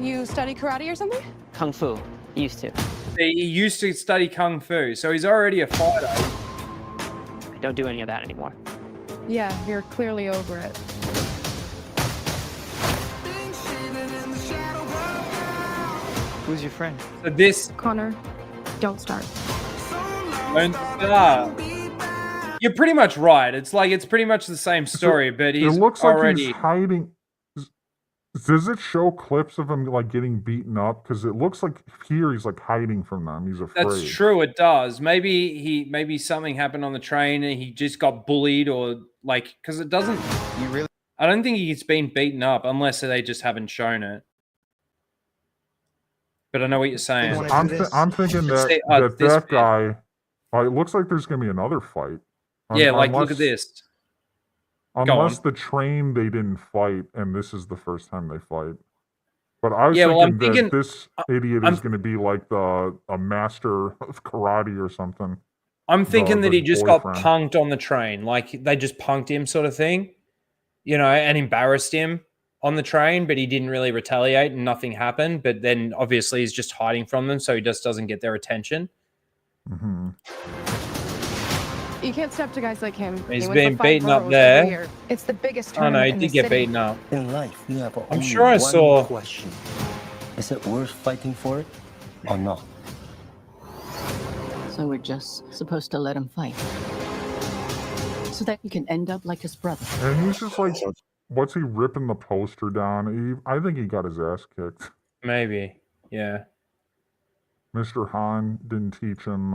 You study karate or something? Kung Fu. Used to. He used to study kung fu, so he's already a fighter. I don't do any of that anymore. Yeah, you're clearly over it. Who's your friend? So this Connor, don't start. don't start. You're pretty much right. It's like it's pretty much the same story, but he's it looks already like he's hiding. Does it show clips of him like getting beaten up? Because it looks like here he's like hiding from them. He's afraid. That's true. It does. Maybe something happened on the train and he just got bullied or like because it doesn't. You really? I don't think he's been beaten up unless they just haven't shown it. But I know what you're saying. I'm thinking that that guy. It looks like there's gonna be another fight. Yeah, like look at this. Unless the train they didn't fight, and this is the first time they fight. But I was thinking that this idiot is going to be like a master of karate or something. I'm thinking that he just got boyfriend. punked on the train. Like they just punked him sort of thing, and embarrassed him on the train, but he didn't really retaliate and nothing happened. But then obviously he's just hiding from them, so he just doesn't get their attention. Mm-hmm. You can't step to guys like him. He's being beaten up there. It's the biggest Oh no, tournament he in did the get city. beaten up. In life, you have only sure I one saw- question. Is it worth fighting for it or not? So we're just supposed to let him fight. So that he can end up like his brother. And he's just like, what's he ripping the poster down? I think he got his ass kicked. Maybe, yeah. Mr. Han didn't teach him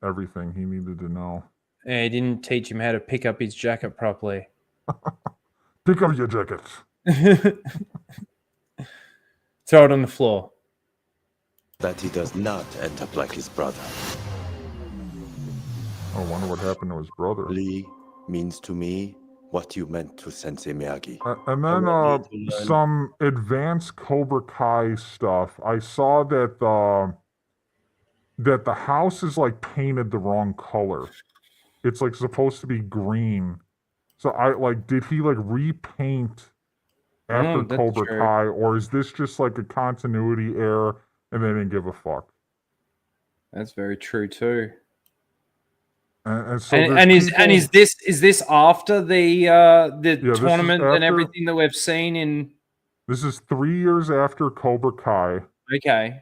everything he needed to know. Yeah, he didn't teach him how to pick up his jacket properly. Pick up your jacket. Throw it on the floor. That he does not end up like his brother. I wonder what happened to his brother. Lee means to me what you meant to Sensei Miyagi. And then some advanced Cobra Kai stuff. I saw that the house is like painted the wrong color. It's like supposed to be green. So did he like repaint after that's Cobra true. Kai, or is this just like a continuity error and they didn't give a fuck? That's very true too. And so And is this after the this is tournament and after- everything that we've seen in? This is 3 years after Cobra Kai. Okay.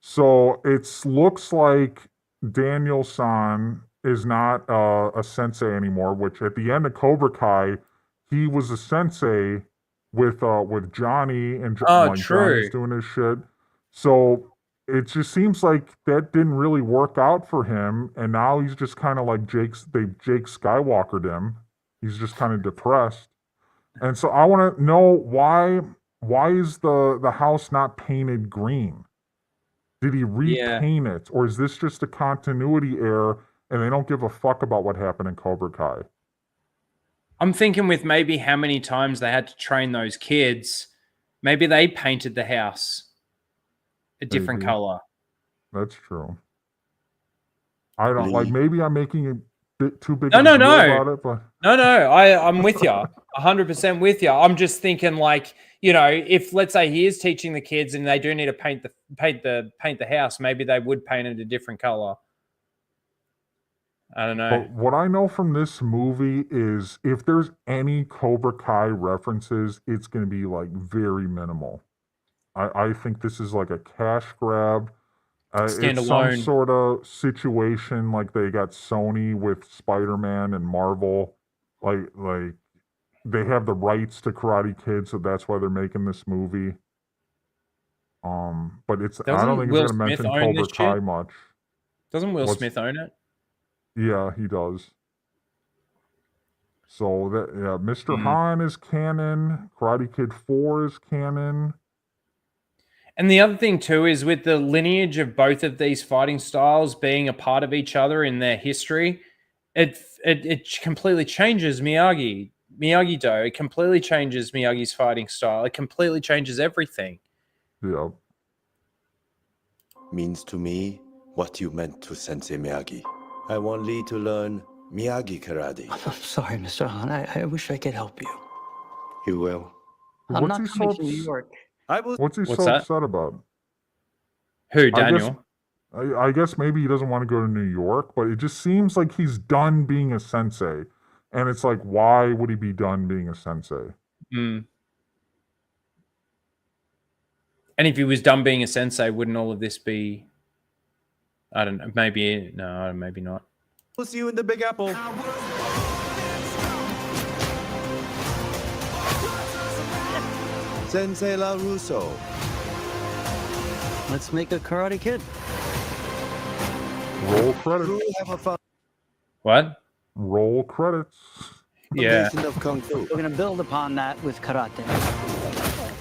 So it looks like Daniel-san is not a sensei anymore, which at the end of Cobra Kai, he was a sensei with Johnny, and Oh, Johnny's true. doing his shit. So it just seems like that didn't really work out for him, and now he's just kind of like Jake Skywalkered him. He's just kind of depressed. And so I want to know why is the house not painted green? Did he repaint it? Or is this just a continuity error and they don't give a fuck about what happened in Cobra Kai? I'm thinking with maybe how many times they had to train those kids, maybe they painted the house a different Maybe. color. That's true. I don't like. Maybe I'm making a bit too big. No, of no, a deal no. about it, but No, I'm with you. 100% with you. I'm just thinking like, if let's say he is teaching the kids and they do need to paint the house, maybe they would paint it a different color. I don't know. But what I know from this movie is if there's any Cobra Kai references, it's going to be like very minimal. I think this is like a cash grab. It's some Standalone. sort of situation like they got Sony with Spider-Man and Marvel. Like they have the rights to Karate Kid, so that's why they're making this movie. But I don't think Will it's going to Smith mention own Cobra this Kai shit? much. Doesn't Will Smith own it? Yeah, he does. So Mr. Hmm. Han is canon. Karate Kid 4 is canon. And the other thing too is with the lineage of both of these fighting styles being a part of each other in their history, it completely changes Miyagi-Do. It completely changes Miyagi's fighting style. It completely changes everything. Yeah. Means to me what you meant to Sensei Miyagi. I want Lee to learn Miyagi karate. I'm sorry, Mr. Han. I wish I could help you. You will. I'm not coming to New York. What's he What's so that? upset about? Who, Daniel? I guess maybe he doesn't want to go to New York, but it just seems like he's done being a sensei. And it's like, why would he be done being a sensei? Mm. And if he was done being a sensei, wouldn't all of this be? I don't know. Maybe no. Maybe not. We'll see you in the Big Apple. Sensei LaRusso. Let's make a Karate Kid. Roll credits. Have a fun. What? Roll credits. Yeah. Foundation of Kung Fu. We're going to build upon that with karate.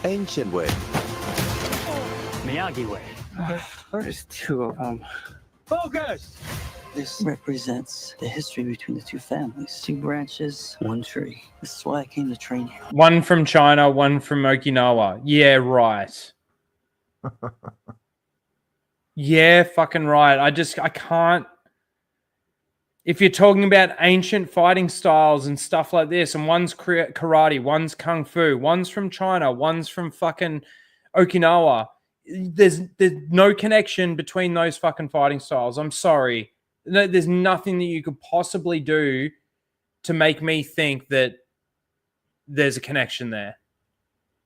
Ancient way. Miyagi way. There's two of them. Focus! This represents the history between the two families. Two branches, one tree. This is why I came to train you. One from China, one from Okinawa. Yeah, right. Yeah, fucking right. I can't. If you're talking about ancient fighting styles and stuff like this, and one's karate, one's kung fu, one's from China, one's from fucking Okinawa, there's no connection between those fucking fighting styles. I'm sorry. No, there's nothing that you could possibly do to make me think that there's a connection there.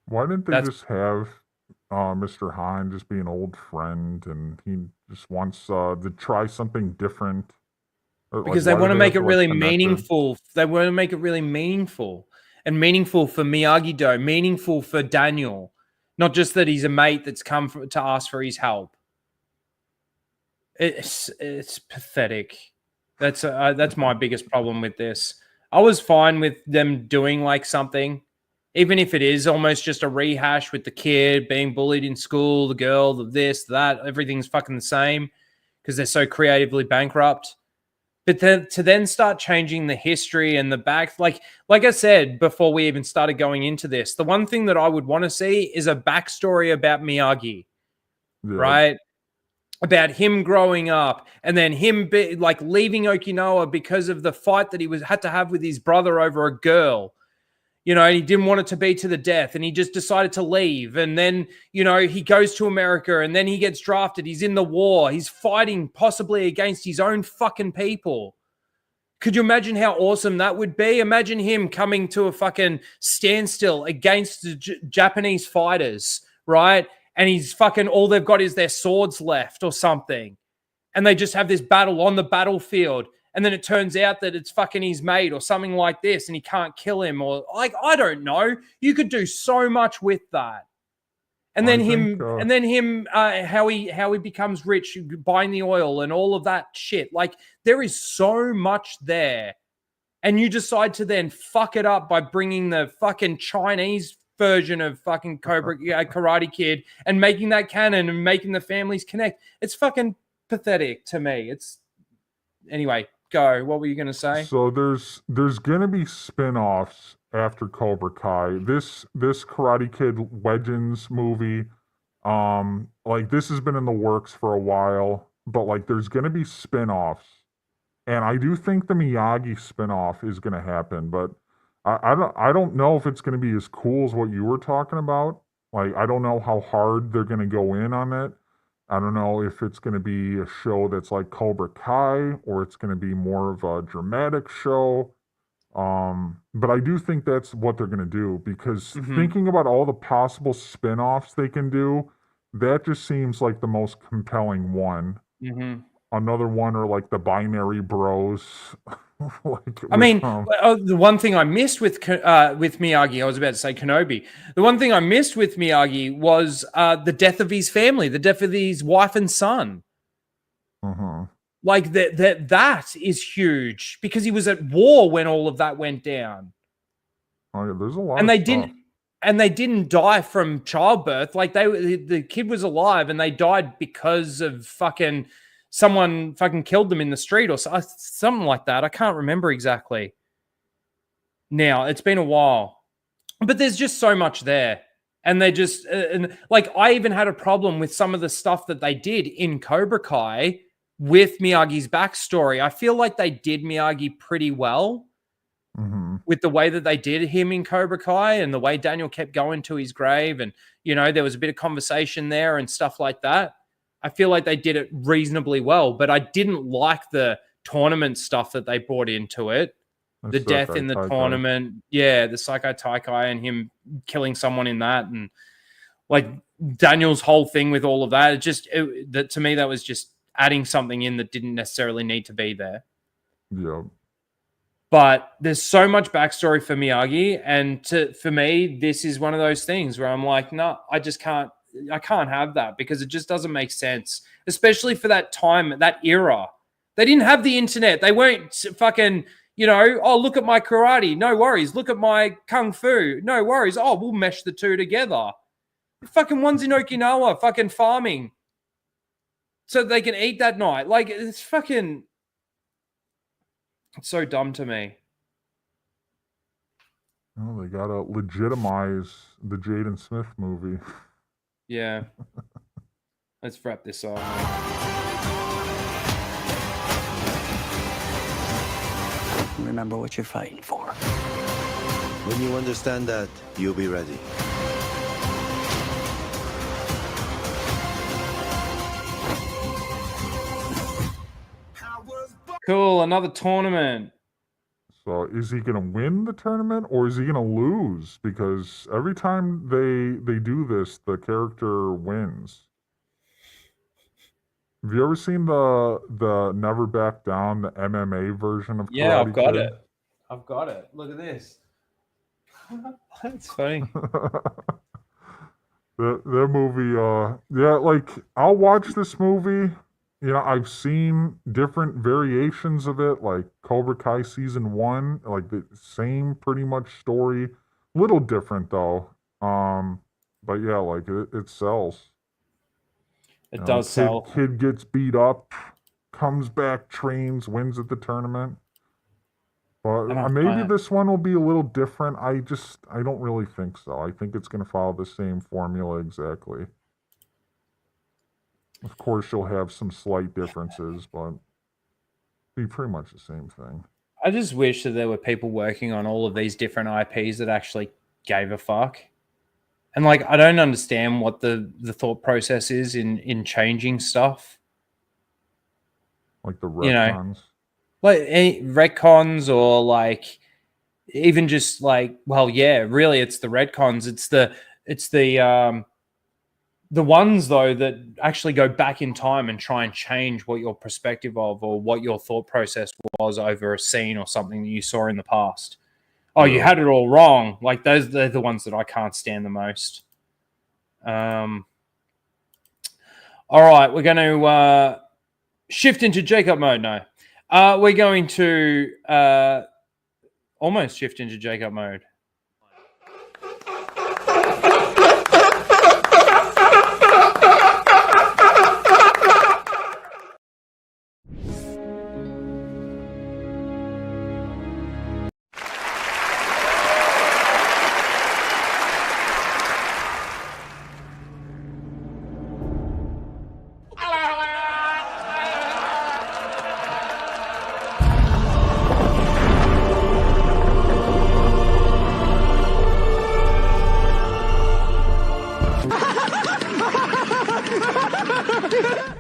Why didn't they just have Mr. Han just be an old friend and he just wants to try something different? Because they want to make it really meaningful. They want to make it really meaningful and meaningful for Miyagi-Do, meaningful for Daniel, not just that he's a mate that's come to ask for his help. It's pathetic. That's my biggest problem with this. I was fine with them doing like something, even if it is almost just a rehash with the kid being bullied in school, the girl, the this, that, everything's fucking the same because they're so creatively bankrupt. But to then start changing the history and the back, like I said before we even started going into this, the one thing that I would want to see is a backstory about Miyagi, right? About him growing up and then him leaving Okinawa because of the fight that he had to have with his brother over a girl. You know, he didn't want it to be to the death and he just decided to leave. And then, you know, he goes to America and then he gets drafted. He's in the war. He's fighting possibly against his own fucking people. Could you imagine how awesome that would be? Imagine him coming to a fucking standstill against the Japanese fighters, right? And he's fucking, all they've got is their swords left or something. And they just have this battle on the battlefield. And then it turns out that it's fucking his mate or something like this and he can't kill him or like, I don't know. You could do so much with that. And then how he becomes rich, buying the oil and all of that shit. Like there is so much there. And you decide to then fuck it up by bringing the fucking Chinese version of fucking Karate Kid and making that canon and making the families connect. It's fucking pathetic to me. Anyway. Go. What were you going to say? So there's going to be spin-offs after Cobra Kai. This Karate Kid Legends movie, like this has been in the works for a while, but like there's going to be spin-offs. And I do think the Miyagi spin-off is going to happen, but I don't know if it's going to be as cool as what you were talking about. Like I don't know how hard they're going to go in on it. I don't know if it's going to be a show that's like Cobra Kai or it's going to be more of a dramatic show. But I do think that's what they're going to do because thinking about all the possible spin-offs they can do, that just seems like the most compelling one. Another one are like the Binary Bros. The one thing I missed with Miyagi, I was about to say Kenobi. The one thing I missed with Miyagi was the death of his family, the death of his wife and son. Like that is huge because he was at war when all of that went down. Oh yeah, there's a lot. And they didn't die from childbirth. Like the kid was alive and they died because of fucking. Someone fucking killed them in the street or something like that. I can't remember exactly. Now, it's been a while. But there's just so much there. And they just... I even had a problem with some of the stuff that they did in Cobra Kai with Miyagi's backstory, I feel like they did Miyagi pretty well with the way that they did him in Cobra Kai and the way Daniel kept going to his grave. And, there was a bit of conversation there and stuff like that. I feel like they did it reasonably well, but I didn't like the tournament stuff that they brought into it. The death in the tournament. Yeah, the Psycho Taikai and him killing someone in that. And like Daniel's whole thing with all of that. To me, that was just adding something in that didn't necessarily need to be there. Yeah. But there's so much backstory for Miyagi, and for me, this is one of those things where I'm like, no, I can't have that because it just doesn't make sense, especially for that time, that era. They didn't have the internet. They weren't fucking, oh, look at my karate. No worries. Look at my kung fu. No worries. Oh, we'll mesh the two together. Fucking one's in Okinawa, fucking farming so they can eat that night. Like, it's so dumb to me. Oh, they gotta legitimize the Jaden Smith movie. Yeah. Let's wrap this up. Remember what you're fighting for. When you understand that, you'll be ready. Cool, another tournament. So is he going to win the tournament or is he going to lose? Because every time they do this, the character wins. Have you ever seen the Never Back Down, the MMA version of Karate Yeah, I've got Kid? it. I've got it. Look at this. That's funny. That movie, yeah, like, I'll watch this movie. I've seen different variations of it, like Cobra Kai Season 1, like the same pretty much story. Little different, though. But yeah, like, it sells. It does sell. Kid gets beat up, comes back, trains, wins at the tournament. But maybe this one will be a little different. I don't really think so. I think it's going to follow the same formula exactly. Of course, you'll have some slight differences, but be pretty much the same thing. I just wish that there were people working on all of these different IPs that actually gave a fuck. And like, I don't understand what the thought process is in changing stuff. Like the retcons? Like any retcons or like even just like, well, yeah, really it's the retcons. It's the ones, though, that actually go back in time and try and change what your perspective of or what your thought process was over a scene or something that you saw in the past. Oh, you had it all wrong. Like, they're the ones that I can't stand the most. All right, we're going to shift into Jacob mode now. We're going to almost shift into Jacob mode.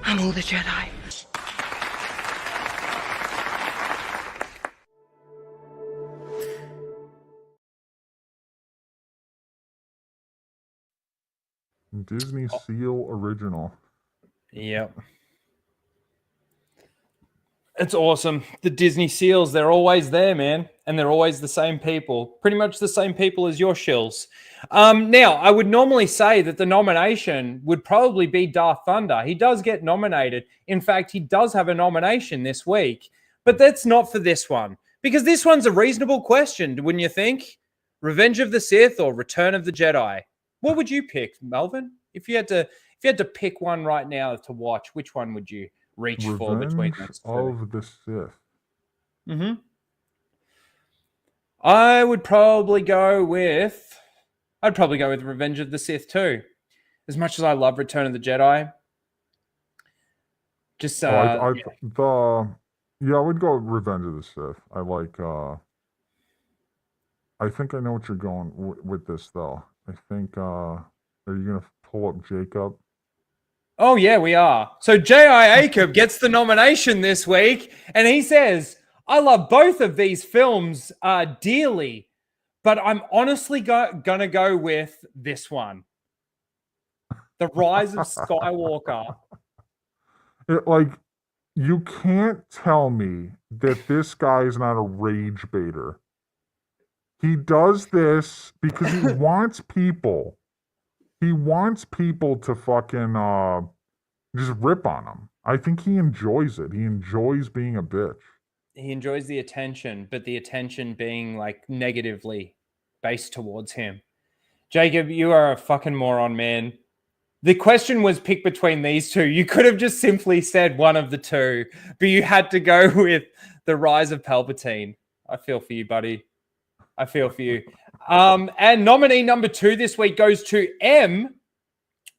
I'm all the Jedi. Disney Seal original. Yep. It's awesome. The Disney Seals, they're always there, man. And they're always the same people. Pretty much the same people as your shills. Now, I would normally say that the nomination would probably be Darth Thunder. He does get nominated. In fact, he does have a nomination this week. But that's not for this one. Because this one's a reasonable question, wouldn't you think? Revenge of the Sith or Return of the Jedi? What would you pick, Melvin? If you had to pick one right now to watch, which one would you reach for between those two? Of the Sith. Mm-hmm. I'd probably go with Revenge of the Sith too. As much as I love Return of the Jedi, Just Oh, I would go Revenge of the Sith. I think I know what you're going with this, though. I think, are you going to pull up Jacob? Oh, yeah, we are. So J.I. Acup gets the nomination this week, and he says, I love both of these films dearly, but I'm honestly going to go with this one. The Rise of Skywalker. You can't tell me that this guy is not a rage baiter. He does this because he wants people. He wants people to fucking just rip on him. I think he enjoys it. He enjoys being a bitch. He enjoys the attention, but the attention being like negatively based towards him. Jacob, you are a fucking moron, man. The question was picked between these two. You could have just simply said one of the two, but you had to go with The Rise of Palpatine. I feel for you, buddy. I feel for you. And nominee number 2 this week goes to M,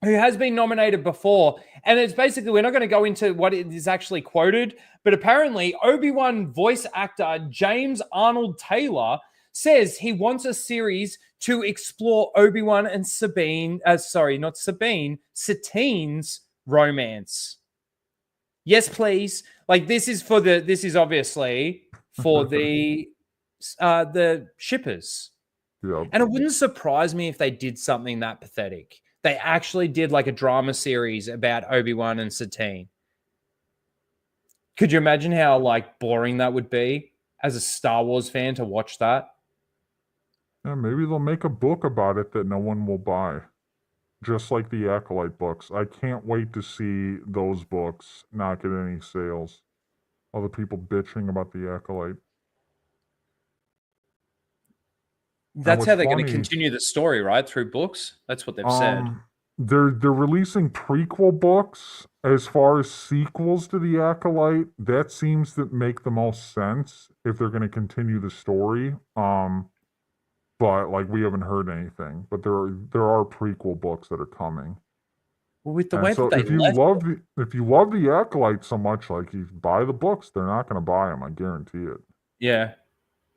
who has been nominated before. And it's basically, we're not going to go into what it is actually quoted, but apparently Obi-Wan voice actor James Arnold Taylor says he wants a series to explore Obi-Wan and Satine's romance. Yes, please. Like, this is obviously for the shippers. Yep. And it wouldn't surprise me if they did something that pathetic. They actually did like a drama series about Obi-Wan and Satine. Could you imagine how like boring that would be as a Star Wars fan to watch that? Yeah, maybe they'll make a book about it that no one will buy. Just like the Acolyte books. I can't wait to see those books not get any sales. All the people bitching about the Acolyte. That's how they're going to continue the story, right? Through books. That's what they've said. They're releasing prequel books as far as sequels to the Acolyte. That seems to make the most sense if they're going to continue the story. But like we haven't heard anything. But there are prequel books that are coming. Well, with the way that they if you love the Acolyte so much, like you buy the books, they're not going to buy them. I guarantee it. Yeah.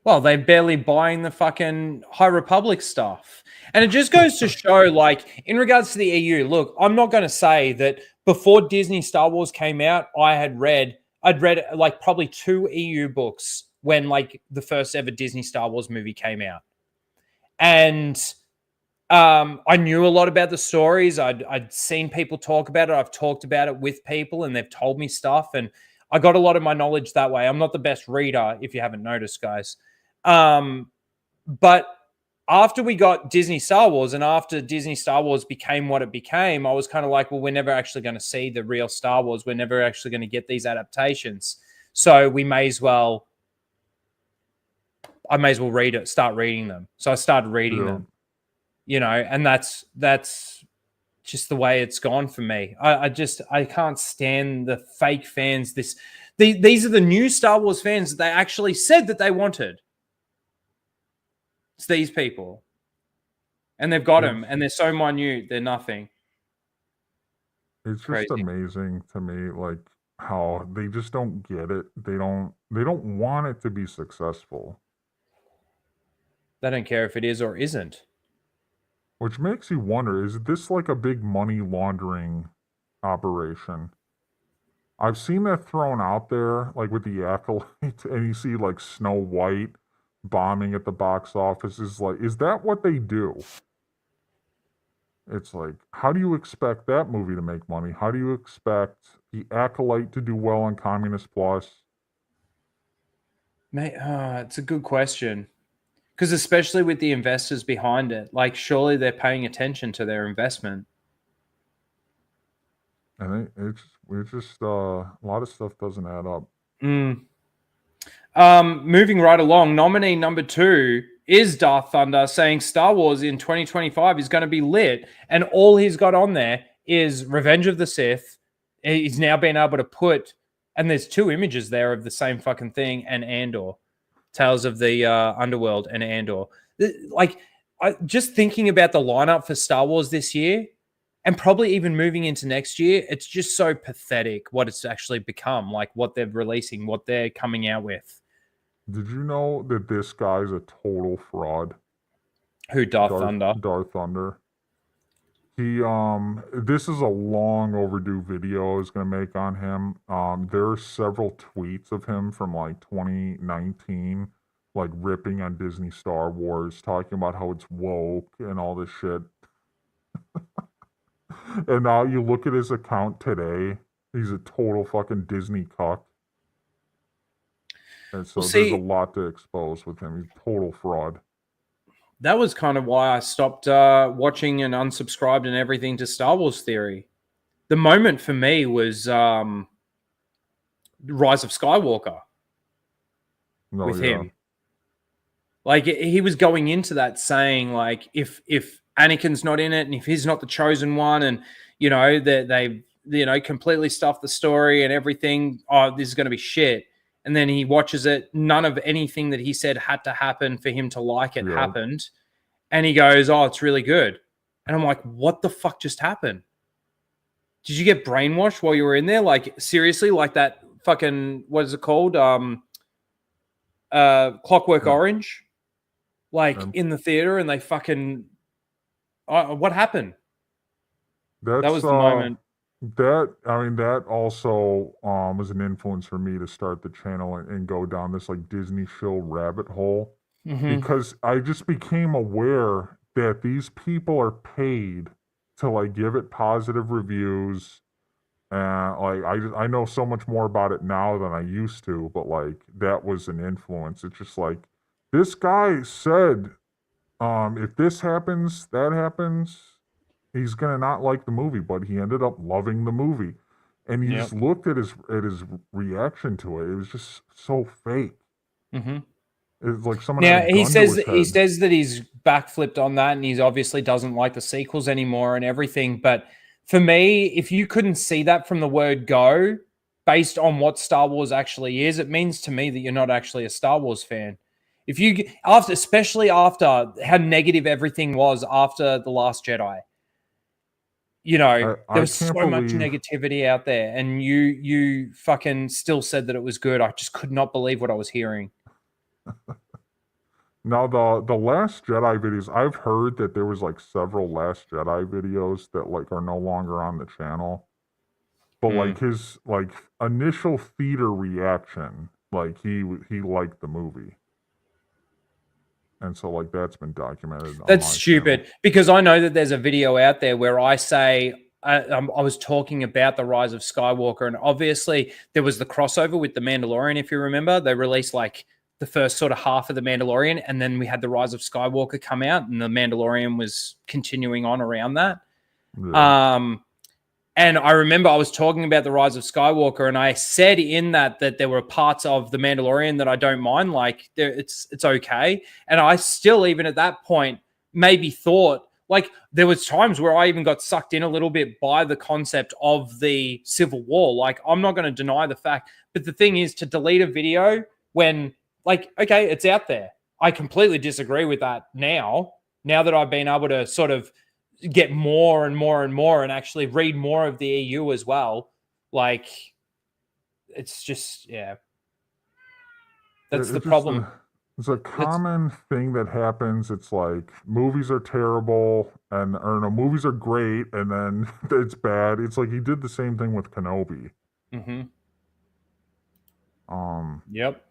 Well, they're barely buying the fucking High Republic stuff. And it just goes to show, like, in regards to the EU, look, I'm not going to say that before Disney Star Wars came out, I'd read like probably 2 EU books when like the first ever Disney Star Wars movie came out. And I knew a lot about the stories. I'd seen people talk about it. I've talked about it with people and they've told me stuff. And I got a lot of my knowledge that way. I'm not the best reader, if you haven't noticed, guys. But after we got Disney Star Wars and after Disney Star Wars became what it became, I was kind of like, well, we're never actually going to see the real Star Wars. We're never actually going to get these adaptations. So I may as well start reading them. So I started reading them, and that's just the way it's gone for me. I can't stand the fake fans. These are the new Star Wars fans that they actually said that they wanted. It's these people. And they've got them, and they're so minute, they're nothing. It's just amazing to me, like, how they just don't get it. They don't want it to be successful. They don't care if it is or isn't. Which makes you wonder, is this like a big money laundering operation? I've seen that thrown out there, like with the Acolyte, and you see like Snow White bombing at the box office. Is that what they do? It's like, how do you expect that movie to make money? How do you expect the Acolyte to do well on Communist Plus? Mate, it's a good question. Because especially with the investors behind it, like surely they're paying attention to their investment. And it's just a lot of stuff doesn't add up. Moving right along, nominee number 2 is Darth Thunder saying Star Wars in 2025 is going to be lit, and all he's got on there is Revenge of the Sith. He's now been able to put, and there's 2 images there of the same fucking thing, and Andor. Tales of the Underworld and Andor. Like, just thinking about the lineup for Star Wars this year, and probably even moving into next year, it's just so pathetic what it's actually become, like what they're releasing, what they're coming out with. Did you know that this guy's a total fraud? Who, Darth Thunder? Darth Thunder. He this is a long overdue video I was gonna make on him. There are several tweets of him from like 2019, like ripping on Disney Star Wars, talking about how it's woke and all this shit. And now you look at his account today, he's a total fucking Disney cuck. And so there's a lot to expose with him. He's a total fraud. That was kind of why I stopped watching and unsubscribed and everything to Star Wars Theory. The moment for me was Rise of Skywalker with him. Like, he was going into that saying, like, if Anakin's not in it and if he's not the chosen one, and, you know, they completely stuffed the story and everything, oh, this is going to be shit. And then he watches it. None of anything that he said had to happen for him to like it happened. And he goes, oh, it's really good. And I'm like, what the fuck just happened? Did you get brainwashed while you were in there? Like, seriously, like that fucking, what is it called? Clockwork Orange? Like, in the theater, and they fucking, what happened? That was the moment. That also was an influence for me to start the channel and go down this like Disney show rabbit hole, because I just became aware that these people are paid to like give it positive reviews, and like I know so much more about it now than I used to, but like that was an influence. It's just like, this guy said, if this happens, that happens, he's gonna not like the movie, but he ended up loving the movie. And you just looked at his reaction to it. It was just so fake. It's like someone. Now he says that he's backflipped on that, and he's obviously doesn't like the sequels anymore and everything. But for me, if you couldn't see that from the word go, based on what Star Wars actually is, it means to me that you're not actually a Star Wars fan. If you especially after how negative everything was after The Last Jedi. You know, there was so much negativity out there, and you fucking still said that it was good. I just could not believe what I was hearing. Now, the Last Jedi videos, I've heard that there was like several Last Jedi videos that like are no longer on the channel. But like his like initial theater reaction, like he liked the movie. And so, like, that's been documented. That's stupid, because I know that there's a video out there where I say I was talking about the Rise of Skywalker, and obviously there was the crossover with The Mandalorian, if you remember. They released, like, the first sort of half of The Mandalorian, and then we had the Rise of Skywalker come out, and The Mandalorian was continuing on around that. Yeah. And I remember I was talking about the Rise of Skywalker, and I said in that there were parts of The Mandalorian that I don't mind. Like, it's okay. And I still, even at that point, maybe thought, like, there was times where I even got sucked in a little bit by the concept of the Civil War. Like, I'm not going to deny the fact. But the thing is, to delete a video when, like, okay, it's out there. I completely disagree with that now that I've been able to sort of get more and more and more and actually read more of the EU as well. Like, it's just, yeah. That's the problem. It's a common thing that happens. It's like movies are terrible or no, movies are great and then it's bad. It's like he did the same thing with Kenobi. Yep.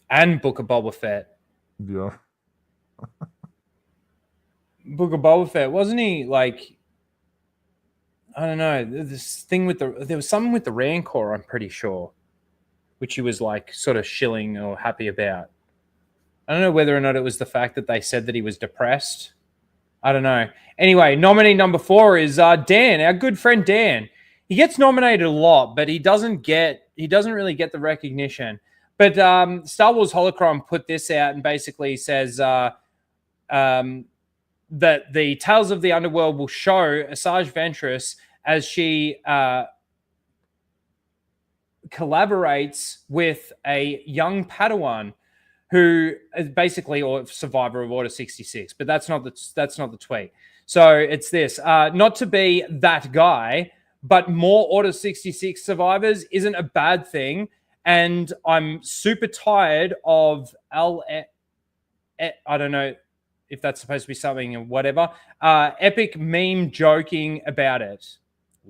And Book of Boba Fett. Yeah. Book of Boba Fett, wasn't he like, I don't know, this thing with there was something with the Rancor, I'm pretty sure, which he was like sort of shilling or happy about. I don't know whether or not it was the fact that they said that he was depressed. I don't know. Anyway, nominee number 4 is Dan, our good friend Dan. He gets nominated a lot, but he doesn't really get the recognition. But Star Wars Holocron put this out and basically says that the Tales of the Underworld will show Asajj Ventress as she collaborates with a young Padawan who is basically a survivor of Order 66. But that's not the tweet. So it's this. Not to be that guy, but more Order 66 survivors isn't a bad thing. And I'm super tired of I don't know if that's supposed to be something or whatever. Epic meme joking about it.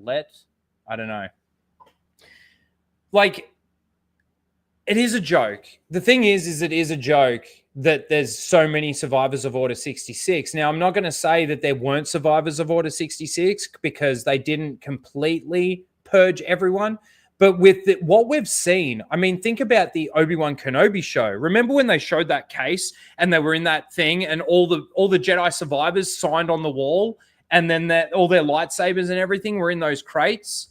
I don't know. Like, it is a joke. The thing is it is a joke that there's so many survivors of Order 66. Now, I'm not going to say that there weren't survivors of Order 66 because they didn't completely purge everyone. But with what we've seen, I mean, think about the Obi-Wan Kenobi show. Remember when they showed that case and they were in that thing and all the Jedi survivors signed on the wall and then all their lightsabers and everything were in those crates?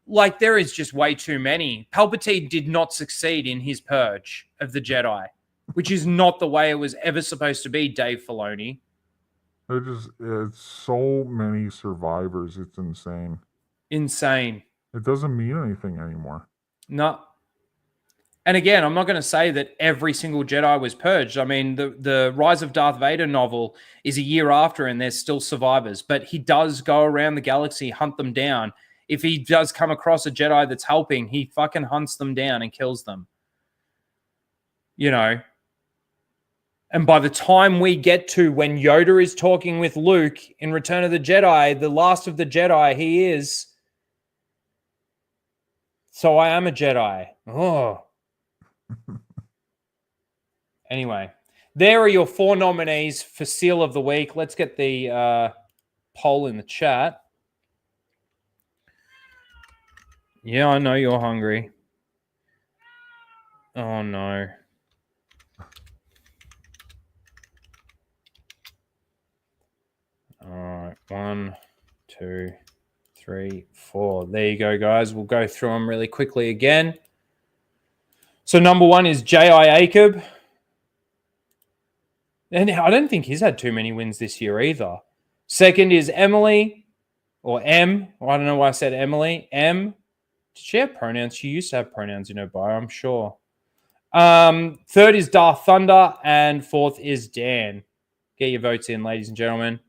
Like, there is just way too many. Palpatine did not succeed in his purge of the Jedi, which is not the way it was ever supposed to be, Dave Filoni. It's so many survivors. It's insane. Insane. It doesn't mean anything anymore. No. And again, I'm not going to say that every single Jedi was purged. I mean, the Rise of Darth Vader novel is a year after and there's still survivors. But he does go around the galaxy, hunt them down. If he does come across a Jedi that's helping, he fucking hunts them down and kills them. You know? And by the time we get to when Yoda is talking with Luke in Return of the Jedi, the last of the Jedi, he is. So I am a Jedi. Oh. Anyway, there are your 4 nominees for Seal of the Week. Let's get the poll in the chat. Yeah, I know you're hungry. Oh, no. All right. 1, 2, 3, 4. There you go, guys. We'll go through them really quickly again. So number 1 is J.I. Acob. And I don't think he's had too many wins this year either. Second is Emily, or M. Well, I don't know why I said Emily. M. Did she have pronouns? She used to have pronouns in her bio, I'm sure. Third is Darth Thunder, and fourth is Dan. Get your votes in, ladies and gentlemen.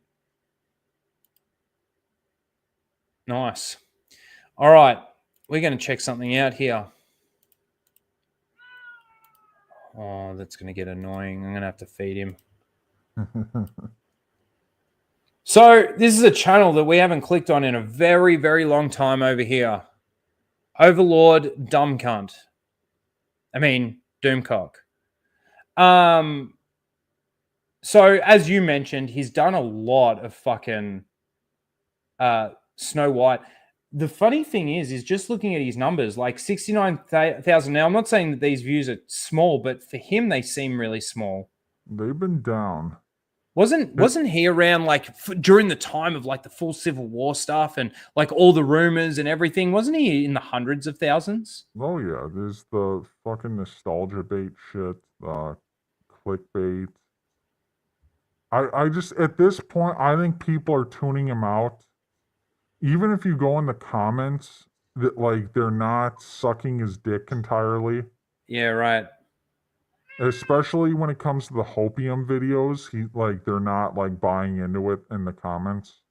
Nice. All right. We're going to check something out here. Oh, that's going to get annoying. I'm going to have to feed him. So this is a channel that we haven't clicked on in a very, very long time over here. Overlord Dumb Cunt. I mean, Doomcock. So as you mentioned, he's done a lot of fucking Snow White. The funny thing is just looking at his numbers, like 69,000 now. I'm not saying that these views are small, but for him, they seem really small. They've been down. Wasn't he around like during the time of like the full Civil War stuff and like all the rumors and everything? Wasn't he in the hundreds of thousands? Oh yeah, there's the fucking nostalgia bait shit, clickbait. I just at this point I think people are tuning him out. Even if you go in the comments that like they're not sucking his dick entirely. Yeah, right. Especially when it comes to the Hopium videos, they're not like buying into it in the comments.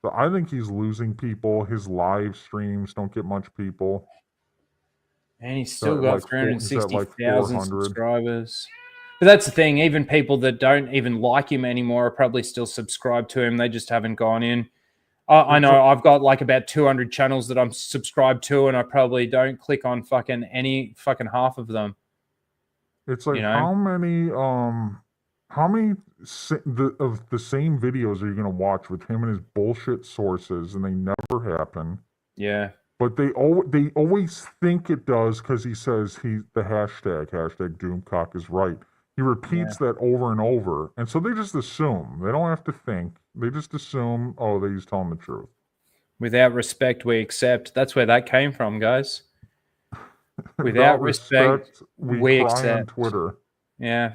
So I think he's losing people. His live streams don't get much people. And he's still got like 360,000 subscribers. But that's the thing. Even people that don't even like him anymore are probably still subscribed to him. They just haven't gone in. I know I've got like about 200 channels that I'm subscribed to, and I probably don't click on any half of them. It's like, how many of the same videos are you going to watch with him and his bullshit sources, and they never happen? Yeah. But they always think it does because he says the hashtag Doomcock is right. He repeats that over and over, and so they just assume. They don't have to think. They just assume, oh, he's telling the truth. Without respect, we accept. That's where that came from, guys. Without respect, we accept. On Twitter. Yeah.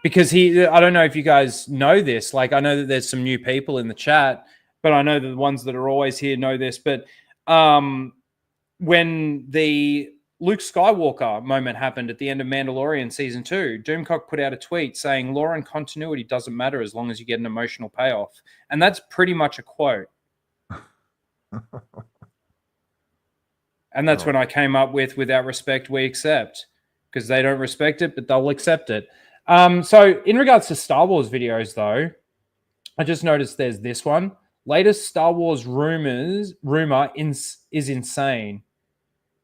Because I don't know if you guys know this. Like, I know that there's some new people in the chat, but I know that the ones that are always here know this. But when the Luke Skywalker moment happened at the end of Mandalorian season 2. Doomcock put out a tweet saying lore and continuity doesn't matter as long as you get an emotional payoff. And that's pretty much a quote. And that's when I came up with without respect, we accept. Because they don't respect it, but they'll accept it. So in regards to Star Wars videos, though, I just noticed there's this one. Latest Star Wars rumor is insane.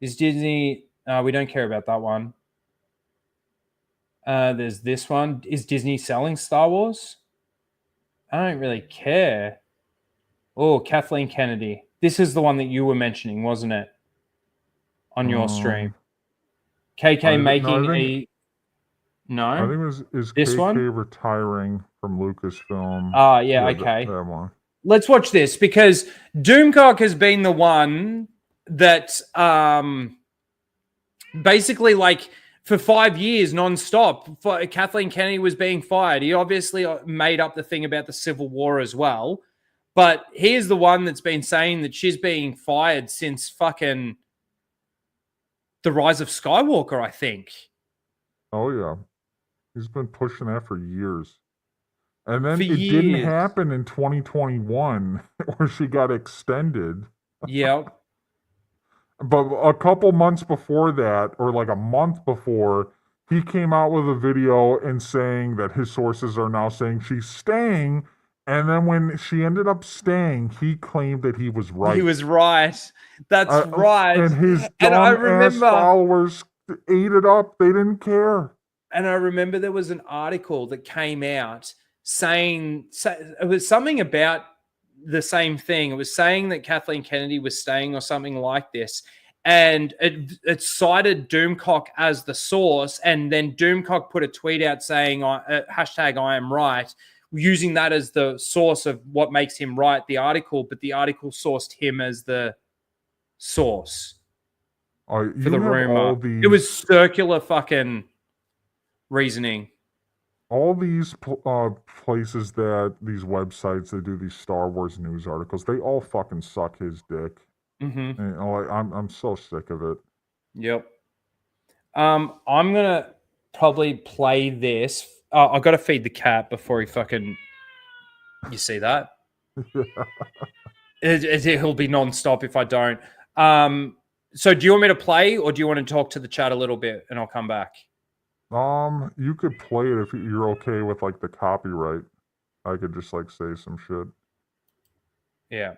Is Disney... we don't care about that one. There's this one. Is Disney selling Star Wars? I don't really care. Oh, Kathleen Kennedy. This is the one that you were mentioning, wasn't it? On your stream. KK making No? I think it was this KK one? retiring from Lucasfilm. Yeah, okay. That one. Let's watch this because Doomcock has been the one that basically like for 5 years nonstop, Kathleen Kennedy was being fired. He obviously made up the thing about the Civil War as well. But he is the one that's been saying that she's being fired since fucking The Rise of Skywalker, I think. Oh, yeah. He's been pushing that for years. And then For it didn't years. happen in 2021 where she got extended. Yep. But a couple months before that, or like a month before, he came out with a video and saying that his sources are now saying she's staying. And then when she ended up staying, he claimed that he was right. He was right. That's right. And his And I dumb-ass remember followers ate it up. They didn't care. And I remember there was an article that came out saying it was something about the same thing. It was saying that Kathleen Kennedy was staying or something like this. And it cited Doomcock as the source. And then Doomcock put a tweet out saying, hashtag I am right, using that as the source of what makes him right, the article. But the article sourced him as the source for the rumor. It was circular fucking reasoning. All these places that these websites that do these Star Wars news articles, they all fucking suck his dick. Mm-hmm. And, I'm so sick of it. Yep. I'm gonna probably play this. I've got to feed the cat before he fucking. You see that? He'll be non-stop if I don't. So do you want me to play, or do you want to talk to the chat a little bit, and I'll come back? You could play it if you're okay with like the copyright. I could just like say some shit. Yeah.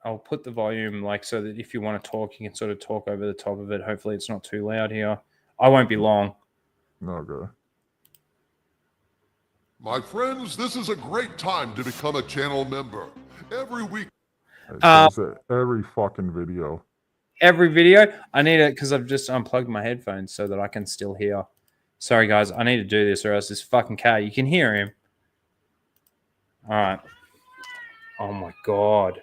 I'll put the volume like so that if you want to talk, you can sort of talk over the top of it. Hopefully it's not too loud here. I won't be long. Okay. My friends, this is a great time to become a channel member. Every week. Every fucking video. Every video? I need it because I've just unplugged my headphones so that I can still hear. Sorry, guys. I need to do this or else this fucking cat, you can hear him. All right. Oh, my God.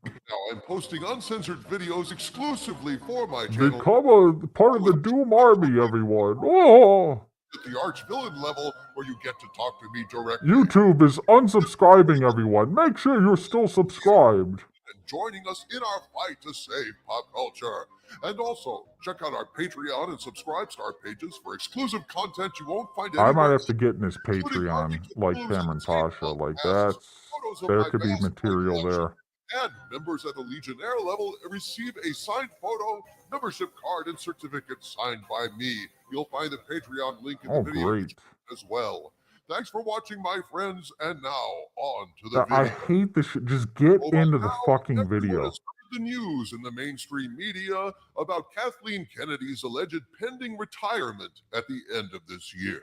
Now I'm posting uncensored videos exclusively for my channel. Become a part of the Doom Army, everyone. Oh! At the arch-villain level, where you get to talk to me directly. YouTube is unsubscribing, everyone. Make sure you're still subscribed. And joining us in our fight to save pop culture. And also, check out our Patreon and Subscribe Star pages for exclusive content you won't find anywhere. I might have to get in his Patreon, like Cameron Pasha. Like there could be material there. And members at the Legionnaire level receive a signed photo, membership card, and certificate signed by me. You'll find the Patreon link in the video as well. Thanks for watching, my friends, and now on to the video. I hate this shit. Just get into the fucking video. The news in the mainstream media about Kathleen Kennedy's alleged pending retirement at the end of this year.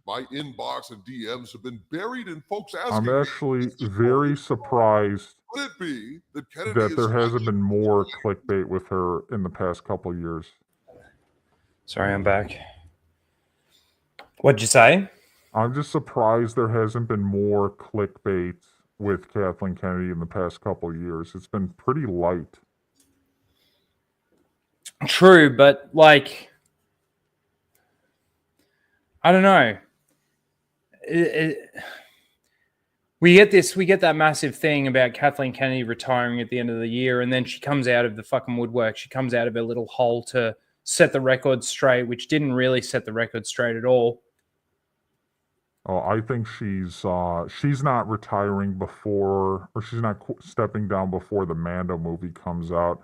My inbox and DMs have been buried in folks asking. I'm actually very surprised could it be that there hasn't been more clickbait with her in the past couple years. Sorry, I'm back. What'd you say? I'm just surprised there hasn't been more clickbait with Kathleen Kennedy in the past couple years. It's been pretty light. True, but like, I don't know. we get that massive thing about Kathleen Kennedy retiring at the end of the year, and then she comes out of the fucking woodwork. She comes out of her little hole to set the record straight, which didn't really set the record straight at all. Oh, I think she's not retiring before, or she's not stepping down before the Mando movie comes out.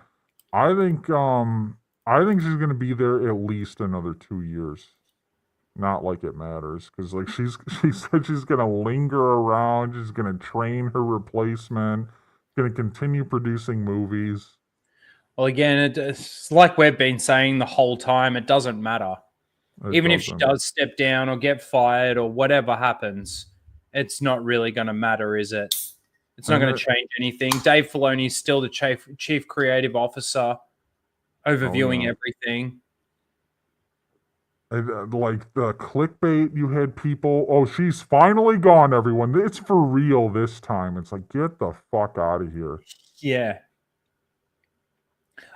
I think she's gonna be there at least another 2 years. Not like it matters, because like she said she's gonna linger around. She's gonna train her replacement. Gonna continue producing movies. Well, again, it's like we've been saying the whole time. It doesn't matter. Even if she does step down or get fired or whatever happens, it's not really going to matter, is it? It's not going to change anything. Dave Filoni is still the chief creative officer, overviewing everything. Like the clickbait, you had people, oh, she's finally gone, everyone. It's for real this time. It's like, get the fuck out of here. Yeah.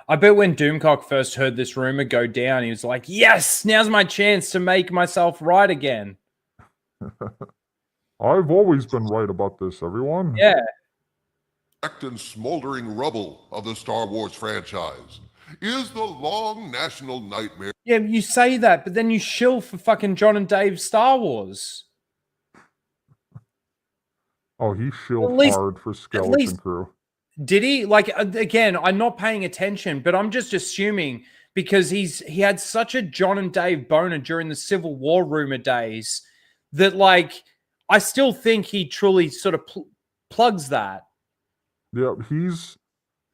I bet when Doomcock first heard this rumor go down, he was like, yes, now's my chance to make myself right again. I've always been right about this, everyone. Yeah. And smoldering rubble of the Star Wars franchise is the long national nightmare. Yeah, you say that, but then you shill for fucking John and Dave's Star Wars. Oh, he shilled hard for Skeleton Crew. Did he? Like, again, I'm not paying attention, but I'm just assuming because he had such a John and Dave boner during the Civil War rumor days that, like, I still think he truly sort of plugs that. Yeah, he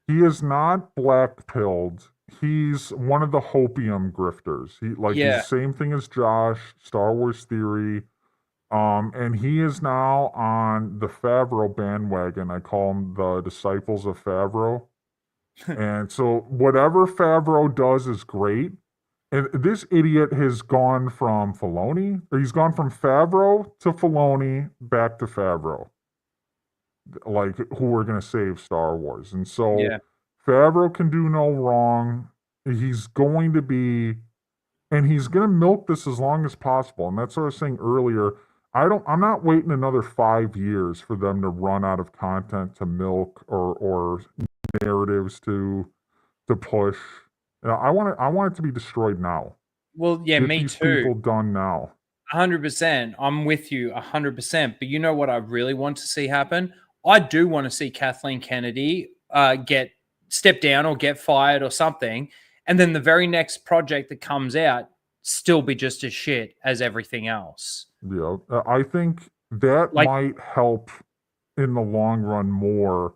is not black-pilled. He's one of the hopium grifters. He's the same thing as Josh, Star Wars Theory. And he is now on the Favreau bandwagon. I call them the disciples of Favreau. And so whatever Favreau does is great. And this idiot has gone from Filoni, or he's gone from Favreau to Filoni back to Favreau. Like, who are going to save Star Wars. And so Favreau can do no wrong. He's going to be, and he's going to milk this as long as possible. And that's what I was saying earlier. I'm not waiting another 5 years for them to run out of content to milk or narratives to push. I want it to be destroyed now. Well, yeah, Get me these too. people done now. 100%. I'm with you 100%. But you know what I really want to see happen? I do want to see Kathleen Kennedy get stepped down or get fired or something. And then the very next project that comes out still be just as shit as everything else. Yeah, I think that might help in the long run more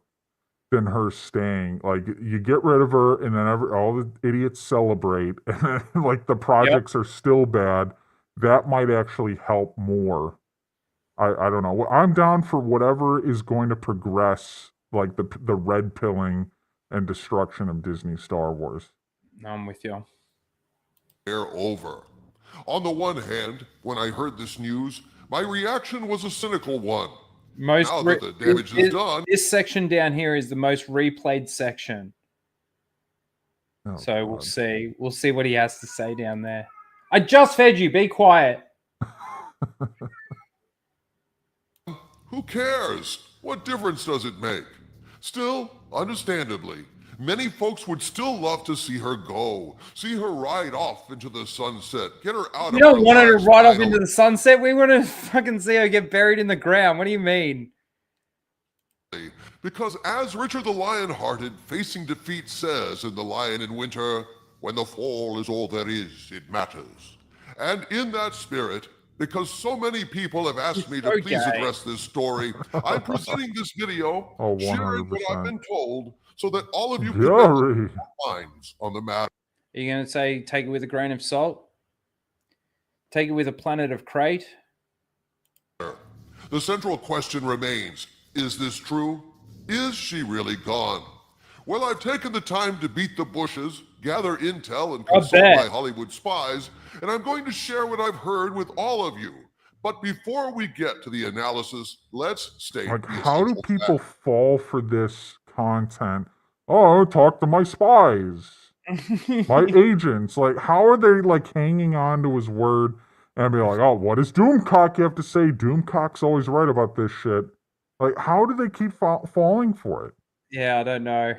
than her staying. Like, you get rid of her, and then all the idiots celebrate, and then, like, the projects are still bad. That might actually help more. I don't know. I'm down for whatever is going to progress, like the red pilling and destruction of Disney Star Wars. I'm with you. They're over. On the one hand, when I heard this news, my reaction was a cynical one. Now that the damage is done. This section down here is the most replayed section. Oh, so God. We'll see. We'll see what he has to say down there. I just fed you. Be quiet. Who cares? What difference does it make? Still, understandably, many folks would still love to see her go, see her ride off into the sunset, get her out of our lives. We don't want her to ride off into the sunset. We want to fucking see her get buried in the ground. What do you mean? Because as Richard the Lion-Hearted, facing defeat, says in The Lion in Winter, when the fall is all there is, it matters. And in that spirit, because so many people have asked me to please address this story, I'm presenting this video, sharing what I've been told, so that all of you can make your minds on the matter. Are you going to say take it with a grain of salt? Take it with a planet of crate? The central question remains, is this true? Is she really gone? Well, I've taken the time to beat the bushes, gather intel, and consult my Hollywood spies, and I'm going to share what I've heard with all of you. But before we get to the analysis, let's state how do people fall for this content? Oh, talk to my spies, my agents. Like, how are they like hanging on to his word and be like, oh, what does Doomcock have to say? Doomcock's always right about this shit. Like, how do they keep falling for it? Yeah, I don't know.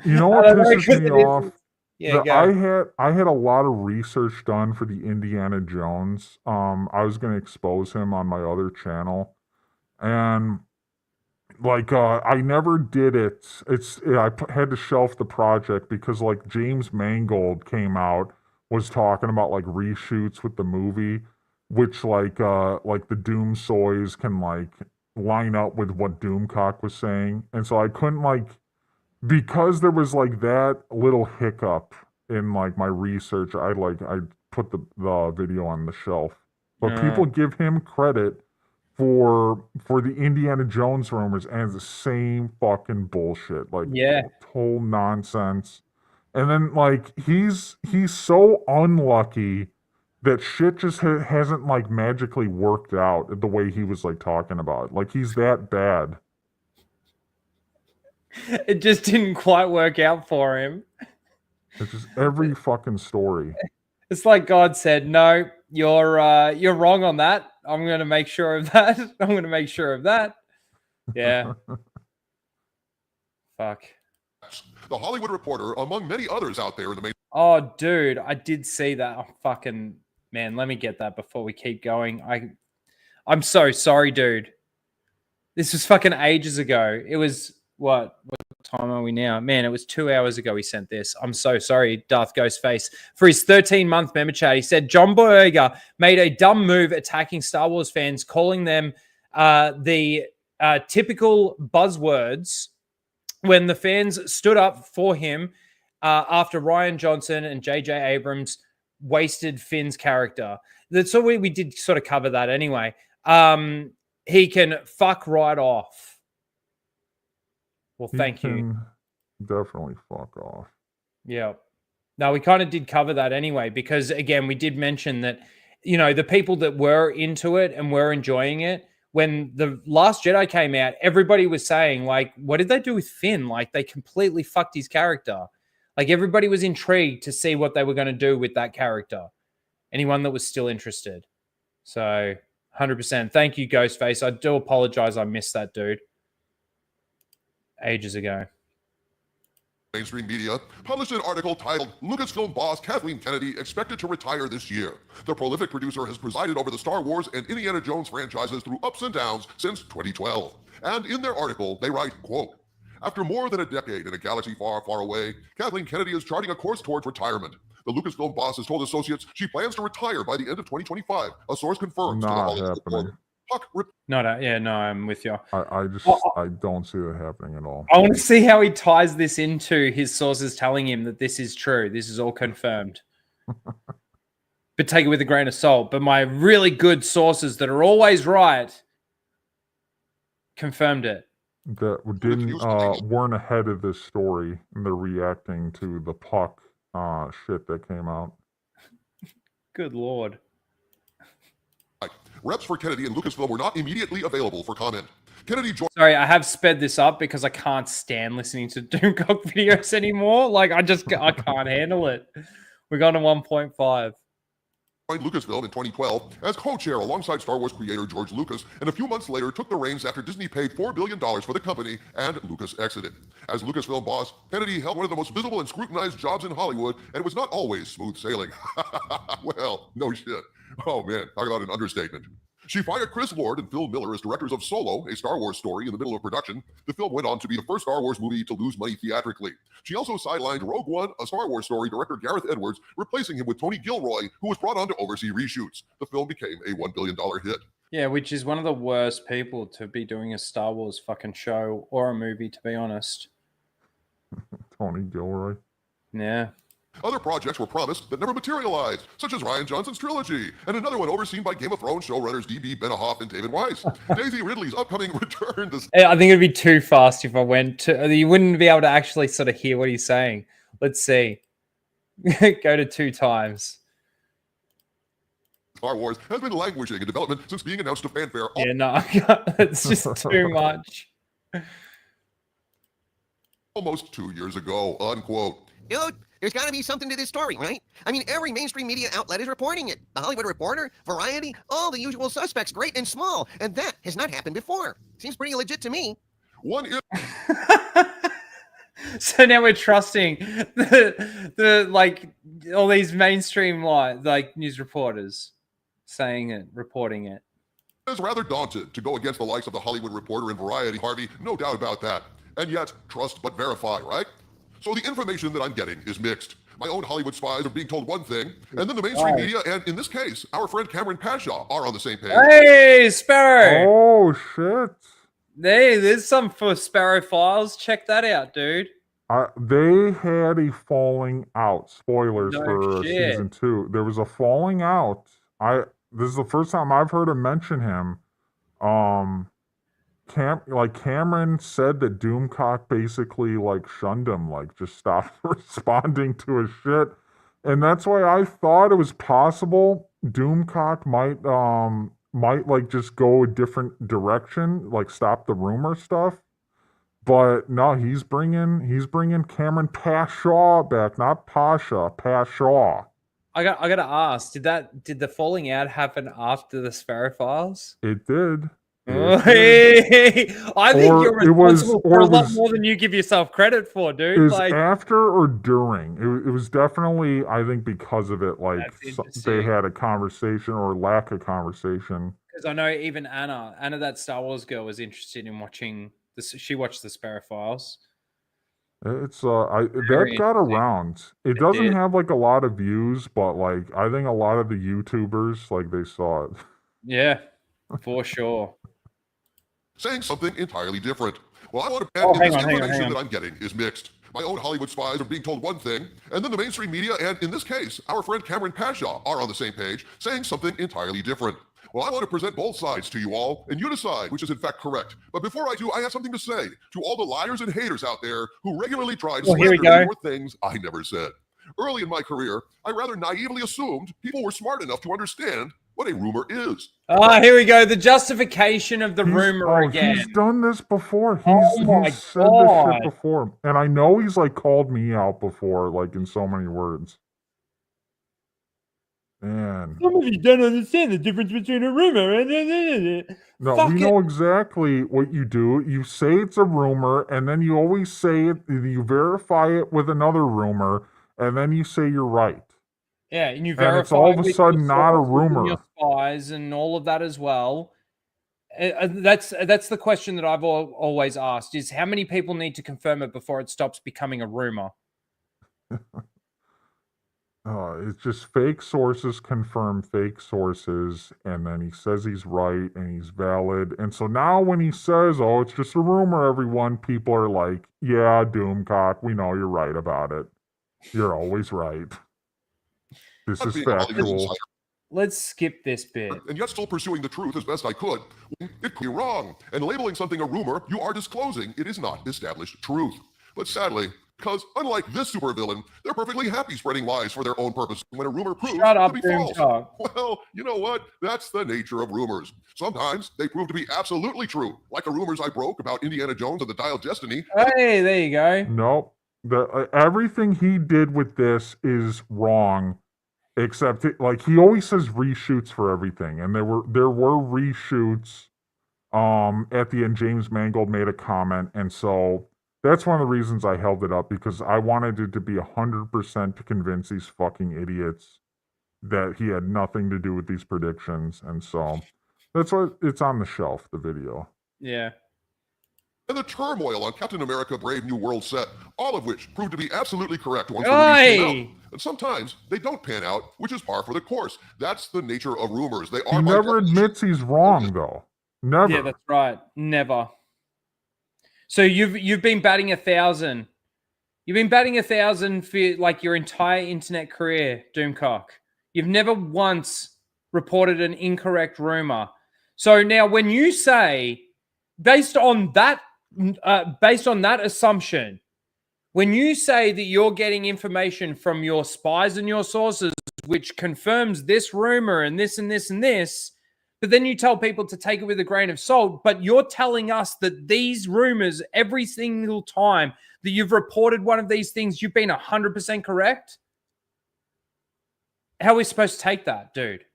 You know what I don't know, pisses 'cause me it is- off? Yeah, That go. I had a lot of research done for the Indiana Jones. I was going to expose him on my other channel, and like I never did it. Had to shelf the project because like James Mangold came out, was talking about like reshoots with the movie, which like the Doomsoys can like line up with what Doomcock was saying, and so I couldn't like, because there was like that little hiccup in like my research. I put the video on the shelf, but people give him credit for the Indiana Jones rumors, and it's the same fucking bullshit, like Yeah. total nonsense. And then like he's so unlucky that shit just hasn't like magically worked out the way he was like talking about. Like he's that bad. It just didn't quite work out for him. It's just every fucking story. It's like God said, "No, you're wrong on that. I'm going to make sure of that. I'm going to make sure of that." Yeah. Fuck. The Hollywood Reporter, among many others out there in the main. Oh, dude, I did see that. Oh, fucking man, let me get that before we keep going. I'm so sorry, dude. This was fucking ages ago. It was what time are we now? Man, it was 2 hours ago he sent this. I'm so sorry, Darth Ghostface. For his 13-month member chat, he said John Boyega made a dumb move attacking Star Wars fans, calling them the typical buzzwords when the fans stood up for him after Rian Johnson and J.J. Abrams wasted Finn's character. So we did sort of cover that anyway. He can fuck right off. Well, thank you. Definitely fuck off. Yeah. No, we kind of did cover that anyway, because again, we did mention that, you know, the people that were into it and were enjoying it, when the Last Jedi came out, everybody was saying, like, what did they do with Finn? Like, they completely fucked his character. Like, everybody was intrigued to see what they were going to do with that character. Anyone that was still interested. So, 100%. Thank you, Ghostface. I do apologize I missed that, dude. Ages ago. Mainstream media published an article titled Lucasfilm boss Kathleen Kennedy expected to retire this year. The prolific producer has presided over the Star Wars and Indiana Jones franchises through ups and downs since 2012. And in their article, they write, quote, after more than a decade in a galaxy far, far away, Kathleen Kennedy is charting a course towards retirement. The Lucasfilm boss has told associates she plans to retire by the end of 2025. A source confirms to the Hollywood Reporter. No, I'm with you. I don't see that happening at all. I want to see how he ties this into his sources telling him that this is true. This is all confirmed. But take it with a grain of salt. But my really good sources that are always right confirmed it. That weren't ahead of this story, and they're reacting to the Puck shit that came out. Good Lord. Reps for Kennedy and Lucasfilm were not immediately available for comment. Kennedy joined. Sorry, I have sped this up because I can't stand listening to Doomcock videos anymore. Like, I can't handle it. We're going to 1.5. Joined Lucasfilm in 2012 as co-chair alongside Star Wars creator George Lucas, and a few months later took the reins after Disney paid $4 billion for the company and Lucas exited. As Lucasfilm boss, Kennedy held one of the most visible and scrutinized jobs in Hollywood, and it was not always smooth sailing. Well, no shit. Oh man, talk about an understatement. She fired Chris Lord and Phil Miller as directors of Solo, a Star Wars story in the middle of production. The film went on to be the first Star Wars movie to lose money theatrically. She also sidelined Rogue One, a Star Wars story director Gareth Edwards, replacing him with Tony Gilroy, who was brought on to oversee reshoots. The film became a $1 billion hit. Yeah, which is one of the worst people to be doing a Star Wars fucking show or a movie, to be honest. Tony Gilroy. Yeah. Other projects were promised that never materialized, such as Rian Johnson's trilogy, and another one overseen by Game of Thrones showrunners D.B. Benohoff and David Weiss. Daisy Ridley's upcoming return to... I think it'd be too fast if I went to... You wouldn't be able to actually sort of hear what he's saying. Let's see. Go to 2 times. Star Wars has been languishing in development since being announced to fanfare. Yeah, no, it's just too much. Almost 2 years ago, unquote. Dude, There's got to be something to this story, right? I mean, every mainstream media outlet is reporting it. The Hollywood Reporter, Variety, all the usual suspects, great and small. And that has not happened before. Seems pretty legit to me. So now we're trusting the like all these mainstream like news reporters saying it, reporting it. Is rather daunted to go against the likes of the Hollywood Reporter and Variety, Harvey, no doubt about that. And yet, trust but verify, right? So the information that I'm getting is mixed. My own Hollywood spies are being told one thing, and then the mainstream media, and in this case, our friend Cameron Pasha, are on the same page. Hey, Sparrow! Oh, shit. Hey, there's some for Sparrow Files. Check that out, dude. They had a falling out. Spoilers No for shit. season 2. There was a falling out. This is the first time I've heard him mention him. Cameron said that Doomcock basically like shunned him, like just stopped responding to his shit. And that's why I thought it was possible Doomcock might like just go a different direction, like stop the rumor stuff. But no, he's bringing Cameron Pasha back, not Pasha, Pasha. I gotta ask, did the falling out happen after the Sparrow Files? It did. Hey, I think Or you're it was- responsible or for a it lot was- more than you give yourself credit for, It dude. was Like, after or during. It was definitely, I think, because of it. Like they had a conversation or lack of conversation. because I know even Anna, that Star Wars girl, was interested in watching this. She watched the Sparrow Files. It's Very that got around. It doesn't did. have like a lot of views, but like I think a lot of the YouTubers like they saw it. Yeah, for sure. Saying something entirely different. Well, I want to Oh, add hang this on, hang on, information hang on. that I'm getting is mixed. My own Hollywood spies are being told one thing, and then the mainstream media, and in this case, our friend Cameron Pasha, are on the same page, saying something entirely different. Well, I want to present both sides to you all, and you decide which is in fact correct. But before I do, I have something to say to all the liars and haters out there who regularly try to Well, here we slander me go. for things I never said. Early in my career, I rather naively assumed people were smart enough to understand what a rumor is. Ah, here we go. The justification of the rumor again. He's done this before. Oh my He's said this God. shit before. And I know he's like called me out before, like in so many words. Man. Some of you don't understand the difference between a rumor and No, Fuck we it. know exactly what you do. You say it's a rumor, and then you always say it, you verify it with another rumor, and then you say you're right. Yeah, and you And verify it's all of a with sudden your not a sources and rumor. your spies and all of that as well. That's the question that I've always asked: is how many people need to confirm it before it stops becoming a rumor? It's just fake sources confirm fake sources, and then he says he's right and he's valid. And so now when he says, oh, it's just a rumor, everyone, people are like, yeah, Doomcock, we know you're right about it. You're always right. This is factual. Let's skip this bit. And yet still pursuing the truth as best I could. It could be wrong. And labeling something a rumor, you are disclosing it is not established truth. But sadly, because unlike this supervillain, they're perfectly happy spreading lies for their own purpose when a rumor proves Shut up, to be false. Doomcock. Well, you know what? That's the nature of rumors. Sometimes they prove to be absolutely true, like the rumors I broke about Indiana Jones and the Dial of Destiny. Hey, there you go. Nope. Everything he did with this is wrong, except like he always says reshoots for everything, and there were reshoots. At the end, James Mangold made a comment, and so that's one of the reasons I held it up, because I wanted it to be 100% to convince these fucking idiots that he had nothing to do with these predictions, and so that's why it's on the shelf, the video. Yeah. And the turmoil on Captain America Brave New World set, all of which proved to be absolutely correct once the news came out. And sometimes they don't pan out, which is par for the course. That's the nature of rumors. They are He never admits he's wrong, though. Never. Yeah, that's right. Never. So you've been batting 1,000. You've been batting 1,000 for like your entire internet career, Doomcock. You've never once reported an incorrect rumor. So now, when you say, based on that assumption, when you say that you're getting information from your spies and your sources, which confirms this rumor and this and this and this, But then you tell people to take it with a grain of salt. But you're telling us that these rumors, every single time that you've reported one of these things, you've been 100% correct? How are we supposed to take that, dude?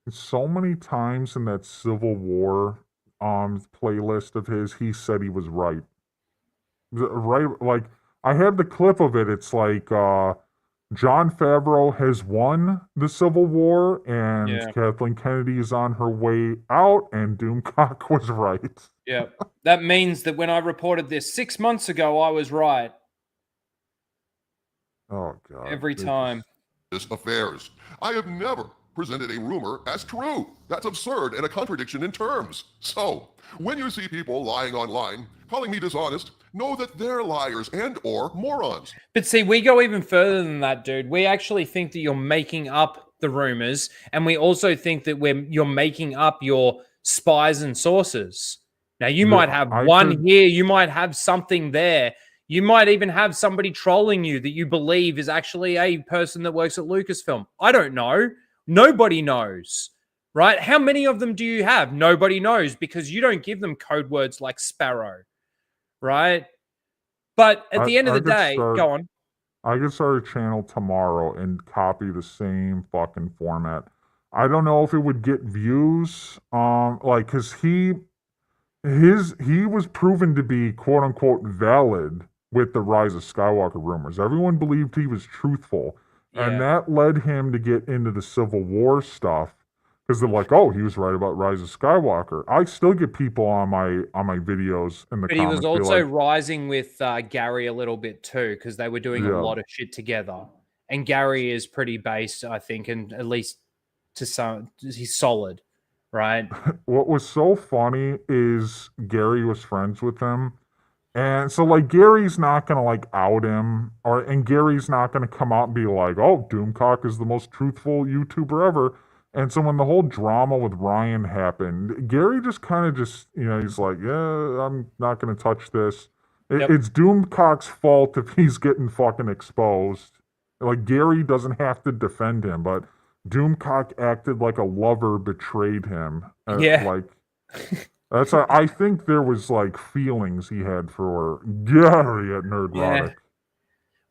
So many times in that Civil War playlist of his, he said he was right. Right, like, I have the clip of it. It's like John Favreau has won the Civil War, and Yeah. Kathleen Kennedy is on her way out, and Doomcock was right. Yeah. That means that when I reported this 6 months ago, I was right. Oh, God. Every time. Affairs. I have never presented a rumor as true. That's absurd and a contradiction in terms. So, when you see people lying online, calling me dishonest, know that they're liars and or morons. But see, we go even further than that, dude. We actually think that you're making up the rumors, and we also think that you're making up your spies and sources. Now, you might have one here, you might have something there. You might even have somebody trolling you that you believe is actually a person that works at Lucasfilm. I don't know. Nobody knows, right? How many of them do you have? Nobody knows, because you don't give them code words like Sparrow, right? But at the end of the day, go on. I could start a channel tomorrow and copy the same fucking format. I don't know if it would get views, like, because he was proven to be quote unquote valid with the Rise of Skywalker rumors. Everyone believed he was truthful, and that led him to get into the Civil War stuff, because they're like, oh, he was right about Rise of Skywalker. I still get people on my videos in the but comments. He was also rising with Gary a little bit too, because they were doing a lot of shit together. And Gary is pretty based, I think, and at least to some, he's solid, right? What was so funny is Gary was friends with him. And so, like, Gary's not going to, like, out him, and Gary's not going to come out and be like, oh, Doomcock is the most truthful YouTuber ever. And so when the whole drama with Ryan happened, Gary just kind of he's like, yeah, I'm not going to touch this. It's Doomcock's fault if he's getting fucking exposed. Like, Gary doesn't have to defend him, but Doomcock acted like a lover betrayed him. Like, I think there was, like, feelings he had for Gary at Nerdrotic. Yeah.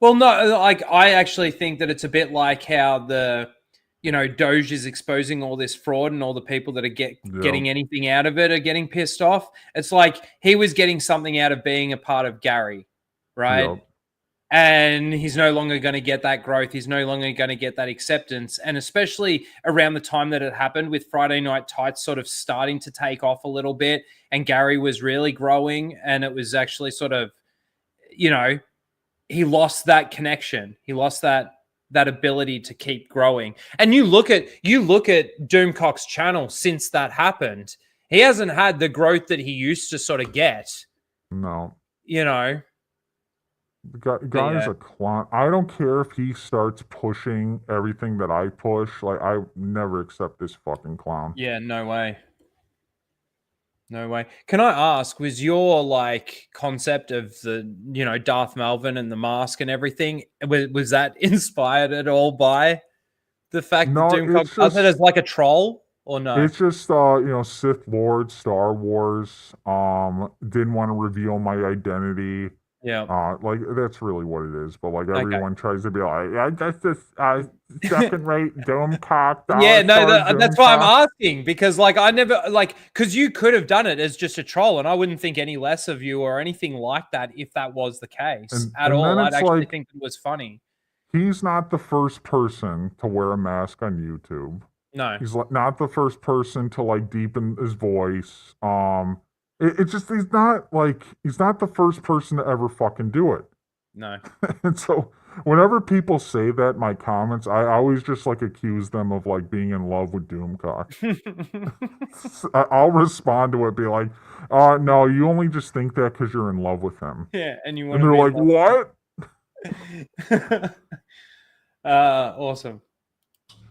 Well, no, like, I actually think that it's a bit like how Doge is exposing all this fraud, and all the people that are getting anything out of it are getting pissed off. It's like he was getting something out of being a part of Gary, right? Yep. And he's no longer going to get that growth. He's no longer going to get that acceptance. And especially around the time that it happened, with Friday Night Tights sort of starting to take off a little bit, and Gary was really growing, and it was actually sort of, he lost that connection. He lost that ability to keep growing. And you look at Doomcock's channel since that happened. He hasn't had the growth that he used to sort of get. No. The guy is a clown. I don't care if he starts pushing everything that I push. Like, I never accept this fucking clown. Yeah, no way. No way. Can I ask, was your, like, concept of the, Darth Malvin and the mask and everything, was that inspired at all by the fact that Doomcock does it as like a troll, or no? It's just, Sith Lord, Star Wars, didn't want to reveal my identity. Yeah. Like, that's really what it is. But, like, everyone tries to be like, I just this second-rate Doomcock. Yeah, no, that's why I'm asking, because, like, I never, like, because you could have done it as just a troll, and I wouldn't think any less of you or anything like that if that was the case at all. I'd actually think it was funny. He's not the first person to wear a mask on YouTube. No. He's not the first person to, like, deepen his voice. It's just, he's not the first person to ever fucking do it. No. And so whenever people say that in my comments, I always just, like, accuse them of, like, being in love with Doomcock. I'll respond to it, be like, no, you only just think that because you're in love with him. Yeah, and they're like, what? Awesome.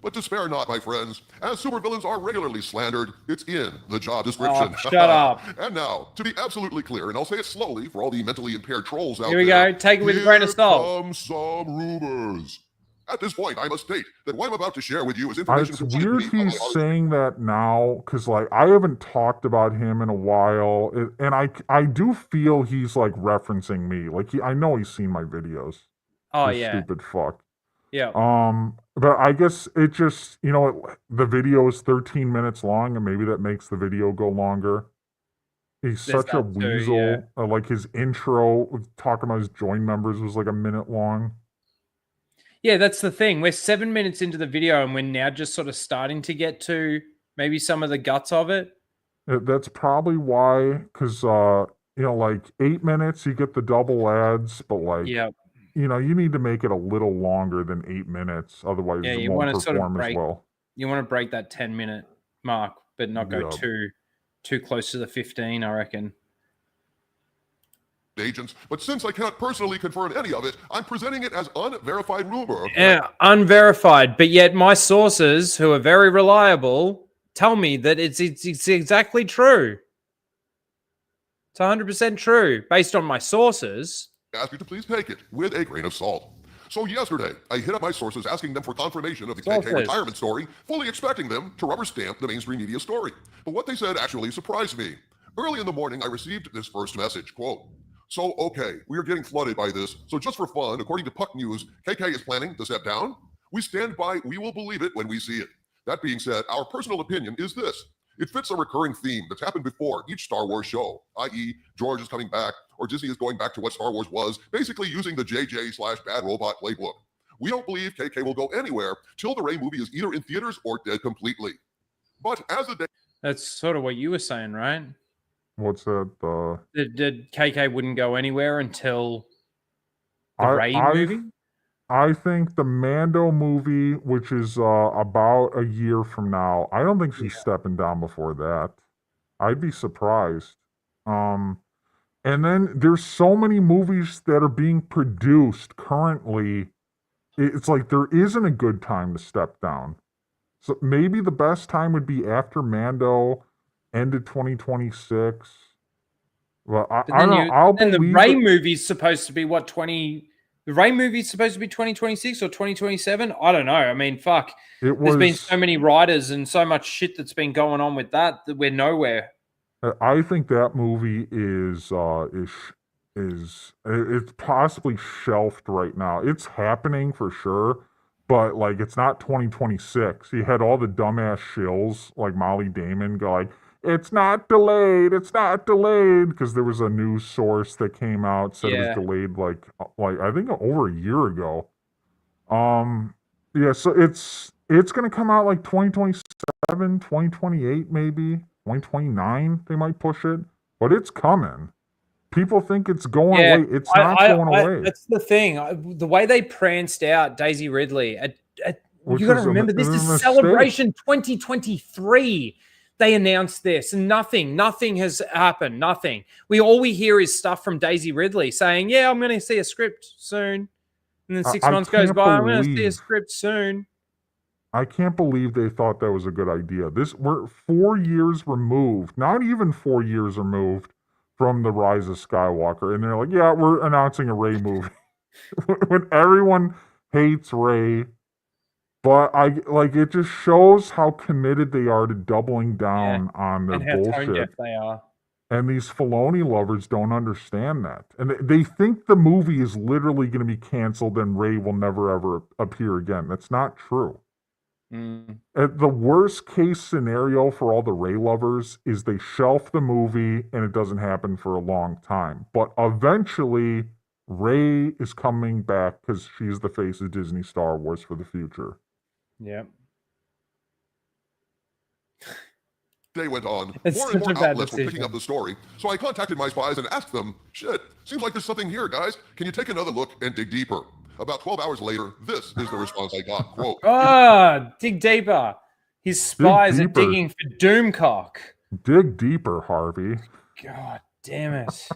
But despair not, my friends, as supervillains are regularly slandered. It's in the job description. Oh, shut up. And now, to be absolutely clear, and I'll say it slowly for all the mentally impaired trolls out there. Here we go. Take it with a grain of salt. Here come some rumors. At this point, I must state that what I'm about to share with you is information It's provided to weird me by my he's saying that now, because like I haven't talked about him in a while, and I do feel he's like referencing me. Like I know he's seen my videos. Oh This yeah. stupid fuck. Yeah. But I guess it just, the video is 13 minutes long, and maybe that makes the video go longer. He's There's such a that too, weasel. Like his intro talking about his join members was like a minute long. Yeah, that's the thing. We're 7 minutes into the video, and we're now just sort of starting to get to maybe some of the guts of it. That's probably why, because like 8 minutes you get the double ads, but like Yeah. you need to make it a little longer than 8 minutes, otherwise Yeah, it you won't want to sort of perform as break. well. You want to break that 10-minute mark, but not go Yeah. too close to the 15. I reckon. agents, but since I cannot personally confirm any of it, I'm presenting it as unverified rumor. Okay? Yeah, unverified, but yet my sources, who are very reliable, tell me that it's exactly true. It's 100% true based on my sources. I ask you to please take it with a grain of salt. So yesterday, I hit up my sources asking them for confirmation of the KK retirement story, fully expecting them to rubber stamp the mainstream media story. But what they said actually surprised me. Early in the morning, I received this first message, quote, "So, okay, we are getting flooded by this. So just for fun, according to Puck News, KK is planning to step down. We stand by, we will believe it when we see it. That being said, our personal opinion is this. It fits a recurring theme that's happened before each Star Wars show, i.e. George is coming back, or Disney is going back to what Star Wars was, basically using the JJ/Bad Robot playbook. We don't believe KK will go anywhere till the Rey movie is either in theaters or dead completely. But as the day..." That's sort of what you were saying, right? What's that? Did KK wouldn't go anywhere until the Rey movie? I think the Mando movie, which is about a year from now, I don't think she's stepping down before that. I'd be surprised. And then there's so many movies that are being produced currently. It's like there isn't a good time to step down. So maybe the best time would be after Mando, end of 2026. Well, I don't know. I'll And the believe Rey it. movie's supposed to be what, 20? The Rey movie's supposed to be 2026 or 2027? I don't know. I mean, fuck. There's been so many writers and so much shit that's been going on with that we're nowhere. I think that movie is it's possibly shelved right now. It's happening for sure, but like it's not 2026. You had all the dumbass shills like Molly Damon go like, it's not delayed, because there was a news source that came out said it was delayed like I think over a year ago. Yeah, so it's gonna come out like 2027, 2028 maybe, 2029 they might push it, but it's coming. People think it's going away. It's not going away. That's the thing. The way they pranced out Daisy Ridley, you got to remember this is Celebration 2023. They announced this, and nothing has happened. Nothing. All we hear is stuff from Daisy Ridley saying, "Yeah, I'm going to see a script soon," and then 6 months goes by. I'm going to see a script soon. I can't believe they thought that was a good idea. We're 4 years removed, not even 4 years removed from the Rise of Skywalker, and they're like, "Yeah, we're announcing a Rey movie." When everyone hates Rey. But it just shows how committed they are to doubling down on their and how bullshit. tone deaf they are. And these Filoni lovers don't understand that. And they think the movie is literally going to be canceled and Rey will never ever appear again. That's not true. The worst case scenario for all the Rey lovers is they shelf the movie and it doesn't happen for a long time. But eventually, Rey is coming back because she's the face of Disney Star Wars for the future. Yeah. Day went on. It's More and such a more bad outlets were picking decision. up the story, so I contacted my spies and asked them, "Shit, seems like there's something here, guys. Can you take another look and dig deeper?" About 12 hours later, this is the response I got. Quote, dig deeper. His spies are digging for Doomcock. Dig deeper, Harvey. God damn it.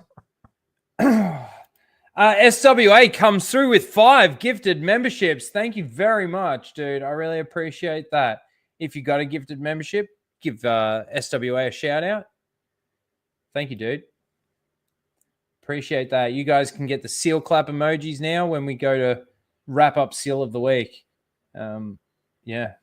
SWA comes through with 5 gifted memberships. Thank you very much, dude. I really appreciate that. If you got a gifted membership, give SWA a shout out. Thank you, dude. Appreciate that. You guys can get the seal clap emojis now when we go to wrap up seal of the week. Yeah,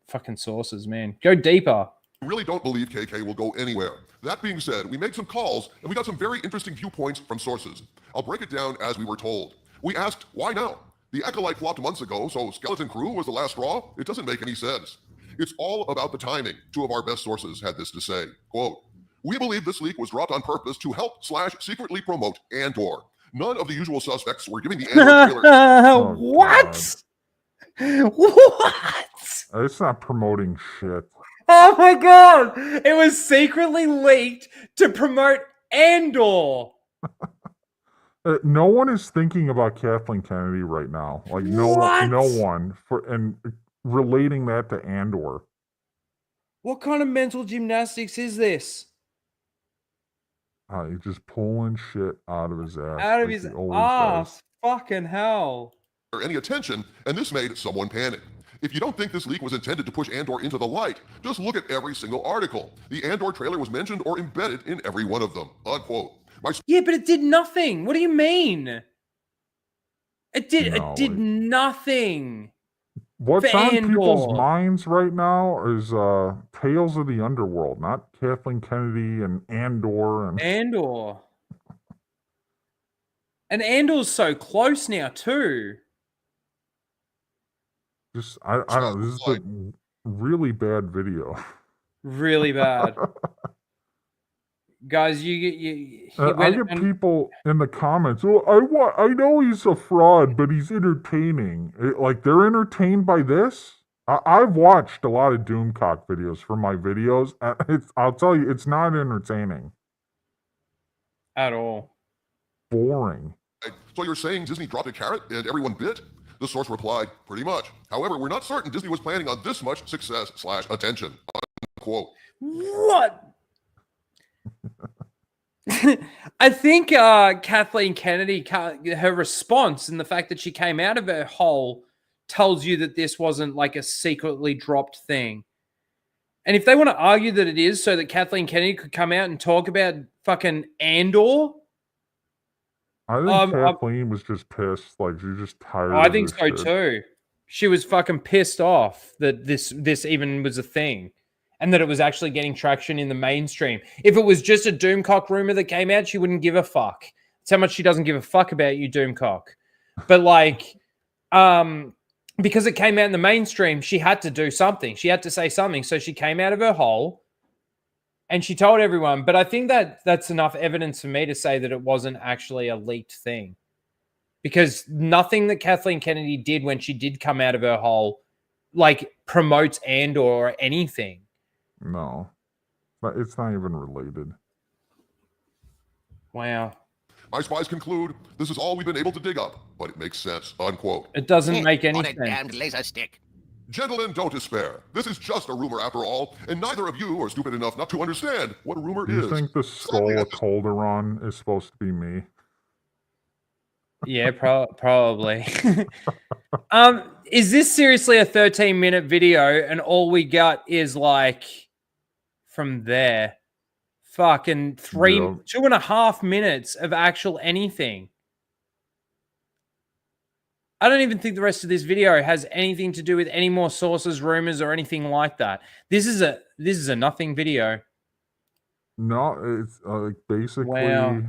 fucking sources, man. Go deeper. I really don't believe KK will go anywhere. That being said, we made some calls and we got some very interesting viewpoints from sources. I'll break it down as we were told. We asked, why now? The Acolyte flopped months ago, so Skeleton Crew was the last straw? It doesn't make any sense. It's all about the timing. Two of our best sources had this to say, quote, we believe this leak was dropped on purpose to help/secretly promote Andor. None of the usual suspects were giving the Andor trailer. What? What? It's not promoting shit. Oh my god! It was secretly leaked to promote Andor. No one is thinking about Kathleen Kennedy right now. Like no one and relating that to Andor. What kind of mental gymnastics is this? He's just pulling shit out of his ass. Out of like his he always ass. does. Fucking hell. Any attention, and this made someone panic. If you don't think this leak was intended to push Andor into the light, just look at every single article. The Andor trailer was mentioned or embedded in every one of them. Unquote. Yeah, but it did nothing. What do you mean? It did nothing. What's on people's minds right now is Tales of the Underworld, not Kathleen Kennedy and Andor. Andor. And Andor's so close now, too. Just, I don't know. This is a really bad video. Really bad. Guys, I get people in the comments. Oh, I know he's a fraud, but he's entertaining. Like they're entertained by this. I've watched a lot of Doomcock videos for my videos. I'll tell you, it's not entertaining at all. Boring. So you're saying Disney dropped a carrot and everyone bit? The source replied, pretty much. However, we're not certain Disney was planning on this much success/attention. Unquote. What? I think Kathleen Kennedy, her response and the fact that she came out of her hole tells you that this wasn't like a secretly dropped thing. And if they want to argue that it is so that Kathleen Kennedy could come out and talk about fucking Andor. I think Kathleen was just pissed. Like, she's just tired I of think this so shit. too. She was fucking pissed off that this even was a thing. And that it was actually getting traction in the mainstream. If it was just a Doomcock rumor that came out, she wouldn't give a fuck. That's how much she doesn't give a fuck about you, Doomcock. But like, because it came out in the mainstream, she had to do something. She had to say something. So she came out of her hole and she told everyone. But I think that's enough evidence for me to say that it wasn't actually a leaked thing. Because nothing that Kathleen Kennedy did when she did come out of her hole, like, promotes Andor or anything. No, but it's not even related. Wow. My spies conclude this is all we've been able to dig up, but it makes sense. Unquote. It doesn't make any On sense. a damned laser stick. Gentlemen, don't despair. This is just a rumor after all, and neither of you are stupid enough not to understand what a rumor Do you is. think the skull of Calderon is supposed to be me? Yeah, probably. Is this seriously a 13-minute video and all we got is like from there? Fucking 2.5 minutes of actual anything. I don't even think the rest of this video has anything to do with any more sources, rumors, or anything like that. This is a nothing video. No, it's like basically. Wow.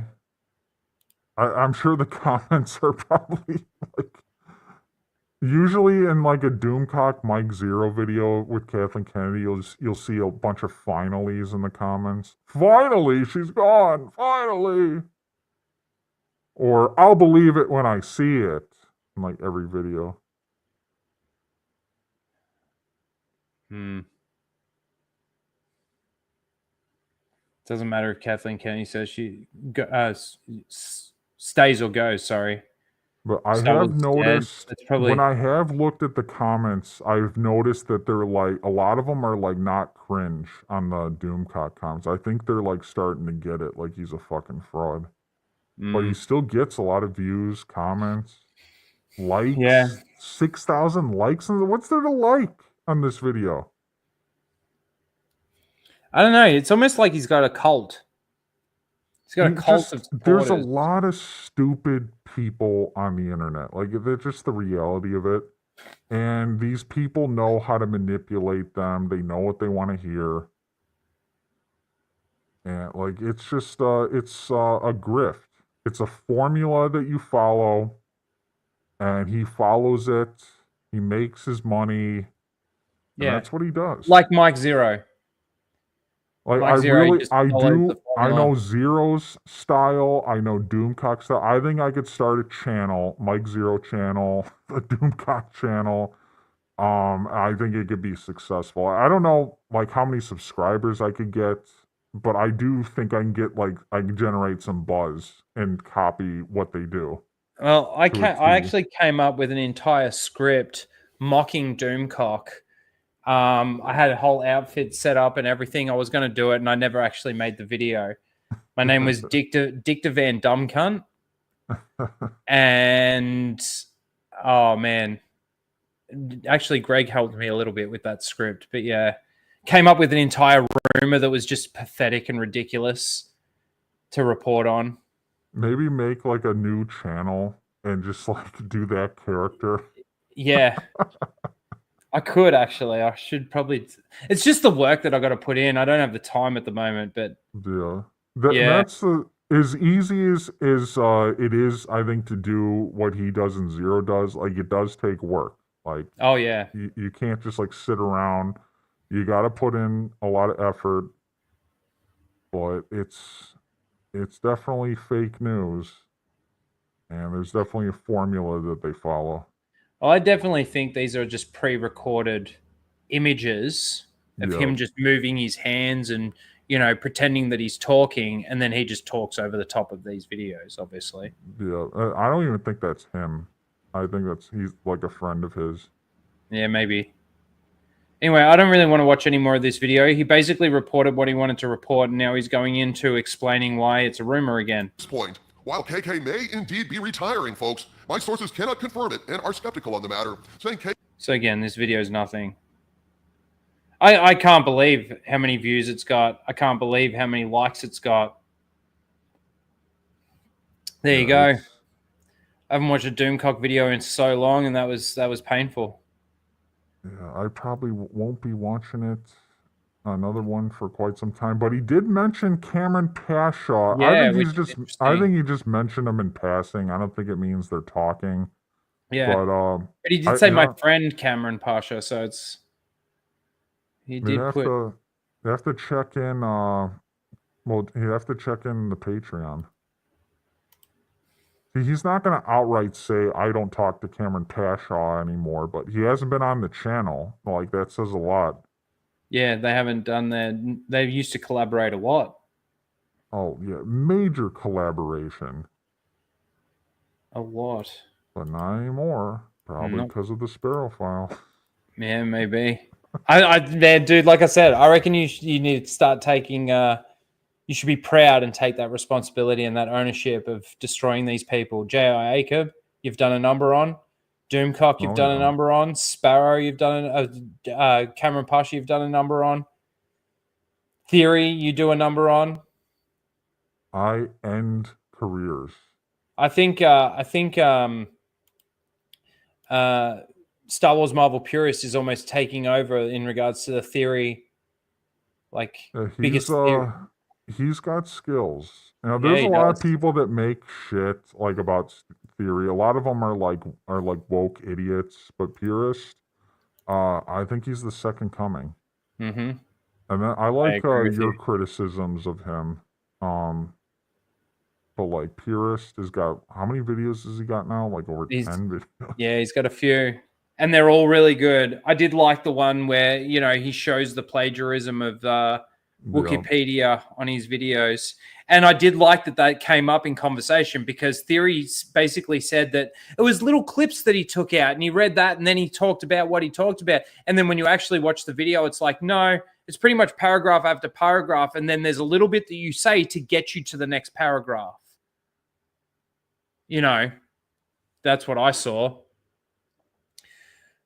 I'm sure the comments are probably like. Usually in like a Doomcock Mike Zero video with Kathleen Kennedy, you'll see a bunch of finallys in the comments. Finally, she's gone. Finally. Or I'll believe it when I see it. In like every video. Doesn't matter if Kathleen Kennedy says she stays or goes. Sorry. But I have noticed when I have looked at the comments, I've noticed that they're like a lot of them are like not cringe on the Doomcock comments. I think they're like starting to get it, like he's a fucking fraud. But he still gets a lot of views, comments, likes. Yeah, 6,000 likes. What's there to like on this video? I don't know. It's almost like he's got a cult. He's got a cult of There's a supporters. lot of stupid people on the internet. Like, they're just the reality of it. And these people know how to manipulate them. They know what they want to hear. And like, it's just a grift. It's a formula that you follow, and he follows it. He makes his money, and Yeah. that's what he does. Like Mike Zero. Like, Mike Zero just follows the I formula. know Zero's style. I know Doomcock style. I think I could start a channel, Mike Zero channel, a Doomcock channel. I think it could be successful. I don't know, like, how many subscribers I could get, but I do think I can generate some buzz and copy what they do. Well, I to a I T. actually came up with an entire script mocking Doomcock. I had a whole outfit set up and everything. I was going to do it, and I never actually made the video. My name was Dictor Van Dumbcunt, and oh man, actually, Greg helped me a little bit with that script. But yeah, came up with an entire rumor that was just pathetic and ridiculous to report on. Maybe make like a new channel and just like do that character. Yeah. I could actually. I should probably. It's just the work that I got to put in. I don't have the time at the moment, but Yeah. yeah. That's as easy as it is, I think, to do what he does and Zero does. Like, it does take work. Like, oh yeah, you can't just like sit around. You got to put in a lot of effort. But it's definitely fake news, and there's definitely a formula that they follow. Well, I definitely think these are just pre-recorded images of Yeah. him just moving his hands and, you know, pretending that he's talking, and then he just talks over the top of these videos, obviously. Yeah, I don't even think that's him. I think he's like a friend of his. Yeah, maybe. Anyway, I don't really want to watch any more of this video. He basically reported what he wanted to report, and now he's going into explaining why it's a rumor again. Point. While KK may indeed be retiring, folks, my sources cannot confirm it and are skeptical on the matter, saying KK... So again, this video is nothing. I can't believe how many views it's got. I can't believe how many likes it's got. There you go. I haven't watched a Doomcock video in so long, and that was painful. Yeah, I probably won't be watching it. Another one for quite some time, but he did mention Cameron Pashaw. Yeah, I think he just mentioned him in passing. I don't think it means they're talking. Yeah, but he did say my friend Cameron Pasha, so it's he did put. They have to check in. Well, you have to check in the Patreon. See, he's not going to outright say I don't talk to Cameron Pashaw anymore, but he hasn't been on the channel. Like, that says a lot. Yeah, they haven't done that. They used to collaborate a lot. Oh, yeah. Major collaboration. A lot. But not anymore. Probably because of the Sparrow file. Yeah, maybe. Dude, like I said, I reckon you need to start taking... you should be proud and take that responsibility and that ownership of destroying these people. J.I. Acob, you've done a number on. Doomcock, you've done a number on. Sparrow, you've done Cameron Pasha, you've done a number on. Theory, you do a number on. I end careers. I think Star Wars Marvel Purist is almost taking over in regards to the theory. Like biggest theory. He's got skills. Now, there's a lot of people that make shit like about theory. A lot of them are like woke idiots, but Purist, I think he's the second coming. Mm-hmm. And then I like your criticisms of him. But like Purist has got, how many videos has he got now? Like over 10 videos. Yeah, he's got a few. And they're all really good. I did like the one where, you know, he shows the plagiarism of Wikipedia on his videos. And I did like that came up in conversation because Theory basically said that it was little clips that he took out and he read that and then he talked about what he talked about. And then when you actually watch the video, it's like, no, it's pretty much paragraph after paragraph. And then there's a little bit that you say to get you to the next paragraph. You know, that's what I saw.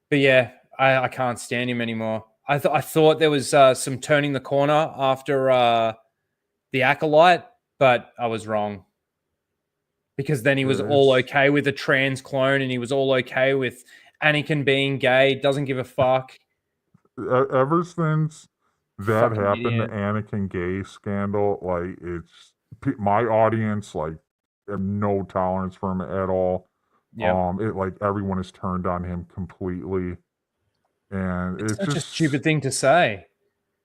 But yeah, I can't stand him anymore. I thought there was some turning the corner after the Acolyte. but I was wrong. Because then he was all okay with a trans clone, and he was all okay with Anakin being gay. Doesn't give a fuck. Ever since that Fucking happened, the idiot. Anakin gay scandal, like it's my audience, like have no tolerance for him at all. Yep. It like everyone is turned on him completely, and It's it such a just stupid thing to say.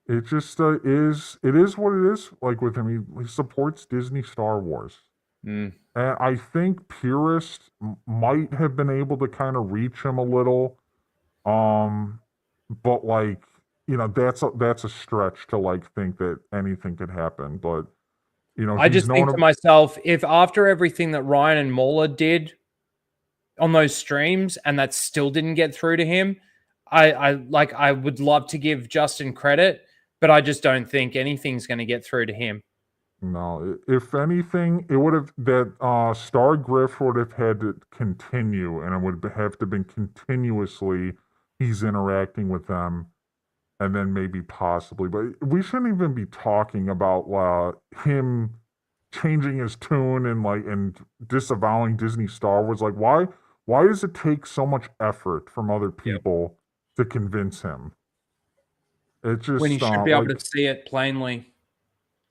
it just is. It is what it is. Like with him, he supports Disney Star Wars. Mm. And I think purists might have been able to kind of reach him a little, but like that's a stretch to like think that anything could happen. But I he's just think to known. myself, if after everything that Ryan and Mauler did on those streams, and that still didn't get through to him, I would love to give Justin credit, but I just don't think anything's going to get through to him. No, if anything, it would have that Star Griff would have had to continue, and it would have to been continuously he's interacting with them, and then maybe possibly. But we shouldn't even be talking about him changing his tune and disavowing Disney Star Wars. Like, why does it take so much effort from other people to convince him? It just When you should be able to see it plainly.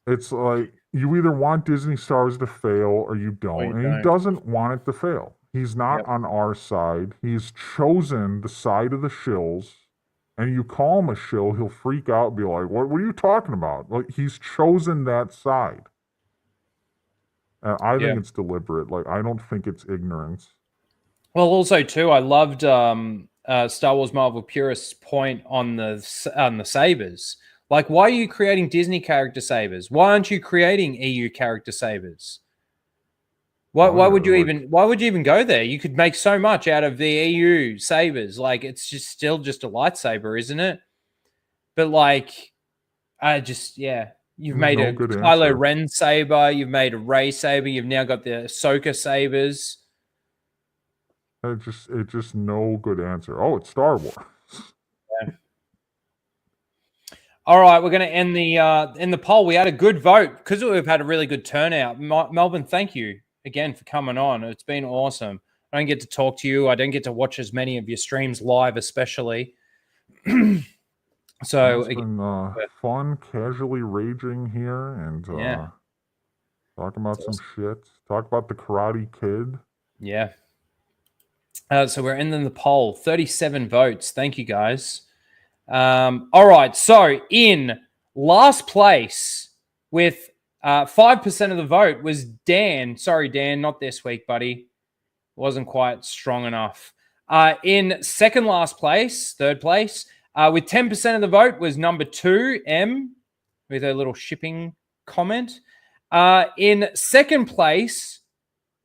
It's like you either want Disney Stars to fail or you don't. you And don't. he doesn't want it to fail. He's not on our side. He's chosen the side of the shills. And you call him a shill, he'll freak out and be like, what are you talking about? Like, he's chosen that side. And I think it's deliberate. Like, I don't think it's ignorance. Well, also too, I loved Star Wars Marvel purists' point on the sabers. Like, why are you creating Disney character sabers? Why aren't you creating EU character sabers? Why would you even go there? You could make so much out of the EU sabers. Like, it's just still just a lightsaber, isn't it? But like, you've made a Kylo Ren saber, you've made a Rey saber, you've now got the Ahsoka sabers. It's just no good answer. Oh, it's Star Wars. Yeah. All right, we're going to end the poll. We had a good vote because we've had a really good turnout. Melbourne, thank you again for coming on. It's been awesome. I don't get to talk to you. I don't get to watch as many of your streams live, especially. So it's been fun, casually raging here, and talking about some shit. Talk about the Karate Kid. Yeah. So we're ending the poll. 37 votes. Thank you, guys. All right. So in last place with 5% of the vote was Dan. Sorry, Dan, not this week, buddy. Wasn't quite strong enough. In second last place, third place, with 10% of the vote was number 2, M, with a little shipping comment. In second place,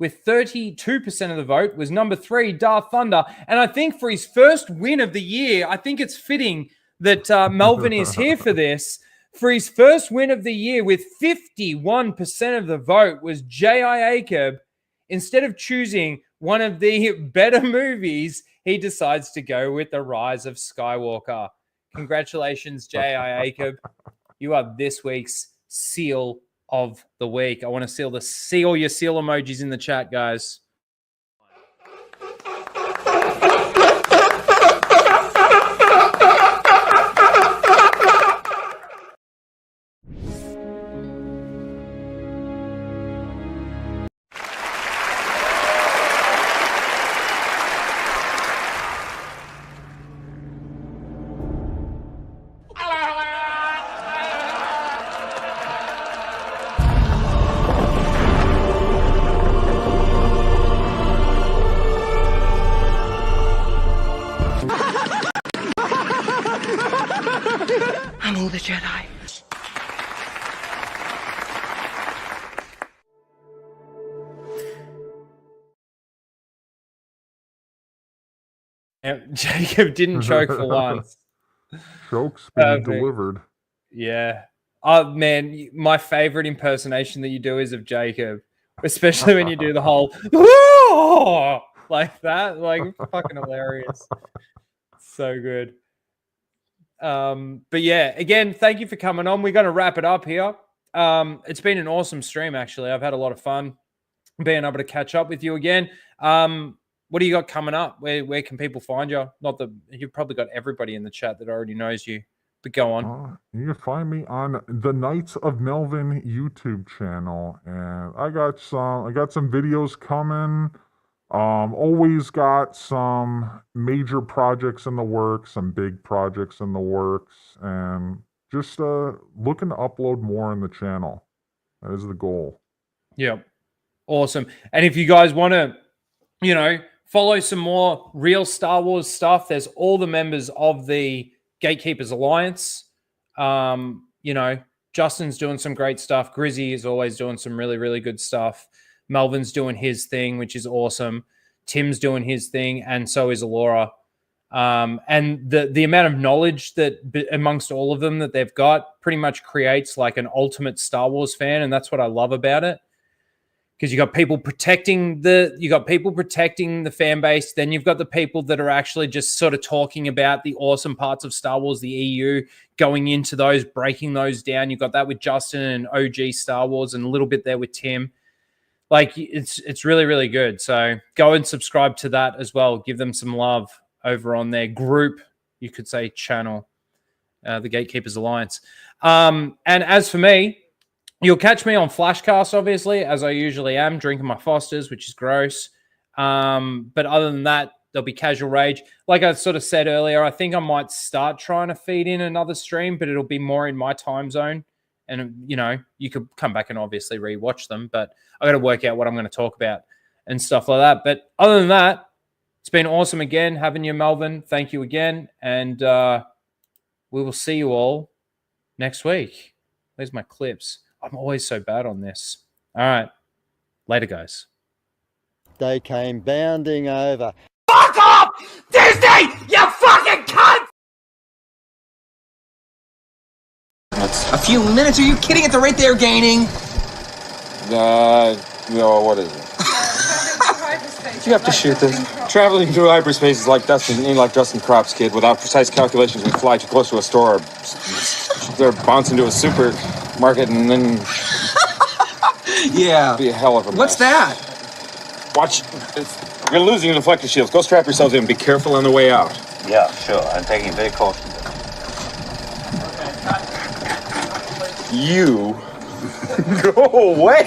with 32% of the vote, was number 3, Darth Thunder. And I think for his first win of the year, I think it's fitting that Melvin is here for this. For his first win of the year, with 51% of the vote, was J.I. Acob. Instead of choosing one of the better movies, he decides to go with The Rise of Skywalker. Congratulations, J.I. Acob. You are this week's seal of the week. I want to see all your seal emojis in the chat, guys. I'm all the Jedi. Jacob didn't choke for once. Joke's been delivered. Yeah. Oh, man, my favorite impersonation that you do is of Jacob, especially when you do the whole like that. Like, fucking hilarious. So good. But yeah, again, thank you for coming on. We're going to wrap it up here. It's been an awesome stream, actually. I've had a lot of fun being able to catch up with you again. What do you got coming up? Where can people find you? Not that you've probably got everybody in the chat that already knows you, but go on. You can find me on the Knights of Melvin YouTube channel, and I got some videos coming. Always got some major projects in the works, some big projects in the works, and just looking to upload more on the channel. That is the goal. Yep. Awesome. And if you guys want to, follow some more real Star Wars stuff, there's all the members of the Gatekeepers Alliance. Justin's doing some great stuff. Grizzy is always doing some really, really good stuff. Melvin's doing his thing, which is awesome. Tim's doing his thing, and so is Alora. And the amount of knowledge that amongst all of them that they've got pretty much creates like an ultimate Star Wars fan, and that's what I love about it. Because you got people protecting the fan base, then you've got the people that are actually just sort of talking about the awesome parts of Star Wars, the EU, going into those, breaking those down. You've got that with Justin and OG Star Wars, and a little bit there with Tim. Like it's really, really good. So go and subscribe to that as well. Give them some love over on their group, you could say channel, the Gatekeepers Alliance. And as for me, you'll catch me on Flashcast, obviously, as I usually am, drinking my Fosters, which is gross. But other than that, there'll be Casual Rage. Like I sort of said earlier, I think I might start trying to feed in another stream, but it'll be more in my time zone. And, you could come back and obviously rewatch them, but I got to work out what I'm going to talk about and stuff like that. But other than that, it's been awesome again having you, Melvin. Thank you again. And we will see you all next week. There's my clips. I'm always so bad on this. All right. Later, guys. They came bounding over. Fuck off! Disney! You fucking cunt! A few minutes? Are you kidding? At the rate they're gaining? No, what is it? You have to shoot this. Traveling through hyperspace is like Dustin Crop's kid. Without precise calculations, we fly too close to a store. They're bounce into a supermarket and then... Yeah. It'd be a hell of a mess. What's that? Watch. You're losing your deflector shields. Go strap yourselves in. Be careful on the way out. Yeah, sure. I'm taking very cautious. You... Go away!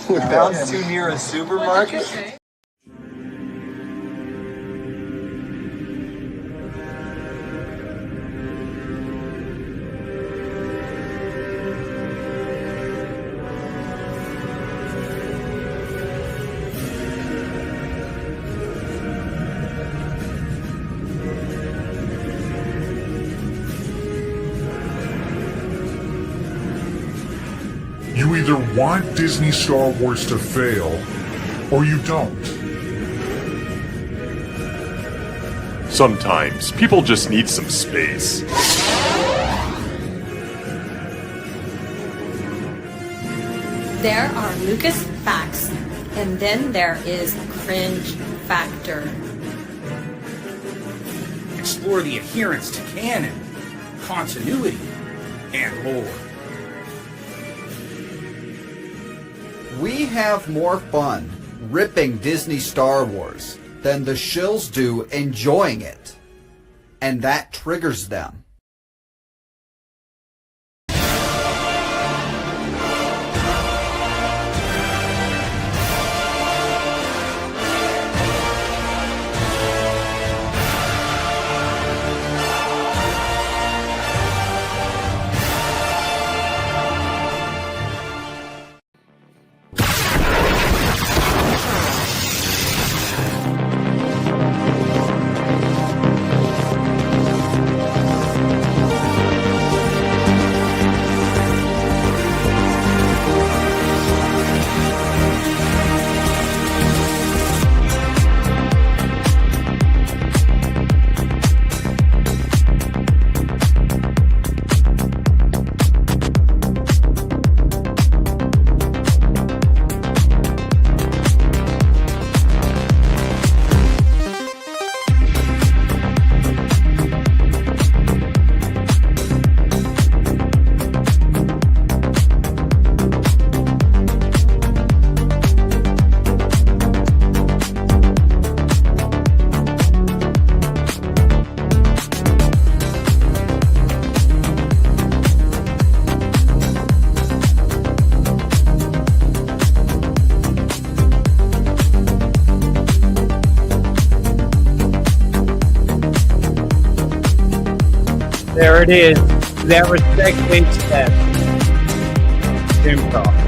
Bounce too near a supermarket? You either want Disney Star Wars to fail, or you don't. Sometimes people just need some space. There are Lucas facts, and then there is cringe factor. Explore the adherence to canon, continuity, and lore. We have more fun ripping Disney Star Wars than the shills do enjoying it. And that triggers them. There it is. That respect being said. Improv.